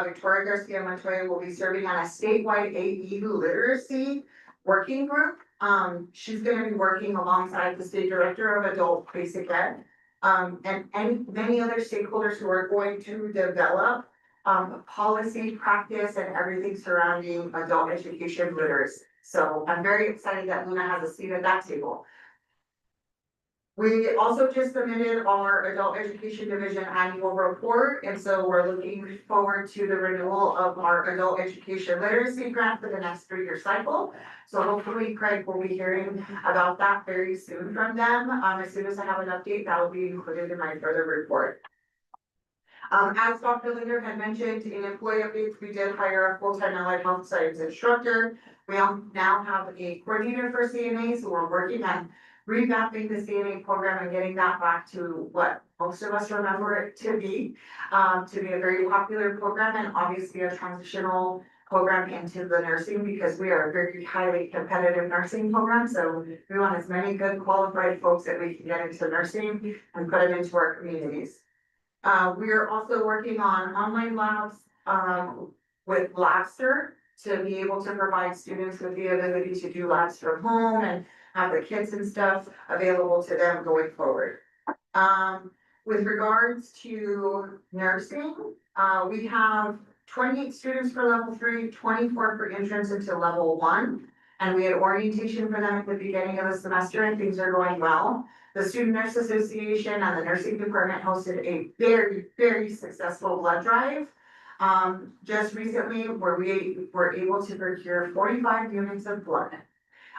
Victoria Garcia Montoya, will be serving on a statewide AE literacy working group. She's gonna be working alongside the state director of adult basic ed. And many other stakeholders who are going to develop policy, practice, and everything surrounding adult education literacy. So I'm very excited that Luna has a seat at that table. We also just submitted our adult education division annual report, and so we're looking forward to the renewal of our adult education literacy grant for the next 3-year cycle. So hopefully Craig will be hearing about that very soon from them. As soon as I have an update, that will be included in my further report. As Dr. Linder had mentioned in employee updates, we did hire a full-time allied health science instructor. We now have a coordinator for CNA, so we're working on revamping the CNA program and getting that back to what most of us remember it to be a very popular program and obviously a transitional program into the nursing, because we are a very highly competitive nursing program. So we want as many good qualified folks that we can get into nursing and put them into our communities. We are also working on online labs with Labster to be able to provide students with the ability to do labs from home and have the kits and stuff available to them going forward. With regards to nursing, we have 28 students for level 3, 24 for entrance into level 1. And we had orientation for them at the beginning of the semester and things are going well. The Student Nurse Association and the nursing department hosted a very, very successful blood drive. Just recently, where we were able to procure 45 units of blood.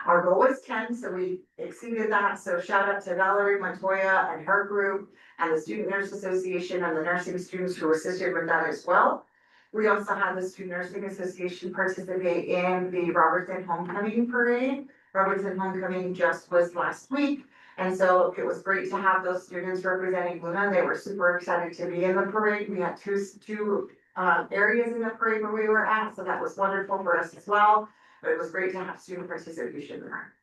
Our goal was 10, so we exceeded that. So shout out to Valerie Montoya and her group and the Student Nurse Association and the nursing students who assisted with that as well. We also had the Student Nursing Association participate in the Robertson Homecoming Parade. Robertson Homecoming just was last week. And so it was great to have those students representing Luna. They were super excited to be in the parade. We had two areas in the parade where we were at, so that was wonderful for us as well. But it was great to have student participation there.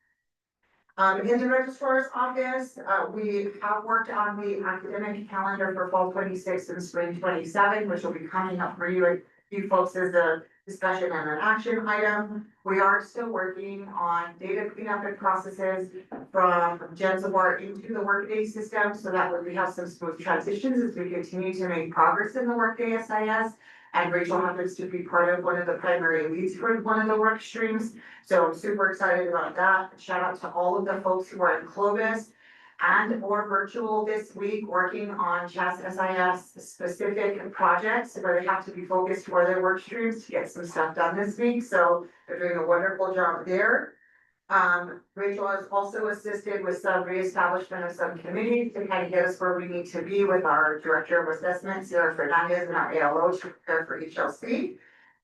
In the registrar's office, we have worked on the academic calendar for fall 26 and spring 27, which will be coming up for you folks as a discussion and an action item. We are still working on data cleanup and processes from Gensabart into the Workday system, so that way we have some smooth transitions as we continue to make progress in the Workday SIS. And Rachel happens to be part of one of the primary leads for one of the work streams. So I'm super excited about that. Shout out to all of the folks who are in Clovis and or virtual this week, working on CHAS SIS specific projects where they have to be focused for their work streams to get some stuff done this week. So they're doing a wonderful job there. Rachel has also assisted with some reestablishment of some committees to kind of get us where we need to be with our Director of Assessment, Sarah Fernandez, and our ALO to prepare for HLC.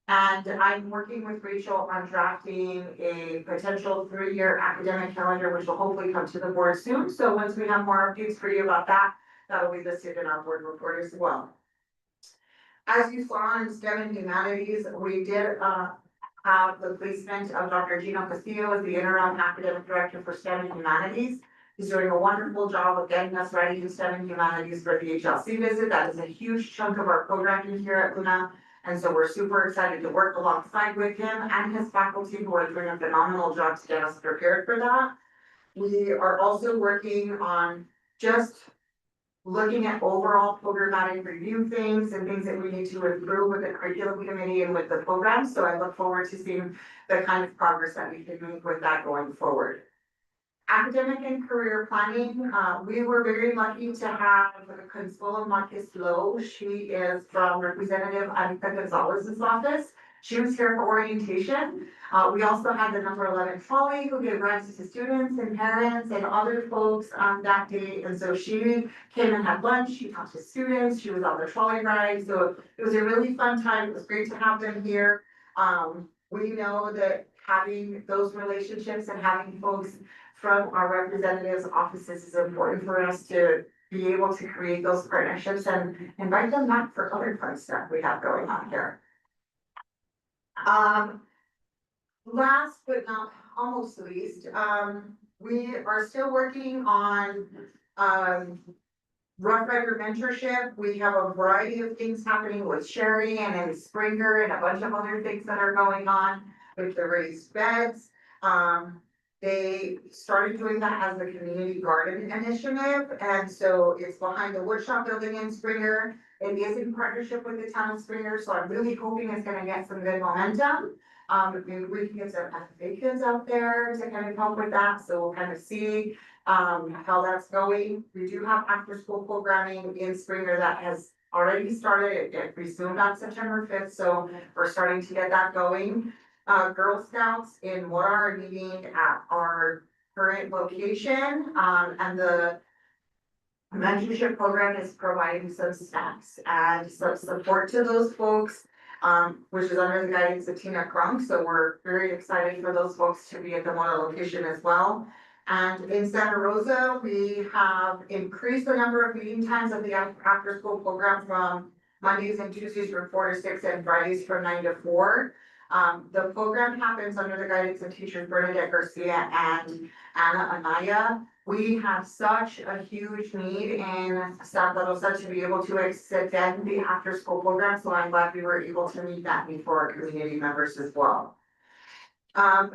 And I'm working with Rachel on drafting a potential 3-year academic calendar, which will hopefully come to the board soon. So once we have more updates for you about that, that'll be listed in our board report as well. As you saw in STEM and Humanities, we did have the placement of Dr. Gino Castillo as the interim academic director for STEM and Humanities. He's doing a wonderful job of getting us ready in STEM and Humanities for the HLC visit. That is a huge chunk of our programming here at Luna. And so we're super excited to work alongside with him and his faculty who are doing a phenomenal job to get us prepared for that. We are also working on just looking at overall programmatic review things and things that we need to improve with the curriculum committee and with the program. So I look forward to seeing the kind of progress that we can make with that going forward. Academic and career planning, we were very lucky to have Consuelo Marquez Lowe. She is from Representative Anita Gonzalez's office. She was here for orientation. We also had the number 11 trolley who gave rides to students and parents and other folks on that day. And so she came and had lunch, she talked to students, she was on the trolley ride. So it was a really fun time. It was great to have them here. We know that having those relationships and having folks from our representatives' offices is important for us to be able to create those partnerships and invite them back for other fun stuff we have going on here. Last but not almost least, we are still working on Rough Rider mentorship. We have a variety of things happening with Sherry and in Springer and a bunch of other things that are going on with the raised beds. They started doing that as the community garden initiative, and so it's behind the woodshop building in Springer. It is in partnership with the town of Springer, so I'm really hoping it's gonna get some good momentum. Maybe we can get some FFA kids out there to kind of help with that, so we'll kind of see how that's going. We do have after school programming in Springer that has already started. It resumed on September 5th, so we're starting to get that going. Girl Scouts in Mora are meeting at our current location, and the mentorship program is providing some snacks and some support to those folks, which is under the guidance of Tina Crunk. So we're very excited for those folks to be at the Mora location as well. And in Santa Rosa, we have increased the number of meeting times of the after school program from Mondays and Tuesdays from 4 to 6 and Fridays from 9 to 4. The program happens under the guidance of teachers Bernadette Garcia and Anna Anaya. We have such a huge need in Santa Rosa to be able to extend the after school program, so I'm glad we were able to meet that need for our community members as well.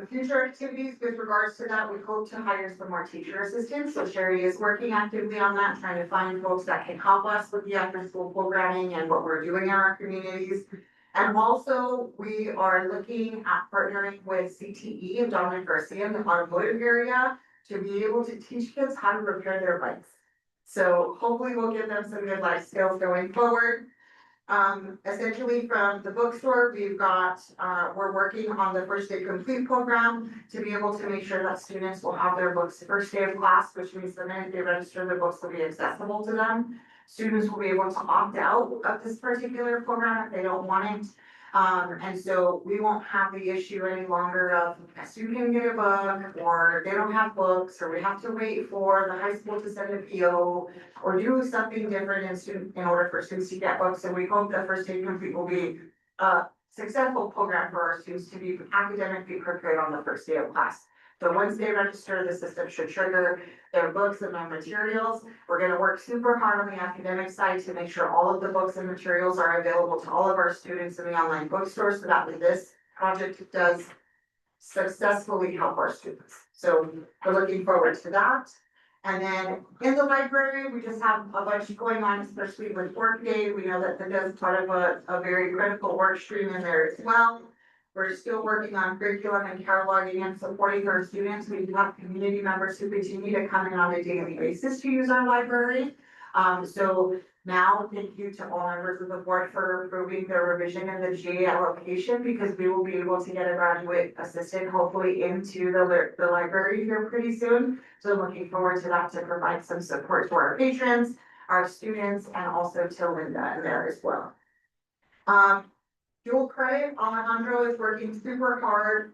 Future activities with regards to that, we hope to hire some more teacher assistants. So Sherry is working actively on that, trying to find folks that can help us with the after school programming and what we're doing in our communities. And also, we are looking at partnering with CTE and Dominic Garcia in the automotive area to be able to teach kids how to repair their bikes. So hopefully we'll give them some good life skills going forward. Essentially from the bookstore, we've got, we're working on the First Day Complete program to be able to make sure that students will have their books first day of class, which means the minute they register, the books will be accessible to them. Students will be able to opt out of this particular program if they don't want it. And so we won't have the issue any longer of a student can get a book or they don't have books, or we have to wait for the high school to send a PO or do something different in order for students to get books. And we hope that First Day Complete will be a successful program for our students to be academically prepared on the first day of class. So once they register, the system should trigger their books and their materials. We're gonna work super hard on the academic side to make sure all of the books and materials are available to all of our students in the online bookstore, so that when this project does successfully help our students. So we're looking forward to that. And then in the library, we just have a bunch going on, especially with Workday. We know that that's part of a very critical work stream in there as well. We're still working on curriculum and cataloging and supporting our students. We do have community members who continue to come in on a daily basis to use our library. So now, thank you to all members of the board for approving the revision in the GA allocation, because we will be able to get a graduate assistant hopefully into the library here pretty soon. So looking forward to that to provide some support to our patrons, our students, and also to Linda in there as well. Dual credit, Alejandro is working super hard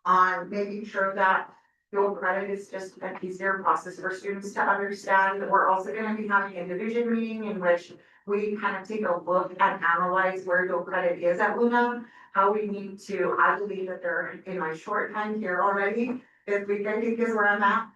on making sure that dual credit is just an easier process for students to understand. We're also gonna be having a division meeting in which we kind of take a look and analyze where dual credit is at Luna, how we need to, I believe that they're in my short time here already. This week, I think is where I'm at.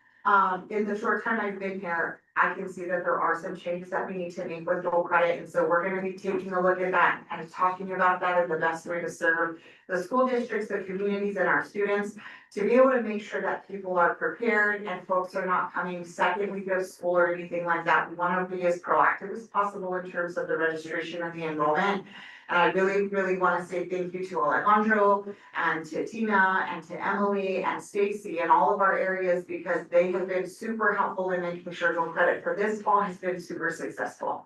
In the short time I've been here, I can see that there are some changes that we need to make with dual credit, and so we're gonna be taking a look at that and talking about that as the best way to serve the school districts, the communities, and our students, to be able to make sure that people are prepared and folks are not coming second week of school or anything like that. We wanna be as proactive as possible in terms of the registration and the enrollment. And I really, really wanna say thank you to Alejandro and to Tina and to Emily and Stacy and all of our areas, because they have been super helpful in making sure dual credit for this fall has been super successful.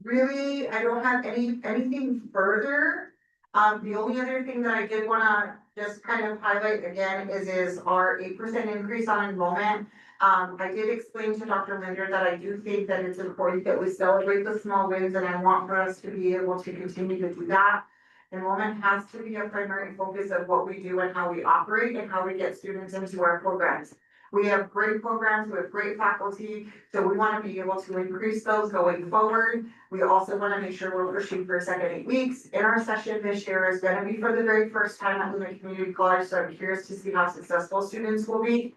Really, I don't have anything further. The only other thing that I did wanna just kind of highlight again is our 8% increase on enrollment. I did explain to Dr. Linder that I do think that it's important that we celebrate the small wins, and I want for us to be able to continue to do that. Enrollment has to be a primary focus of what we do and how we operate and how we get students into our programs. We have great programs with great faculty, so we want to be able to increase those going forward. We also want to make sure we're pushing for second 8 weeks. In our session this year is going to be for the very first time at Luna Community College, so I'm curious to see how successful students will be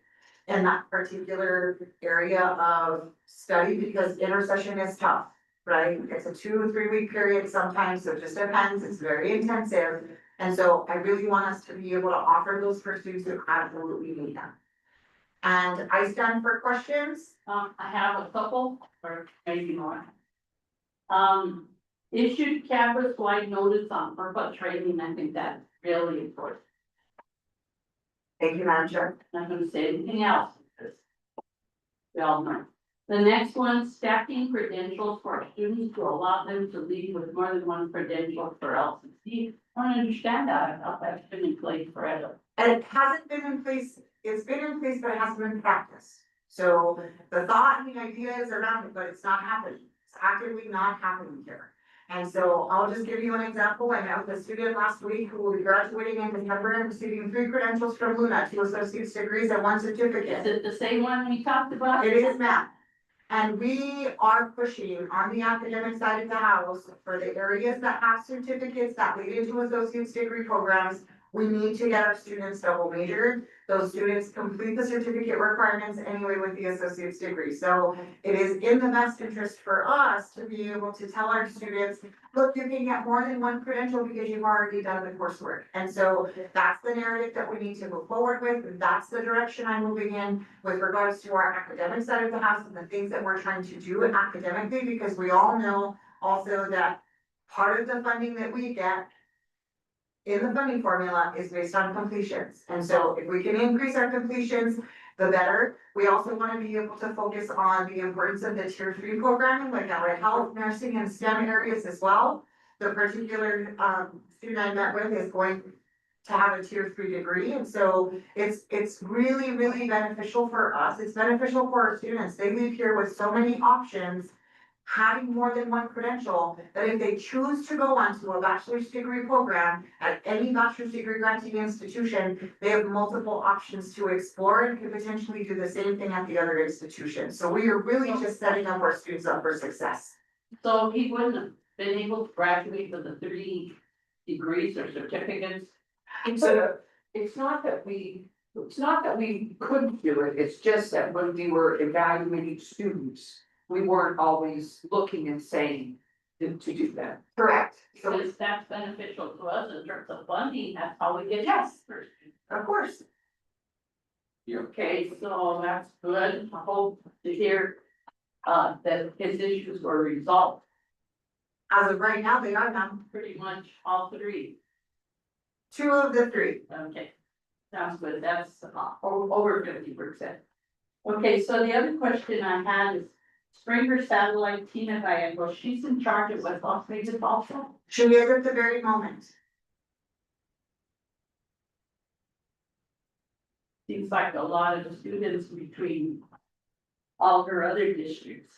in that particular area of study, because intercession is tough, right? It's a 2 or 3 week period sometimes, so it just depends. It's very intensive. And so I really want us to be able to offer those for students who absolutely need them. And I stand for questions. I have a couple, or maybe more. Issued campus-wide notice on FERPA training, I think that's really important. Thank you, Madam Chair. Not gonna say anything else, because we all know. The next one, stacking credentials for our students to allow them to leave with more than one credential for LCC. I don't understand that, I thought that's been in place forever. And it hasn't been in place, it's been in place, but it hasn't been practiced. So the thought and the idea is around it, but it's not happening. It's actively not happening here. And so I'll just give you an example. I met with a student last week who will be graduating in December and receiving 3 credentials from Luna, 2 associate's degrees and 1 certificate. Is it the same one we talked about? It is, ma'am. And we are pushing on the academic side of the house for the areas that have certificates that lead into associate's degree programs. We need to get our students double majored. Those students complete the certificate requirements anyway with the associate's degree. So it is in the best interest for us to be able to tell our students, look, you can get more than 1 credential because you've already done the coursework. And so that's the narrative that we need to move forward with. And that's the direction I'm moving in with regards to our academic side of the house and the things that we're trying to do academically, because we all know also that part of the funding that we get in the funding formula is based on completions. And so if we can increase our completions, the better. We also want to be able to focus on the importance of the tier 3 programming, like our health, nursing, and STEM areas as well. The particular student I met with is going to have a tier 3 degree. And so it's really, really beneficial for us. It's beneficial for our students. They leave here with so many options, having more than 1 credential, that if they choose to go on to a bachelor's degree program at any bachelor's degree granting institution, they have multiple options to explore and could potentially do the same thing at the other institution. So we are really just setting up our students up for success. So he wouldn't have been able to graduate with a 3 degrees or certificates. So it's not that we couldn't do it, it's just that when we were evaluating students, we weren't always looking and saying to do that. Correct. So, Because that's beneficial to us in terms of funding, that's how we get. Yes. First. of course, Okay, so that's good. I hope to hear that his issues were resolved, as of right now, they are now pretty much all three. 2 of the 3. Okay, sounds good. That's over 50%. Okay, so the other question I had is Springer Satellite Tina Gallego, she's in charge of West Las Vegas also? She is at the very moment. Seems like a lot of the students between all her other districts.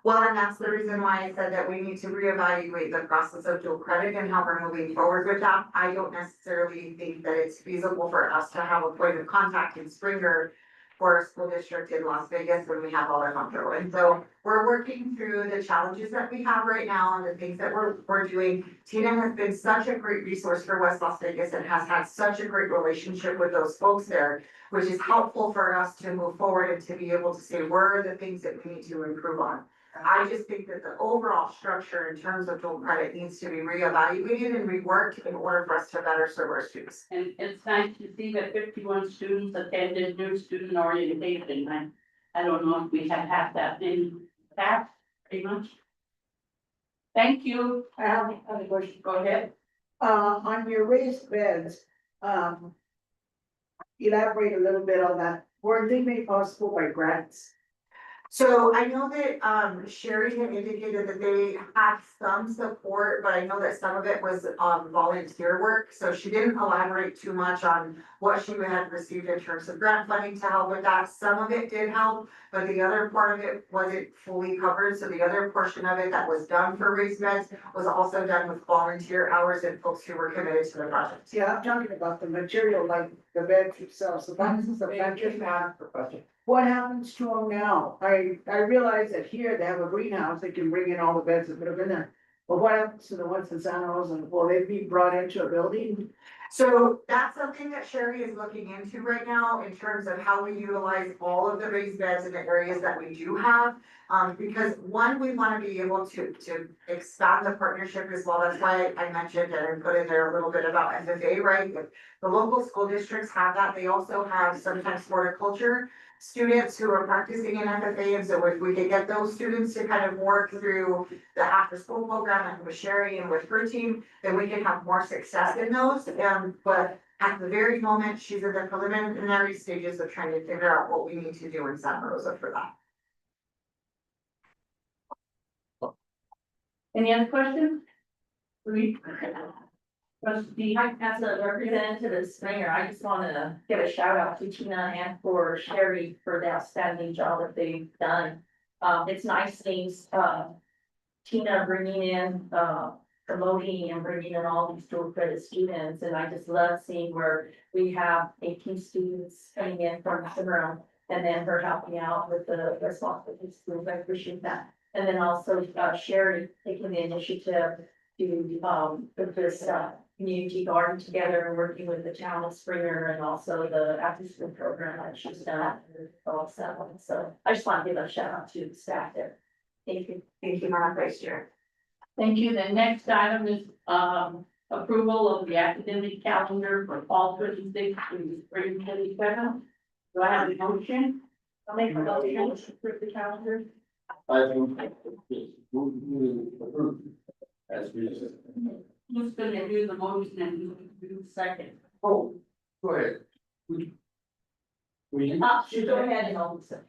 Well, and that's the reason why I said that we need to reevaluate the process of dual credit and how we're moving forward with that. I don't necessarily think that it's feasible for us to have a point of contact in Springer for a school district in Las Vegas when we have all our control. And so we're working through the challenges that we have right now and the things that we're doing. Tina has been such a great resource for West Las Vegas and has had such a great relationship with those folks there, which is helpful for us to move forward and to be able to say, where are the things that we need to improve on? I just think that the overall structure in terms of dual credit needs to be reevaluated and reworked in order for us to better serve our students. And it's nice to see that 51 students attended new student orientation. I don't know if we have had that in past, pretty much. Thank you. I have a question. Go ahead. On your raised beds, elaborate a little bit on that. Were they made possible by grants? So I know that Sherry had indicated that they had some support, but I know that some of it was volunteer work. So she didn't elaborate too much on what she had received in terms of grant funding to help with that. Some of it did help, but the other part of it wasn't fully covered. So the other portion of it that was done for raised beds was also done with volunteer hours and folks who were committed to the project. Yeah, I'm talking about the material, like the beds themselves, the boxes, the benches. What happens to them now? I realize that here they have a greenhouse, they can bring in all the beds that would have been there. But what happens to the ones in San Jose, and will they be brought into a building? So that's something that Sherry is looking into right now in terms of how we utilize all of the raised beds in the areas that we do have. Because one, we want to be able to expand the partnership as well. That's why I mentioned and put in there a little bit about FFA, right? The local school districts have that. They also have sometimes horticulture students who are practicing in FFA. And so if we could get those students to kind of work through the after school program and with Sherry and with her team, then we can have more success in those. But at the very moment, she's in the preliminary stages of trying to figure out what we need to do in Santa Rosa for that. Any other questions? Trustee, As a representative of Springer, I just want to give a shout out to Tina and for Sherry for the outstanding job that they've done. It's nice things, Tina bringing in, promoting and bringing in all these dual credit students. And I just love seeing where we have 18 students coming in from Cimarron and then her helping out with the responsibility schools. I appreciate that. And then also, Sherry taking the initiative to, put this, community garden together and working with the town of Springer and also the after school program that she's done. So I just want to give a shout out to the staff there. Thank you. Thank you, Madam Vice Chair. thank you. The next item is approval of the academic calendar for fall 26 through spring 27. Do I have a motion? I'll make a motion to approve the calendar. I think approved. As we said. Who's gonna do the motion and who's gonna do the second? Oh, go ahead. We. Go ahead and also.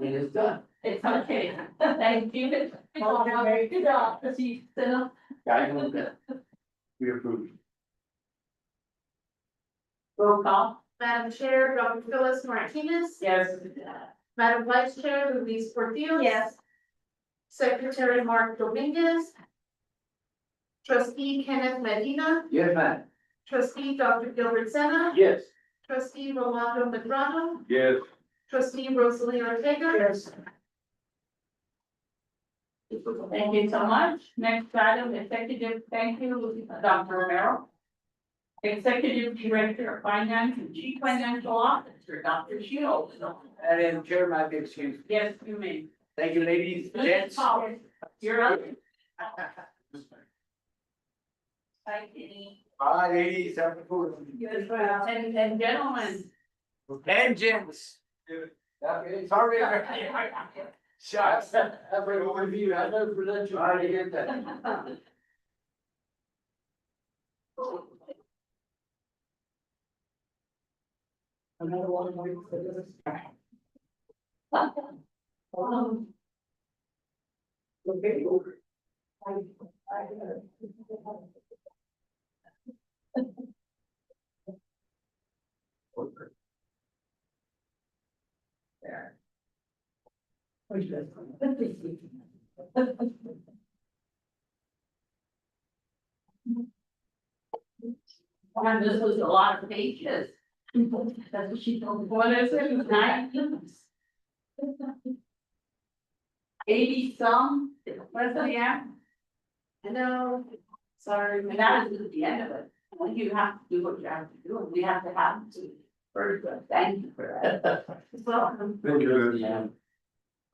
It is done. It's okay. Thank you. Good job, Trustee Stella. I know that. We approved. Roll call. Madam Chair, Dr. Phyllis Martinez. Yes. Madam Vice Chair, Luis Portillo. Yes. Secretary Mark Dominguez. Trustee Kenneth Medina. Yes, ma'am. Trustee Dr. Gilbert Sena. Yes. Trustee Rolando Medrano. Yes. Trustee Rosalie Ortega. Yes. Thank you so much. Next item, executive, thank you, Dr. Romero. Executive Director of Finance and Chief Financial Officer, Dr. Shields. Madam Chair, my big excuse. Yes, you may. Thank you, ladies, gents. You're up. Hi, Kitty. Hi, ladies, have a good one. Yes, well, and gentlemen. And gents. Sorry. Shots. Have a good one, you. I never let you. I get that. Another one, wait for this. Okay. And this was a lot of pages. That's what she told me. What is it? 90? 80 some, what's the end? I know, sorry. And that is at the end of it. Well, you have to do what you have to do, and we have to have to. Very good, thank you for that. Welcome. Thank you.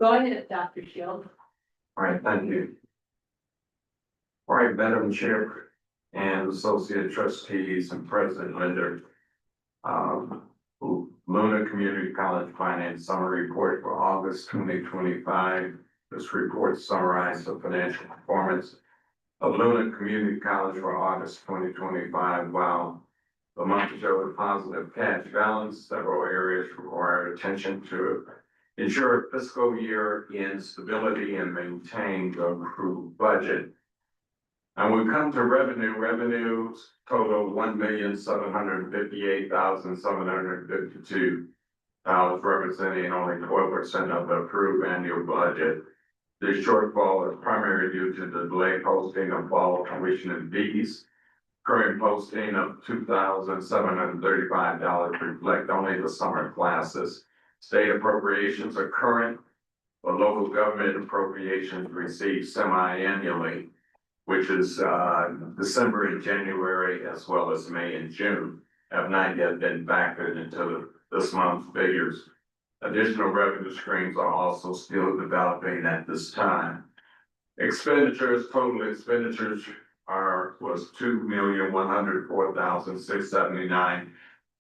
Go ahead, Dr. Shield. All right, thank you. All right, Madam Chair and Associate Trustees and President Linder. Luna Community College Finance Summary Report for August 2025. This report summarizes the financial performance of Luna Community College for August 2025. While the month showed a positive cash balance, several areas require attention to ensure fiscal year in stability and maintain the approved budget. And we come to revenues total $1,758,752, representing only 12% of the approved annual budget. This shortfall is primarily due to the delayed posting of fall tuition and fees. Current posting of $2,735 reflect only the summer classes. State appropriations are current, but local government appropriations received semi-annually, which is December and January, as well as May and June, have not yet been factored into this month's figures. Additional revenue streams are also still developing at this time. Total expenditures was $2,104,679,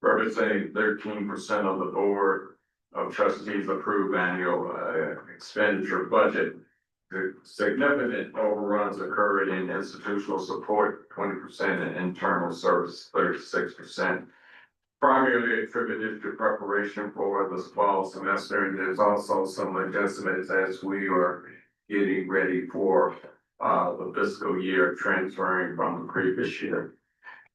representing 13% of the Board of Trustees approved annual expenditure budget. The significant overruns occurred in institutional support, 20%, and internal service, 36%. Primarily attributed to preparation for the fall semester, and there's also some adjustments as we are getting ready for the fiscal year transferring from the previous year.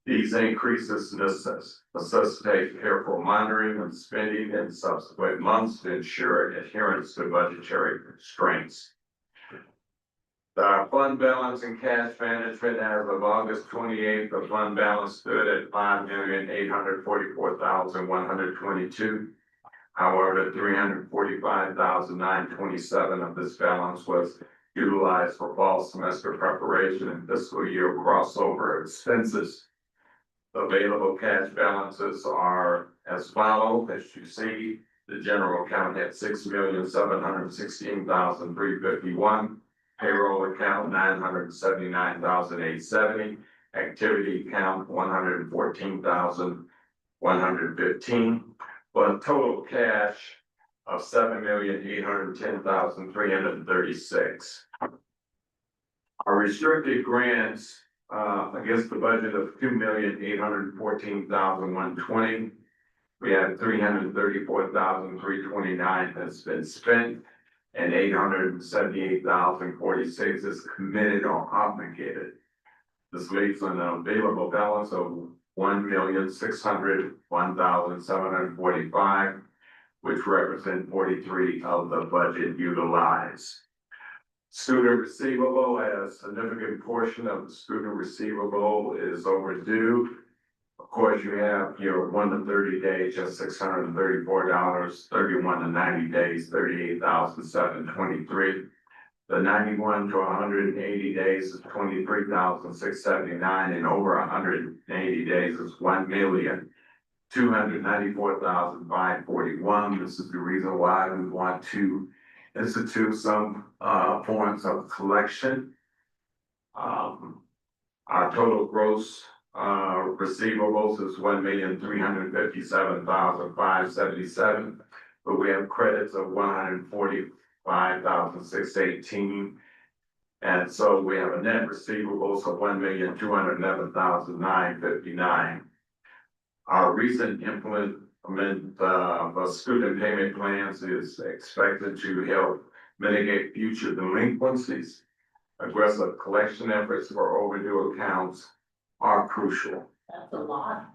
These increases necessitate careful monitoring of spending in subsequent months to ensure adherence to budgetary constraints. The fund balance and cash management as of August 28th, the fund balance stood at $5,844,122. However, $345,927 of this balance was utilized for fall semester preparation and fiscal year crossover expenses. Available cash balances are as follows. As you see, the general account had $6,716,351. Payroll account $979,870, activity account $114,115, but total cash of $7,810,336. Our restricted grants against the budget of $2,814,120. We have $334,329 that's been spent, and $878,046 is committed or obligated. This leaves an available balance of $1,601,745, which represent 43 of the budget utilized. Student receivable, a significant portion of the student receivable is overdue. Of course, you have your 1 to 30 days, just $634, 31 to 90 days, $38,723. The 91 to 180 days is 23,679, and over 180 days is 1,294,541. This is the reason why we want to institute some forms of collection. Our total gross receivables is 1,357,577, but we have credits of 145,618. And so we have a net receivables of 1,211,959. Our recent implement of student payment plans is expected to help mitigate future delinquencies. Aggressive collection efforts for overdue accounts are crucial. That's a lot.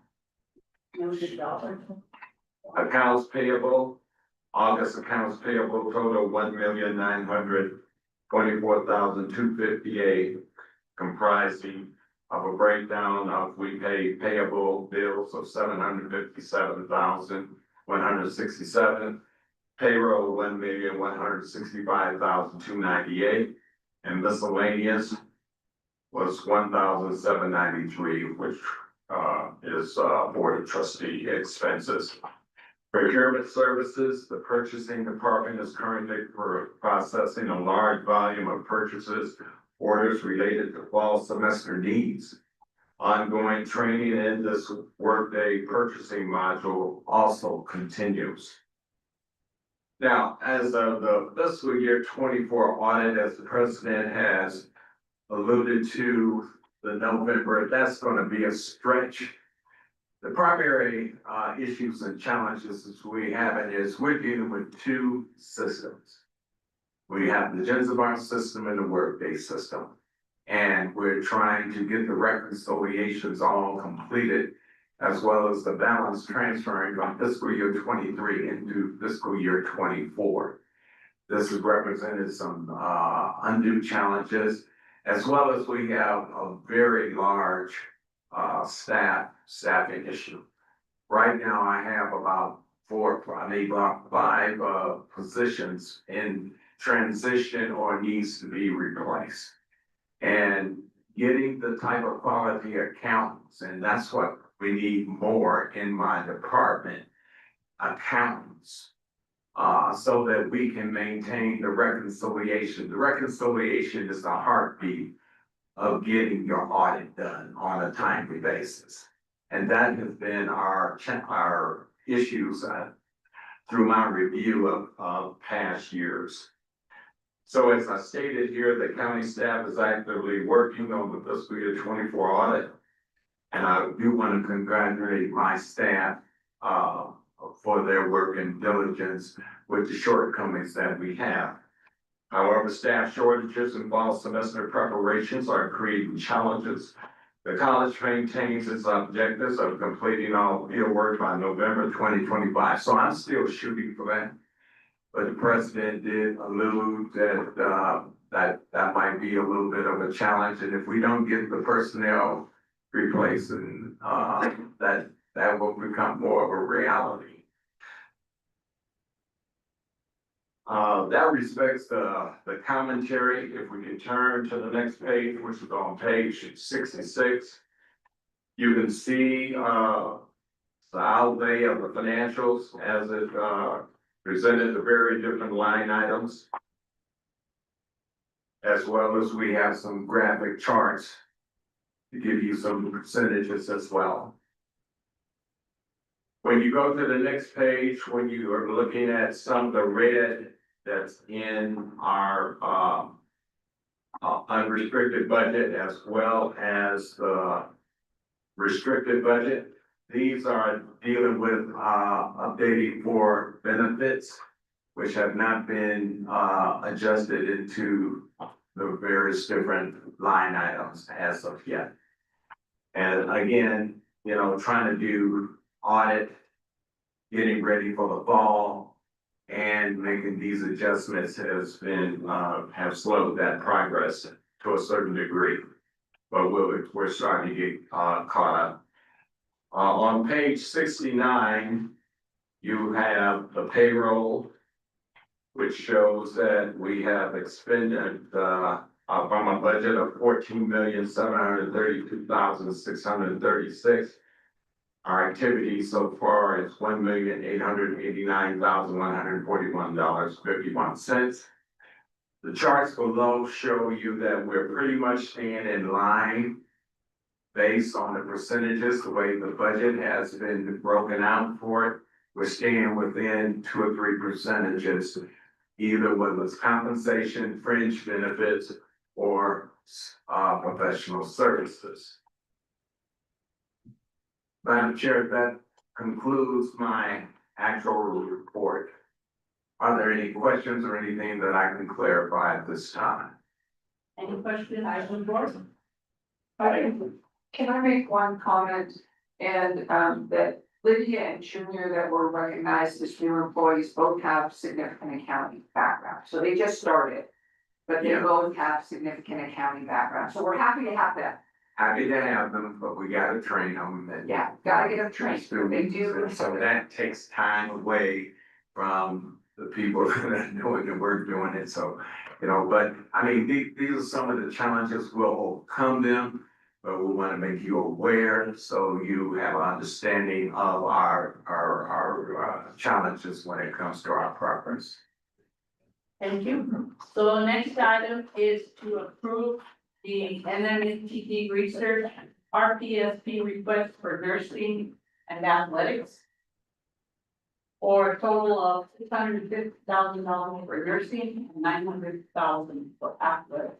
$1,000,000. Accounts payable, August accounts payable total 1,924,258, comprising of a breakdown of we pay payable bills of 757,167, payroll 1,165,298, and miscellaneous was 1,793, which is board of trustee expenses. Procurement services, the purchasing department is currently processing a large volume of purchases, orders related to fall semester needs. Ongoing training in this workday purchasing module also continues. Now, as of the fiscal year 24 audit, as the president has alluded to the November, that's going to be a stretch. The primary issues and challenges as we have it is we're dealing with two systems. We have the Genzibar system and the Workday system. And we're trying to get the reconciliations all completed, as well as the balance transferring from fiscal year 23 into fiscal year 24. This has represented some undue challenges, as well as we have a very large staffing issue. Right now, I have about five positions in transition or needs to be replaced. And getting the type of quality accountants, and that's what we need more in my department, accountants, so that we can maintain the reconciliation. The reconciliation is the heartbeat of getting your audit done on a timely basis. And that has been our issues through my review of past years. So as I stated here, the county staff is actively working on the fiscal year 24 audit. And I do want to congratulate my staff for their work and diligence with the shortcomings that we have. However, staff shortages and fall semester preparations are creating challenges. The college maintains its objectives of completing all field work by November 2025. So I'm still shooting for that. But the president did allude that that might be a little bit of a challenge. And if we don't get the personnel replaced, and that will become more of a reality. That respects the commentary. If we can turn to the next page, which is on page 66, you can see the outlay of the financials as it presented the very different line items, as well as we have some graphic charts to give you some percentages as well. When you go to the next page, when you are looking at some of the red that's in our unrestricted budget, as well as the restricted budget, these are dealing with updating for benefits, which have not been adjusted into the various different line items as of yet. And again, you know, trying to do audit, getting ready for the fall, and making these adjustments has been have slowed that progress to a certain degree. But we're starting to get caught up. On page 69, you have the payroll which shows that we have expended, from a budget of 14,732,636. Our activity so far is $1,889,141.51. The charts below show you that we're pretty much staying in line based on the percentages, the way the budget has been broken out for it. We're staying within 2 or 3 percentages, either whether it's compensation, fringe benefits, or professional services. Madam Chair, that concludes my actual report. Are there any questions or anything that I can clarify at this time? Any questions, Ivan Board? Can I make one comment? And that Lydia and Junior that were recognized as new employees both have significant accounting background. So they just started, but they Yeah. both have significant accounting background. So we're happy to have them. Happy to have them, but we gotta train them. And Yeah, gotta get them trained. They do. So that takes time away from the people that are doing the work, doing it. So, but I mean, these are some of the challenges. We'll overcome them. But we want to make you aware so you have an understanding of our challenges when it comes to our progress. Thank you. So the next item is to approve the NMHTD research RPSP request for nursing and athletics. For a total of $650,000 for nursing and $900,000 for athletics.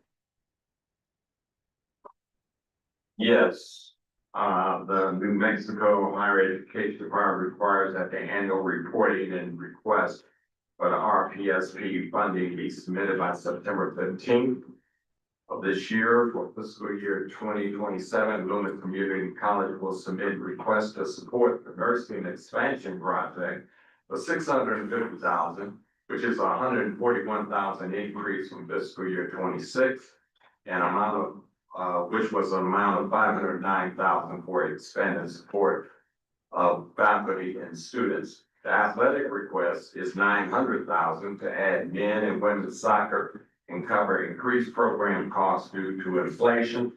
Yes, the New Mexico Higher Education Department requires that the annual reporting and request for the RPSP funding be submitted by September 15th of this year. For fiscal year 2027, Loomis Community College will submit requests to support the nursing expansion project for $650,000, which is a $141,000 increase from fiscal year 26, and which was an amount of $509,000 for expanded support of faculty and students. The athletic request is $900,000 to add men and women's soccer and cover increased program costs due to inflation,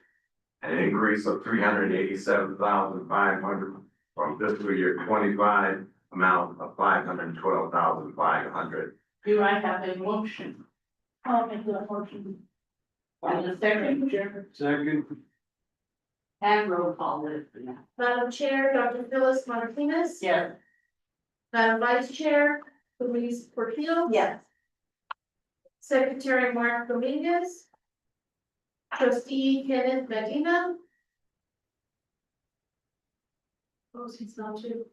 an increase of $387,500 from fiscal year 25, amount of $512,500. Do I have a motion? I'll make the motion. And the second, Second. and roll call with. Madam Chair, Dr. Phyllis Martinez. Yes. Madam Vice Chair, Louise Portillo. Yes. Secretary Mark Dominguez. Trustee Kenneth Medina. Oh, he's not too.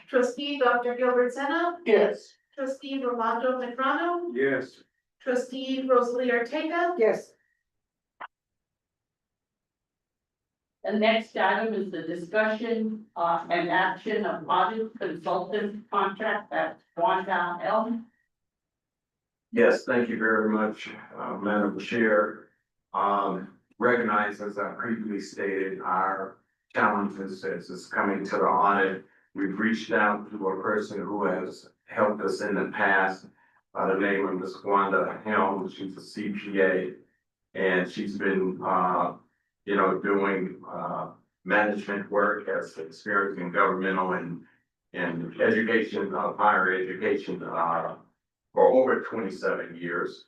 Trustee Dr. Gilbert Sena. Yes. Trustee Rolando Medrano. Yes. Trustee Rosalie Ortega. Yes. The next item is the discussion and action of audit consultant contract at Wanda Elm. Yes, thank you very much, Madam Chair. Recognize, as I previously stated, our challenges as it's coming to the audit. We've reached out to a person who has helped us in the past by the name of Ms. Wanda Helm. She's a CPA, and she's been, doing management work, as experience in governmental and education, higher education, for over 27 years.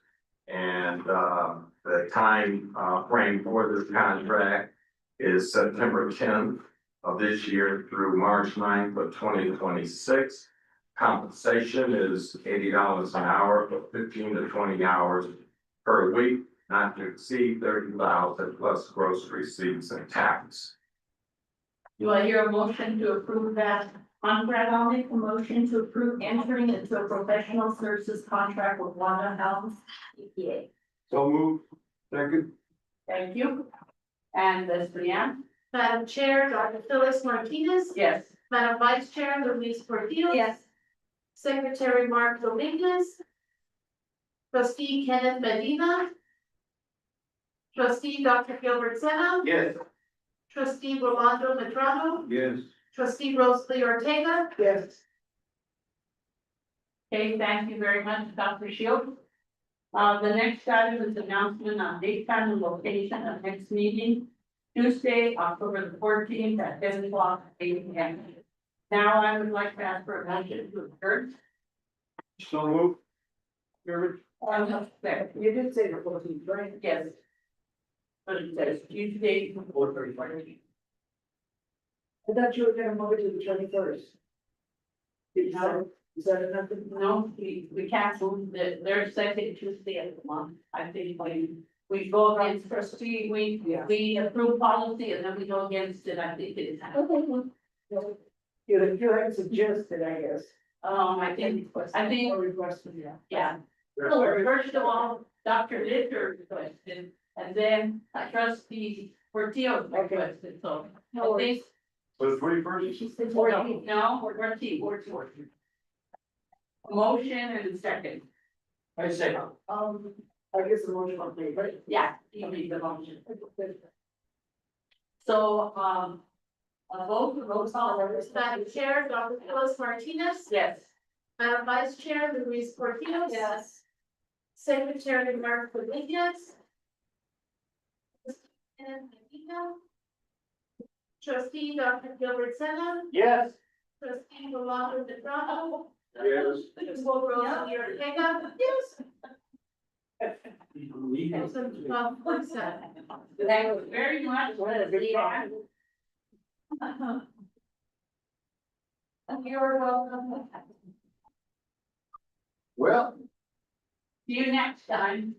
And the time frame for this contract is September 10th of this year through March 9th of 2026. Compensation is $80 an hour for 15 to 20 hours per week, not to exceed 30,000 plus grocery receipts and tax. Do I hear a motion to approve that contract? I'll make a motion to approve entering into a professional services contract with Wanda Helms, CPA. So move. Second. Thank you. And Ms. Leanne? Madam Chair, Dr. Phyllis Martinez. Yes. Madam Vice Chair, Louise Portillo. Yes. Secretary Mark Dominguez. Trustee Kenneth Medina. Trustee Dr. Gilbert Sena. Yes. Trustee Rolando Medrano. Yes. Trustee Rosalie Ortega. Yes. Okay, thank you very much, Dr. Shields. The next item is announcement on date, time, and location of next meeting. Tuesday, October the 14th at 10 o'clock a.m. Now I would like to ask for a motion to adjourn. So move. Chairman. There, You did say the 14th, right? yes. But it says Tuesday, 4:30. I thought you were gonna move it to the 21st. Is that enough? No, we canceled their second Tuesday of the month. I think we go against trustee, we approve policy and then we go against it. I think it is. You had suggested, I guess. I think, Or requested, yeah. yeah. So first of all, Dr. Litter requested, and then trustee Portillo requested, so. I think, For the 21st? She said, no, 14. A motion and a second. I say, I guess the motion on me, right? Yeah, you need the motion. So, a vote call. Madam Chair, Dr. Carlos Martinez. Yes. Madam Vice Chair, Luis Portillo. Yes. Secretary Mark Rodriguez. And Medina. Trustee Dr. Gilbert Sena. yes. Trustee Rolando Petrano. Yes. Rosa Ortega. Yes. Leave it. Thank you very much. Yeah. You're welcome. Well. See you next time.